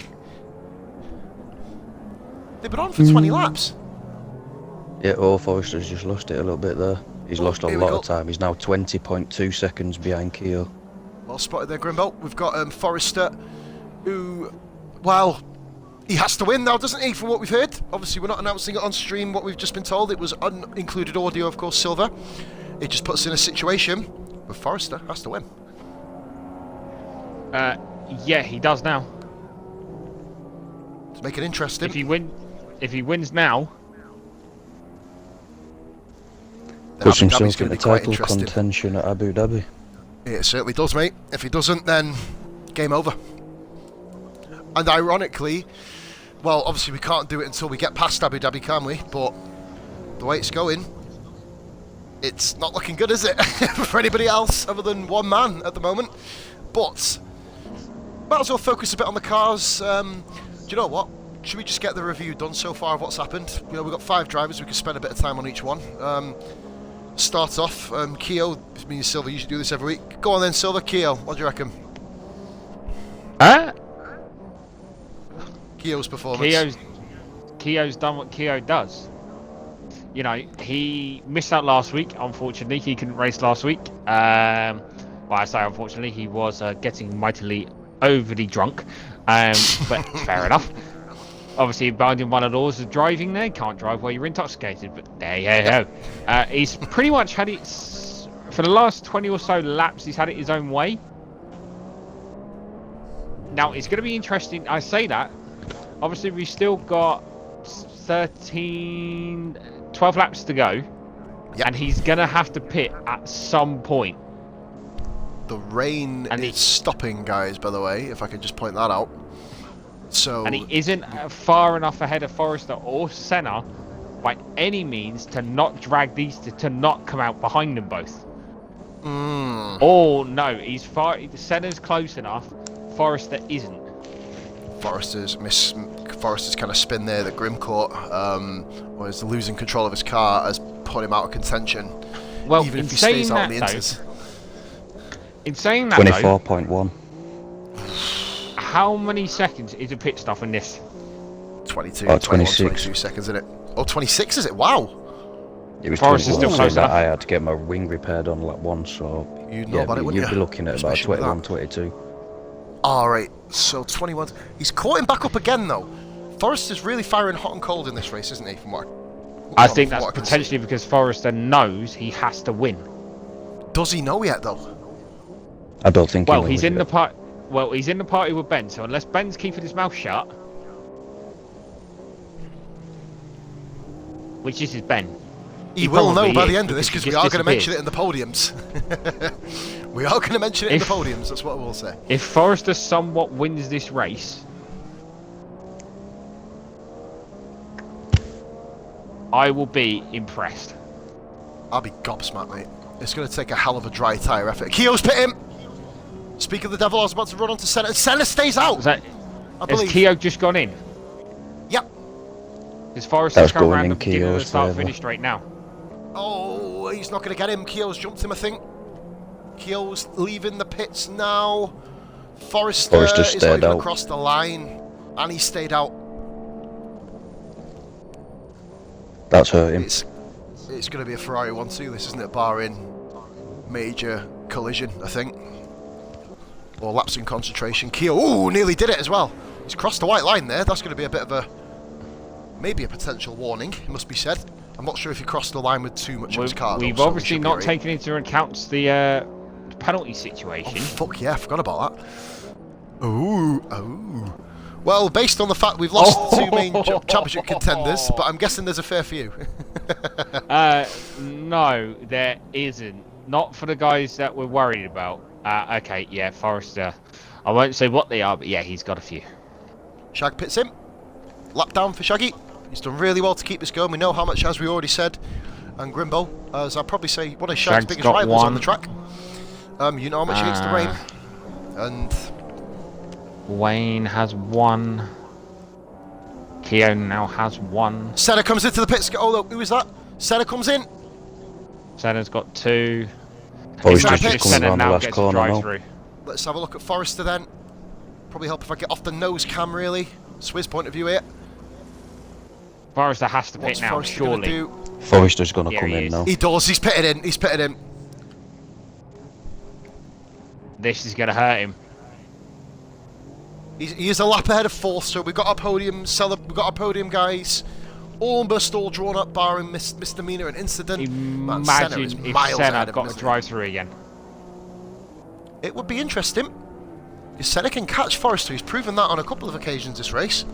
They've been on for 20 laps. Yeah, Forrester's just lost it a little bit there. He's lost a lot of time. He's now 20.2 seconds behind Keo. Well spotted there, Grimbo. We've got Forrester, who, well, he has to win now, doesn't he, from what we've heard? Obviously, we're not announcing it on stream, what we've just been told. It was unincluded audio, of course, Silver. It just puts us in a situation where Forrester has to win. Yeah, he does now. To make it interesting. If he wins now, puts himself in the title contention at Abu Dhabi. It certainly does, mate. If he doesn't, then game over. And ironically, well, obviously we can't do it until we get past Abu Dhabi, can we? But the way it's going, it's not looking good, is it? For anybody else other than one man at the moment. But might as well focus a bit on the cars. Do you know what? Should we just get the review done so far of what's happened? You know, we've got 5 drivers, we can spend a bit of time on each one. Start off, Keo, me and Silver usually do this every week. Go on then, Silver. Keo, what do you reckon? Keo's performance. Keo's done what Keo does. You know, he missed out last week, unfortunately. He couldn't race last week. Well, I say unfortunately, he was getting mightily overly drunk. But fair enough. Obviously, binding one of the laws of driving there. Can't drive while you're intoxicated, but there you go. He's pretty much had it, for the last 20 or so laps, he's had it his own way. Now, it's going to be interesting. I say that. Obviously, we've still got 12 laps to go. Yep. And he's going to have to pit at some point. The rain is stopping, guys, by the way, if I could just point that out. So, and he isn't far enough ahead of Forrester or Senna by any means to not drag these to not come out behind them both. Oh no, he's far. Senna's close enough. Forrester isn't. Forrester's kind of spin there that Grim caught, was losing control of his car, has put him out of contention. Well, even if he stays out on the inters. In saying that, 24.1. How many seconds is a pit stop in this? 22, oh, 22 seconds, isn't it? Oh, 26 is it? Wow! It was Forrest is still close that enough. I had to get my wing repaired on lap 1, so You'd know about it, wouldn't you'd you? be looking at about Especially 21, with 22. Alright, so 21. He's caught him back up again, though. Forrester's really firing hot and cold in this race, isn't he? From what I think that's what I can potentially see. because Forrester knows he has to win. Does he know yet, though? I don't think. Well, he's in the part. Well, he's in the party with Ben, so unless Ben's keeping his mouth shut, which is his Ben. He will know probably by the is, end of this because he we just are going to mention disappeared. it in the podiums. We are going to mention it in the podiums, that's what I will say. If Forrester somewhat wins this race, I will be impressed. I'll be gobsmacked, mate. It's going to take a hell of a dry tyre effort. Keo's pit him! Speak of the devil, I was about to run onto Senna, and Senna stays out! Has Keo just gone in? Yep. Is Forrester's come going around in the beginning of the Keo's start favour. finish straight now? Oh, he's not going to get him. Keo's jumped him, I think. Keo's leaving the pits now. Forrester is not stayed even out. across the line, and he stayed out. That's hurt him. It's going to be a Ferrari 1-2, this, isn't it? Barring major collision, I think. Or lapse in concentration. Keo, ooh, nearly did it as well. He's crossed the white line there. That's going to be a bit of a... maybe a potential warning, it must be said. I'm not sure if he crossed the line with too much of his car. We've though, so obviously we should be not alright. taken into account the penalty situation. Oh, fuck yeah, I forgot about that. Ooh. Well, based on the fact we've lost the two main championship contenders, but I'm guessing there's a fair few. No, there isn't. Not for the guys that we're worried about. Okay, yeah, Forrester. I won't say what they are, but yeah, he's got a few. Shag pits him. Lap down for Shaggy. He's done really well to keep this going. We know how much, as we already said. And Grimbo, as I'll probably say, one of Shag's biggest got rivals on one. the track. You know how much he hates the rain. And Wayne has one. Keo now has one. Senna comes into the pits. Oh, who is that? Senna comes in. Senna's got two. Forrester's It's just coming Senna around the now last gets a corner drive now. through. Let's have a look at Forrester then. Probably help if I get off the nose cam, really. Swizz point of view here. Forrester has to pit What's now, Forrester gonna surely. do? Forrester's going to Here come he in is. now. He does. He's pitted in. He's pitted in. This is going to hurt him. He is a lap ahead of fourth, so we've got our podium. We've got our podium guys. Almost all drawn up, barring misdemeanor and incident. Man, Senna is Imagine if miles ahead Senna of him, got a isn't he? drive through again. It would be interesting. If Senna can catch Forrester, he's proven that on a couple of occasions this race.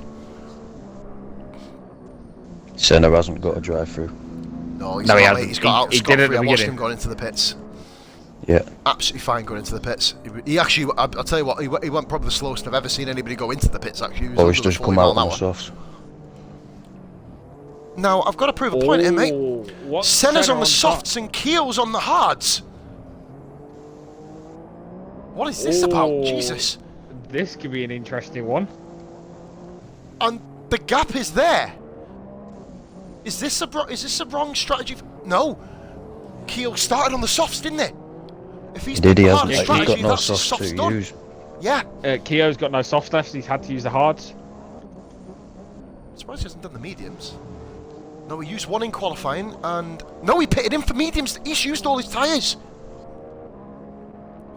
Senna hasn't got a drive through. No, he's No, he not, hasn't. mate. He's got out He did it at scot-free. the I watched beginning. him going into the pits. Yeah. Absolutely fine going into the pits. He actually, I'll tell you what, he went probably the slowest I've ever seen anybody go into the pits, actually. He was under the Forrester's 40 come mile out an on hour. softs. Now, I've got to prove a point here, mate. What's Senna's Senna on the top? softs and Keo's on the hards. What is this about? Jesus. This could be an interesting one. And the gap is there. Is this a wrong strategy? No. Keel started on the softs, didn't he? If he's Did he? put the Hasn't hardest he? He's got strategy, no that's the soft softs to done. use. Yeah. Keogh's got no soft lefts. He's had to use the hards. I'm surprised he hasn't done the mediums. No, he used one in qualifying, and no, he pitted in for mediums. He's used all his tyres.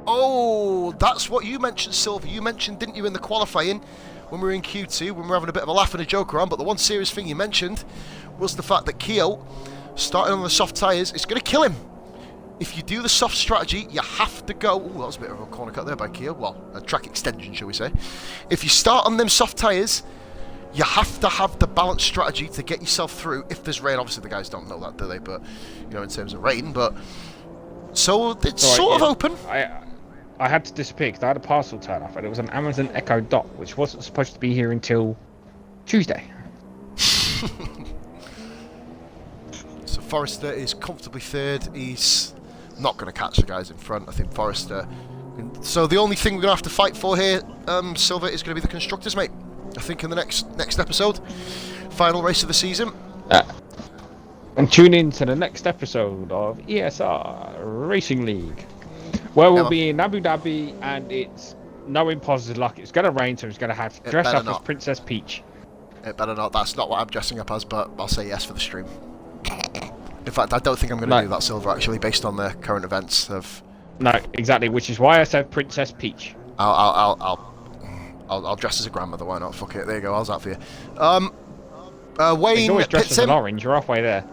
Oh, that's what you mentioned, Silver. You mentioned, didn't you, in the qualifying when we were in Q2, when we were having a bit of a laugh and a joke around, but the one serious thing you mentioned was the fact that Keogh, starting on the soft tyres, is going to kill him. If you do the soft strategy, you have to go... Oh, that was a bit of a corner cut there by Keogh. Well, a track extension, shall we say. If you start on them soft tyres, you have to have the balanced strategy to get yourself through. If there's rain, obviously the guys don't know that, do they? But, you know, in terms of rain, but... So, it's sort of open. I had to disappear because I had a parcel turn off, and it was an Amazon Echo Dot, which wasn't supposed to be here until Tuesday. So Forrester is comfortably third. He's not going to catch the guys in front. I think Forrester... So the only thing we're going to have to fight for here, Silver, is going to be the constructors, mate. I think in the next episode. Final race of the season. And tune in to the next episode of ESR Racing League, where we'll be in Abu Dhabi, and it's knowing positive luck. It's going to rain, so it's going to have to dress up as Princess Peach. It better not. That's not what I'm dressing up as, but I'll say yes for the stream. In fact, I don't think I'm going to do that, Silver, actually, based on the current events of... No, exactly, which is why I said Princess Peach. I'll dress as a grandmother, why not? Fuck it, there you go, how's that for you? Wayne He's always dressed pits as in. an orange, you're halfway there.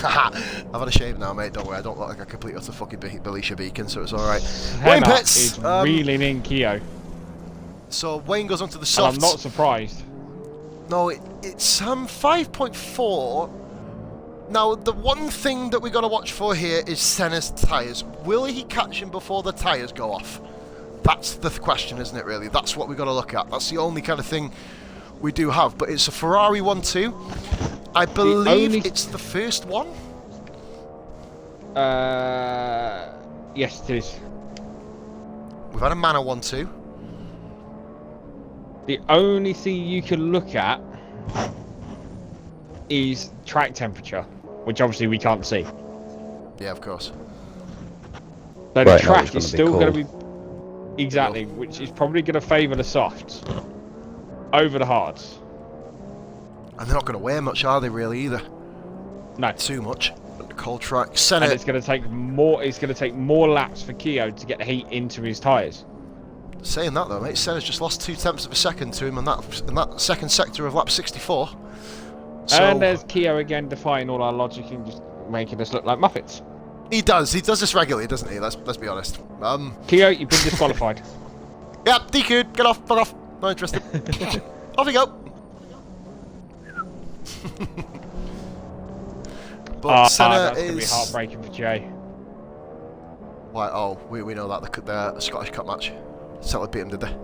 I've had a shave now, mate, don't worry, I don't look like a complete utter fucking Belisha Beacon, so it's alright. Wayne Henna pits! is reeling in Keogh. So Wayne goes onto the softs. And I'm not surprised. No, it's 5.4. Now, the one thing that we've got to watch for here is Senna's tyres. Will he catch him before the tyres go off? That's the question, isn't it, really? That's what we've got to look at. That's the only kind of thing we do have. But it's a Ferrari 1-2. I believe it's the first one. Yes, it is. We've had a Manor 1-2. The only thing you can look at is track temperature, which obviously we can't see. Yeah, of course. So the track is still going to be... Exactly, Cool. which is probably going to favour the softs over the hards. And they're not going to wear much, are they, really, either? No. Too much. The cold track. Senna... And it's going to take more. It's going to take more laps for Keogh to get the heat into his tyres. Saying that, though, mate, Senna's just lost 0.2 of a second to him in that second sector of lap 64. So... And there's Keogh again defying all our logic and just making us look like Muppets. He does this regularly, doesn't he? Let's be honest. Keogh, you've been disqualified. Yeah, DQ'd, get off, fuck off. Not interested. Off you go. But Senna that's is... going to be heartbreaking for Jay. Why? Oh, we know that, the Scottish Cup match. Settled beat him, did they?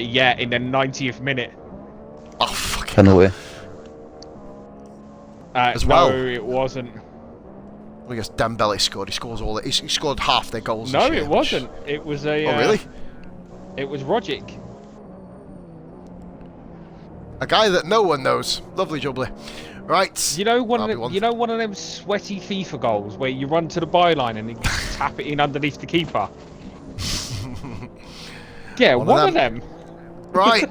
Yeah, in the 90th minute. Oh, fucking Penalty. As well. No, it wasn't. I guess Dembele scored. He scores all. He scored half their goals. No, this year, it wasn't. It was a... Oh, really? It was Rogic. A guy that no one knows. Lovely jubbly. Right. You know one of them sweaty FIFA goals where you run to the byline and you tap it in underneath the keeper? Yeah, one of them. Right.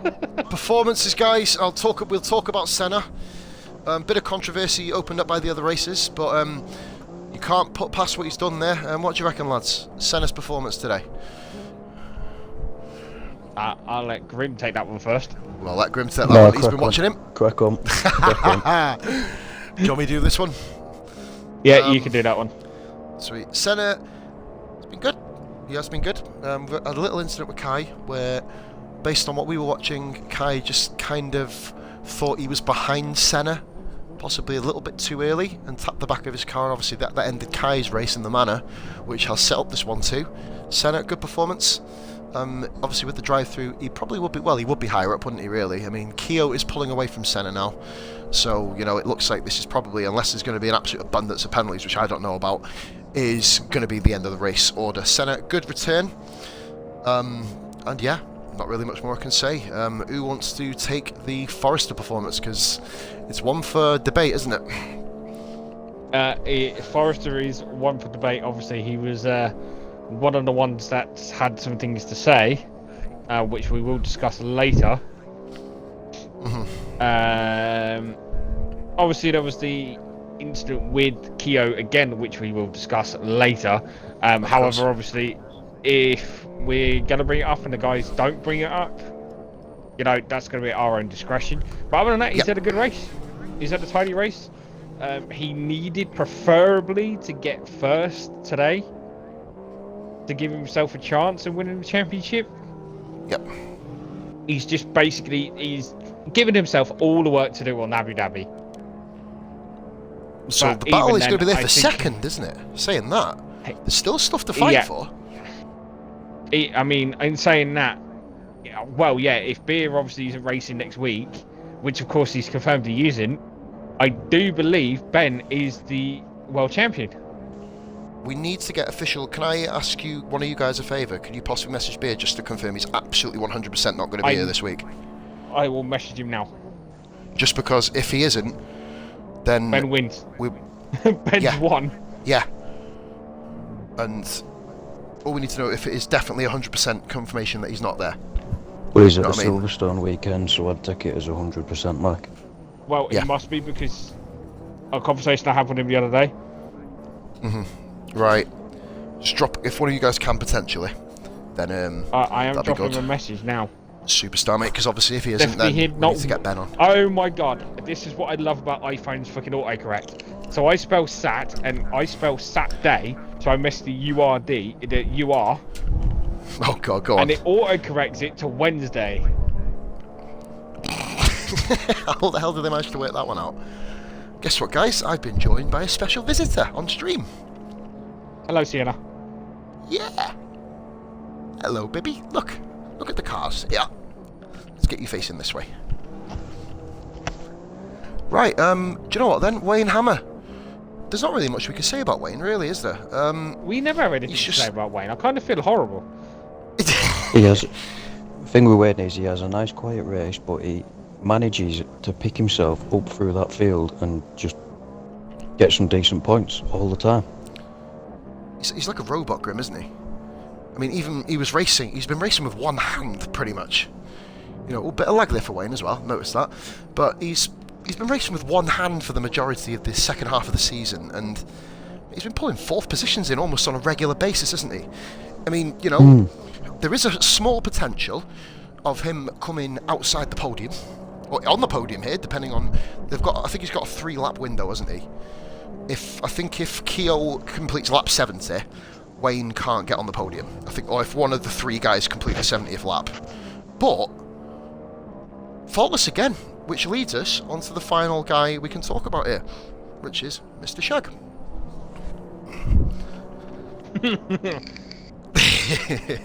Performances, guys. We'll talk about Senna. Bit of controversy opened up by the other races, but you can't put past what he's done there. What do you reckon, lads? Senna's performance today? I'll let Grim take that one first. Well, let Grim take that one. He's been watching him. Crack on. Do you want me to do this one? Yeah, you can do that one. Sweet. Senna has been good. He has been good. We had a little incident with Kai where, based on what we were watching, Kai just kind of thought he was behind Senna, possibly a little bit too early, and tapped the back of his car. Obviously, that ended Kai's race in the manner, which has set up this one too. Senna, good performance. Obviously, with the drive-through, he probably would be. Well, he would be higher up, wouldn't he? Really. I mean, Keogh is pulling away from Senna now, so you know it looks like this is probably, unless there's going to be an absolute abundance of penalties, which I don't know about, is going to be the end of the race order. Senna, good return. And yeah, not really much more I can say. Who wants to take the Forrester performance? Because it's one for debate, isn't it? Forrester is one for debate. Obviously, he was one of the ones that had some things to say, which we will discuss later. Obviously, there was the incident with Keo again, which we will discuss later. However, obviously, if we're going to bring it up and the guys don't bring it up, you know, that's going to be at our own discretion. But other than that, he's had a good race. He's had a tidy race. He needed preferably to get first today to give himself a chance of winning the championship. Yep. He's just basically, he's given himself all the work to do on Abu Dhabi. So But the battle even is going to be then, there I for think- second, isn't it? Saying that, there's still stuff to fight for. I mean, in saying that, well, yeah, if Beer obviously isn't racing next week, which of course he's confirmed he isn't, I do believe Ben is the world champion. We need to get official. Can I ask you, one of you guys, a favour? Could you possibly message Beer just to confirm he's absolutely 100% not going to be here this week? I will message him now. Just because if he isn't, then Ben wins. Ben's won. Yeah. And all we need to know if it is definitely 100% confirmation that he's not there. Well, he's at Know the what I mean? Silverstone weekend, so I'd take it as 100%, Mike. Well, Yeah. he must be, because a conversation I had with him the other day. Right. Just drop, if one of you guys can potentially, then I am that'd be dropping good. him a message now. Superstar, mate, because obviously if he isn't, Definitely then him, we not- need to get Ben on. Oh my god, this is what I love about iPhone's fucking autocorrect. So I spell sat and I spell Saturday, so I miss the URD, the UR, Oh god, go on. and it autocorrects it to Wednesday. How the hell did they manage to work that one out? Guess what, guys? I've been joined by a special visitor on stream. Hello, Sienna. Yeah. Hello, baby. Look at the cars. Yeah. Let's get you facing this way. Right. Do you know what then? Wayne Hammer. There's not really much we can say about Wayne, really, is there? We never have anything He's to just- say about Wayne. I kind of feel horrible. He has. The thing with Wayne is he has a nice quiet race, but he manages to pick himself up through that field and just get some decent points all the time. He's like a robot, Grim, isn't he? I mean, even he's been racing with one hand, pretty much. You know, a bit of lag there for Wayne as well, notice that. But he's been racing with one hand for the majority of the second half of the season, and he's been pulling fourth positions in almost on a regular basis, isn't he? I mean, you know, there is a small potential of him coming outside the podium, or on the podium here, depending on, I think he's got a 3-lap window, hasn't he? I think if Keo completes lap 70, Wayne can't get on the podium. I think, or if one of the 3 guys complete the 70th lap. But faultless again, which leads us onto the final guy we can talk about here, which is Mr. Shag.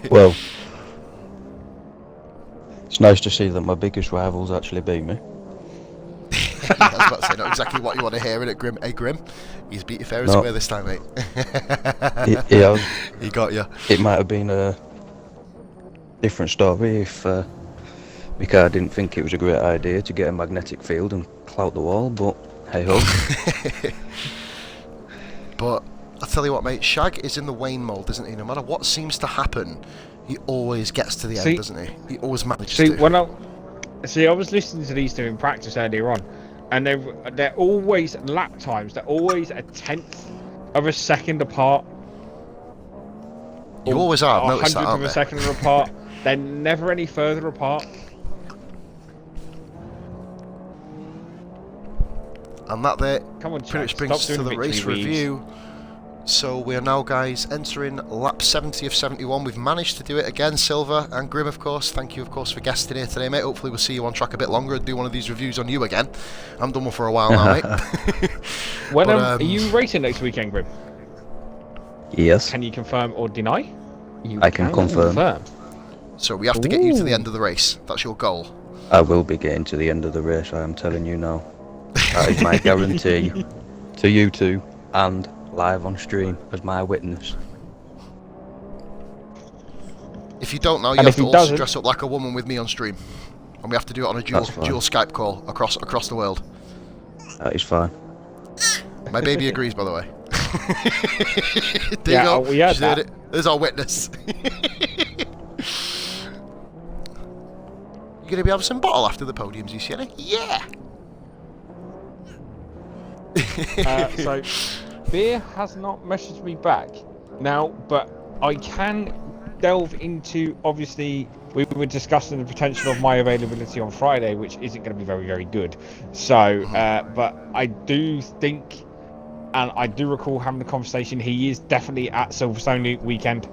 Well, it's nice to see that my biggest rivals actually beat me. Yeah, I was about to say, not exactly what you want to hear in it, Grim. Hey, Grim, he's beat you fair and No. square this time, mate. He has. He got you. It might have been a different story if my car didn't think it was a great idea to get a magnetic field and clout the wall, but hey ho. But I'll tell you what, mate, Shag is in the Wayne mould, isn't he? No matter what seems to happen, he always gets to the end, doesn't he? He always manages to. I was listening to these two in practice earlier on, and they're always lap times. They're always a 1/10 of a second apart. You always are, I've Or noticed that, 100th aren't of a they? second apart. They're never any further apart. And that there Come on, pretty Chad, much brings stop us to doing the victory race weaves. review. So we are now, guys, entering lap 70 of 71. We've managed to do it again, Silver and Grim, of course. Thank you, of course, for guesting here today, mate. Hopefully we'll see you on track a bit longer and do one of these reviews on you again. I haven't done one for a while now, mate. When But, are you racing next weekend, Grim? Yes. Can you confirm or deny? You I can confirm. So we have to get you to the end of the race. That's your goal. I will be getting to the end of the race, I am telling you now. That is my guarantee to you two and live on stream as my witness. If if you don't know, you And have if to he also doesn't- dress up like a woman with me on stream. And we have to do it on a dual That's fine. Skype call across the world. That is fine. My baby agrees, by the way. There Yeah, you go. we heard She's heard that. it. There's our witness. You gonna be having some bottle after the podiums, you Sienna? Yeah. So, Beer has not messaged me back now, but I can delve into, obviously, we were discussing the potential of my availability on Friday, which isn't going to be very, very good. So, but I do think, and I do recall having a conversation, he is definitely at Silverstone weekend,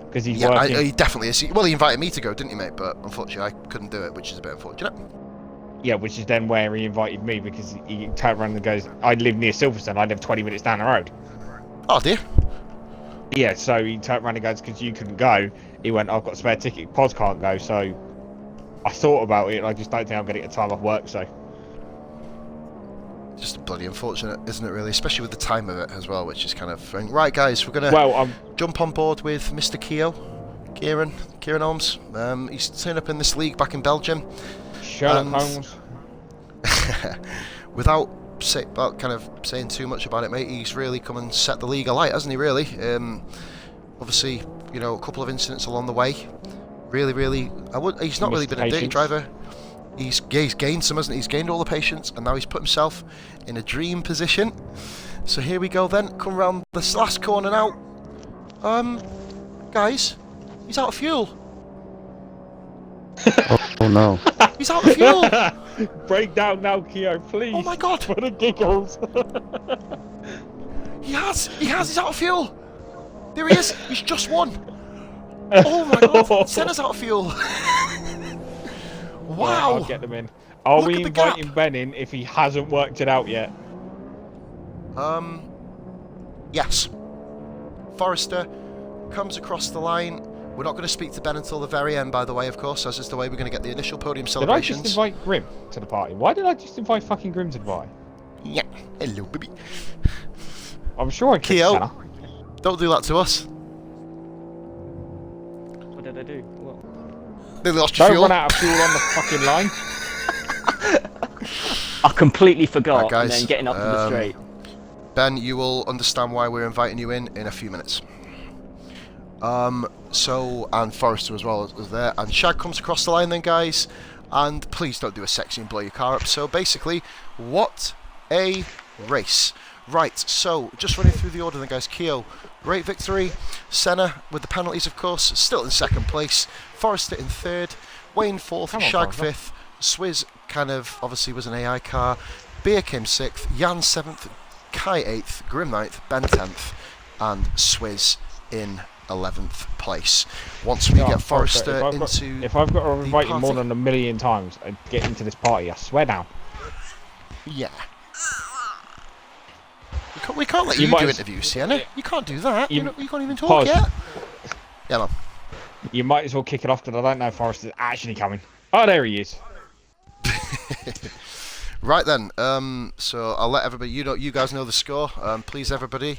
because he's working. He definitely is. Well, he invited me to go, didn't he, mate? But unfortunately, I couldn't do it, which is a bit unfortunate. Yeah, which is then where he invited me, because he turned around and goes, I live near Silverstone, I live 20 minutes down the road. Oh dear. Yeah, so he turned around and goes, because you couldn't go, he went, I've got a spare ticket, Pos can't go, so I thought about it, and I just don't think I'm going to get time off work, so. Just bloody unfortunate, isn't it, really? Especially with the time of it as well, which is kind of thing. Right, guys, we're going to Well, jump on board with Mr. Kieran Holmes. He's turned up in this league back in Belgium. Sherlock Holmes. Without kind of saying too much about it, mate, he's really come and set the league alight, hasn't he, really? Obviously, you know, a couple of incidents along the way. Really, he's not really been a dirty Patience. driver. He's gained some, hasn't he? He's gained all the patience, and now he's put himself in a dream position. So here we go then, come round this last corner now. Guys, he's out of fuel. Oh no. He's out of fuel. Break down now, Keo, please. Oh my god. For the giggles. He's out of fuel. There he is, he's just won. Oh my god, Senna's out of fuel. Right, Wow. I'll get them in. Are Look we at the gap. inviting Ben in if he hasn't worked it out yet? Yes. Forrester comes across the line. We're not going to speak to Ben until the very end, by the way, of course, as is the way we're going to get the initial podium Did I celebrations. just invite Grim to the party? Why did I just invite fucking Grim to the party? Yeah. Hello, baby. I'm sure I could. Keo. Senna. Don't do that to us. What did I do? What? They lost your Don't fuel. run out of fuel on the fucking line. I completely forgot, Right, guys, and then getting up to the straight. Ben, you will understand why we're inviting you in a few minutes. And Forrester as well is there. And Shag comes across the line then, guys. And please don't do a sexy and blow your car up. So basically, what a race. Right, so just running through the order then, guys. Keo, great victory. Senna, with the penalties, of course, still in second place. Forrester in third. Wayne fourth. Come on, Shag Forrester. fifth. Swizz kind of obviously was an AI car. Beer came sixth. Jan seventh. Kai eighth. Grim ninth. Ben 10th. And Swizz in 11th place. Once we Oh, get Forrester, Forrester into if I've got to invite you more party- than a million times and get into this party, I swear down. Yeah. We can't let you, might do as- interviews, Sienna. You can't do that. You- You can't even talk Pause. yet. Yeah, man. You might as well kick it off because I don't know if Forrester's actually coming. Oh, there he is. Right then. So I'll let everybody. You guys know the score. Please, everybody,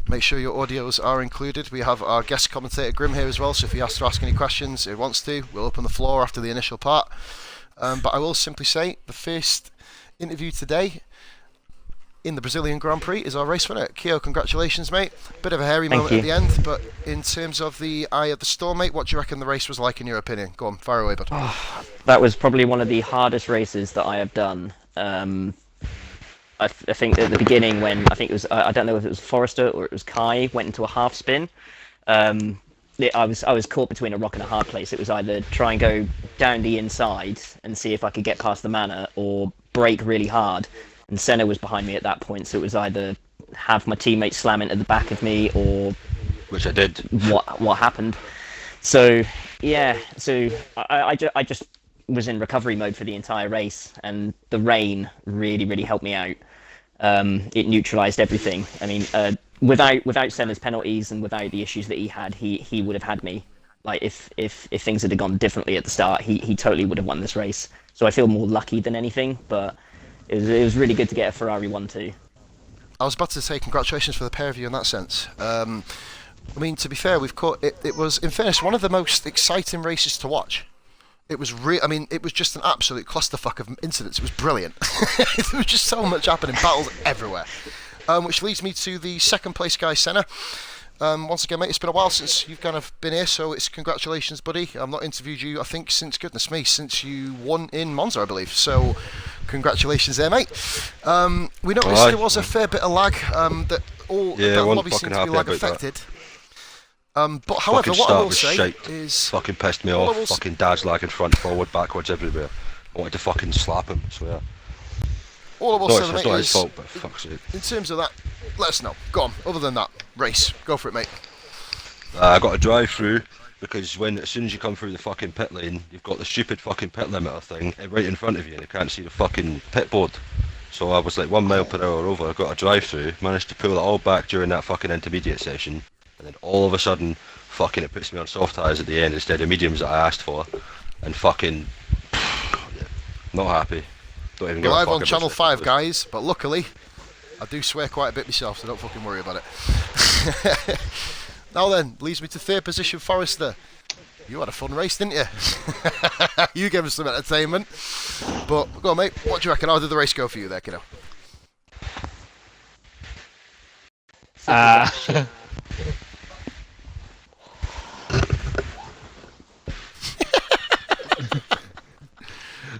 make sure your audios are included. We have our guest commentator Grim here as well. So if he has to ask any questions, if he wants to, we'll open the floor after the initial part. But I will simply say the first interview today in the Brazilian Grand Prix is our race winner. Keo, congratulations, mate. Bit of a hairy Thank moment at you. the end, but in terms of the eye of the storm, mate, what do you reckon the race was like in your opinion? Go on, fire away, bud. That was probably one of the hardest races that I have done. I think at the beginning when I think it was I don't know if it was Forrester or it was Kai went into a half spin. I was caught between a rock and a hard place. It was either try and go down the inside and see if I could get past the manor or brake really hard. And Senna was behind me at that point, so it was either have my teammate slam into the back of me or Which I did. what happened. So yeah, so I just was in recovery mode for the entire race, and the rain really helped me out. It neutralized everything. I mean, without Senna's penalties and without the issues that he had, he would have had me. Like if things had gone differently at the start, he totally would have won this race. So I feel more lucky than anything, but it was really good to get a Ferrari 1-2. I was about to say congratulations for the pair of you in that sense. I mean, to be fair, we've caught it. It was, in fairness, one of the most exciting races to watch. It was I mean, it was just an absolute clusterfuck of incidents. It was brilliant. There was just so much happening, battles everywhere. Which leads me to the second place guy, Senna. Once again, mate, it's been a while since you've kind of been here, so it's congratulations, buddy. I've not interviewed you, I think, since, goodness me, since you won in Monza, I believe. So, congratulations there, mate. We noticed there was a fair bit of lag, that lobby seemed to be lag affected. But however, what I will say is... Fucking pissed me off. Fucking dad's lagging front, forward, backwards, everywhere. I wanted to fucking slap him, I swear. All I will say, mate, it's not his fault, but fuck's sake. In terms of that, let us know. Go on. Other than that, race. Go for it, mate. I got a drive-through, because as soon as you come through the fucking pit lane, you've got the stupid fucking pit limiter thing right in front of you, and you can't see the fucking pit board. So I was like 1 mile per hour over, I got a drive-through, managed to pull it all back during that fucking intermediate session, and then all of a sudden, fucking it puts me on soft tyres at the end instead of mediums that I asked for, and fucking, not happy. Don't even We're live give a on fuck Channel about 5, guys, but luckily, I do swear quite a bit myself, so don't fucking worry about it. Now then, leads me to third position, Forrester. You had a fun race, didn't you? You gave us some entertainment. But, go on, mate, what do you reckon? How did the race go for you there, kiddo?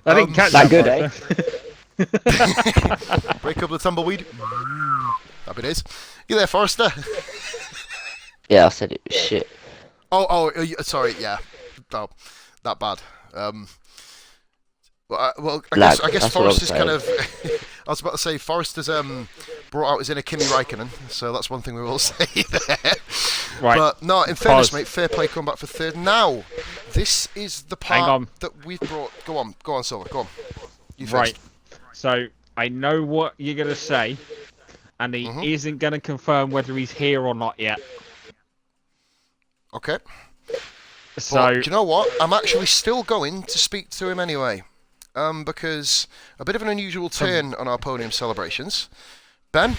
I didn't catch that good, eh? Break up the tumbleweed. Happy days. You there, Forrester? Yeah, I said it was shit. Sorry, yeah. Oh, that bad. Well, I Lag, guess that's what I was Forrester's kind saying. of... I was about to say, Forrester's brought out his inner Kimi Raikkonen, so that's one thing we will say there. Right. But, no, in fairness, Pause. mate, fair play come back for third. Now, this is the Hang part on. that we've brought... Go on, Silver, go on. You first. Right. So, I know what you're going to say, and he isn't going to confirm whether he's here or not yet. Okay. So, But, do you know what? I'm actually still going to speak to him anyway. Because a bit of an unusual turn on our podium celebrations. Ben?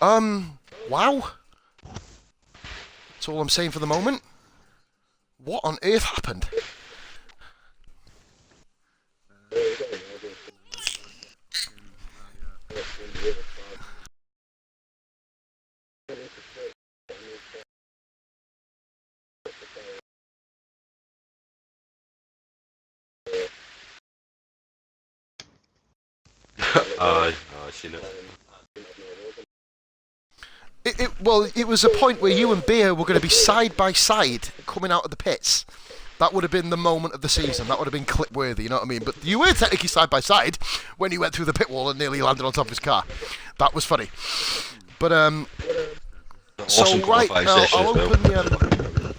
Wow. That's all I'm saying for the moment. What on earth happened? I've seen it. Well, it was a point where you and Beer were going to be side by side coming out of the pits. That would have been the moment of the season. That would have been clip-worthy, you know what I mean? But you were technically side by side when he went through the pit wall and nearly landed on top of his car. That was funny. But, so Awesome right qualifying now, session as well.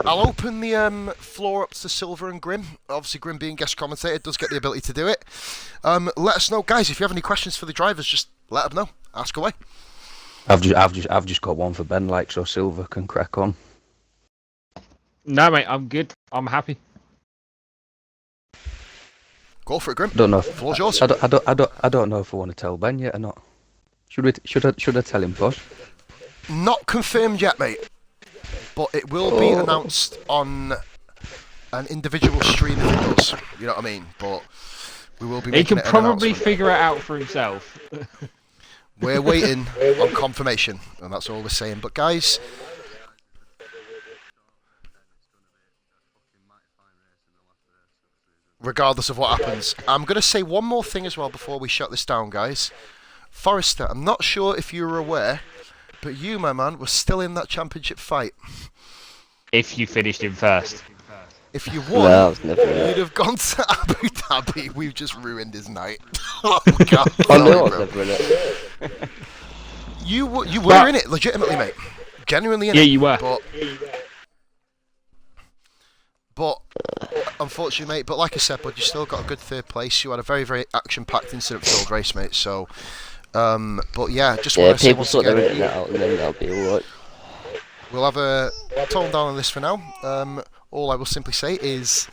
I'll open the floor up to Silver and Grim. Obviously, Grim being guest commentator does get the ability to do it. Let us know, guys. If you have any questions for the drivers, just let them know. Ask away. I've just got one for Ben, like, so Silver can crack on. no, mate, I'm good. I'm happy. Go for it, Grim. Don't know. Floor's yours. I don't know if I want to tell Ben yet or not. Should I tell him first? Not confirmed yet, mate. But it will be announced on an individual stream if it does. You know what I mean? But we will be He making can it an probably announcement. figure it out for himself. We're waiting on confirmation, and that's all we're saying. But guys, regardless of what happens, I'm going to say one more thing as well before we shut this down, guys. Forrester, I'm not sure if you were aware, but you, my man, were still in that championship fight. If you finished him first. If you No, I won, was never in you'd it. have gone to Abu Dhabi. We've just ruined his night. Oh, God. Oh no, I Sorry, was bro. never in it. You were But- in it, legitimately, mate. Genuinely in Yeah, it. you were. But unfortunately, mate. But like I said, bud, you still got a good third place. You had a very, very action-packed, incident-filled race, mate. So, but yeah, just Yeah, want to say people once sort their again, internet out and then that'll be alright. we'll have a tone down on this for now. All I will simply say is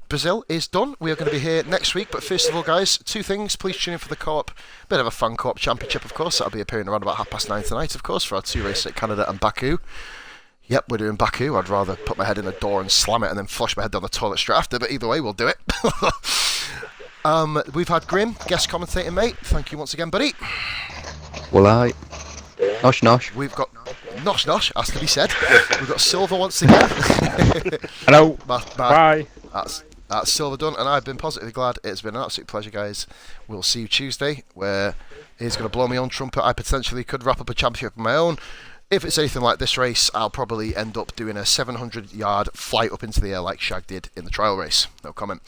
Brazil is done. We are going to be here next week. But first of all, guys, two things. Please tune in for the co-op. Bit of a fun co-op championship, of course. That'll be appearing around about 9:30 tonight, of course, for our two races at Canada and Baku. Yep, we're doing Baku. I'd rather put my head in the door and slam it and then flush my head down the toilet straight after, but either way, we'll do it. We've had Grim, guest commentating, mate. Thank you once again, buddy. Well, nosh nosh. We've got Nosh Nosh, has to be said. We've got Silver once again. Hello. Bye. That's Silver done, and I've been positively glad. It's been an absolute pleasure, guys. We'll see you Tuesday, where he's going to blow my own trumpet. I potentially could wrap up a championship of my own. If it's anything like this race, I'll probably end up doing a 700-yard flight up into the air like Shag did in the trial race. No comment.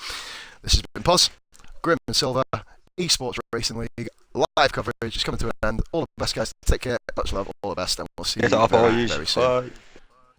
This has been Pos, Grim and Silver, Esports Racing League, live coverage is coming to an end. All the best, guys. Take care. Much love. All the best, and we'll see you very, very soon. Bye.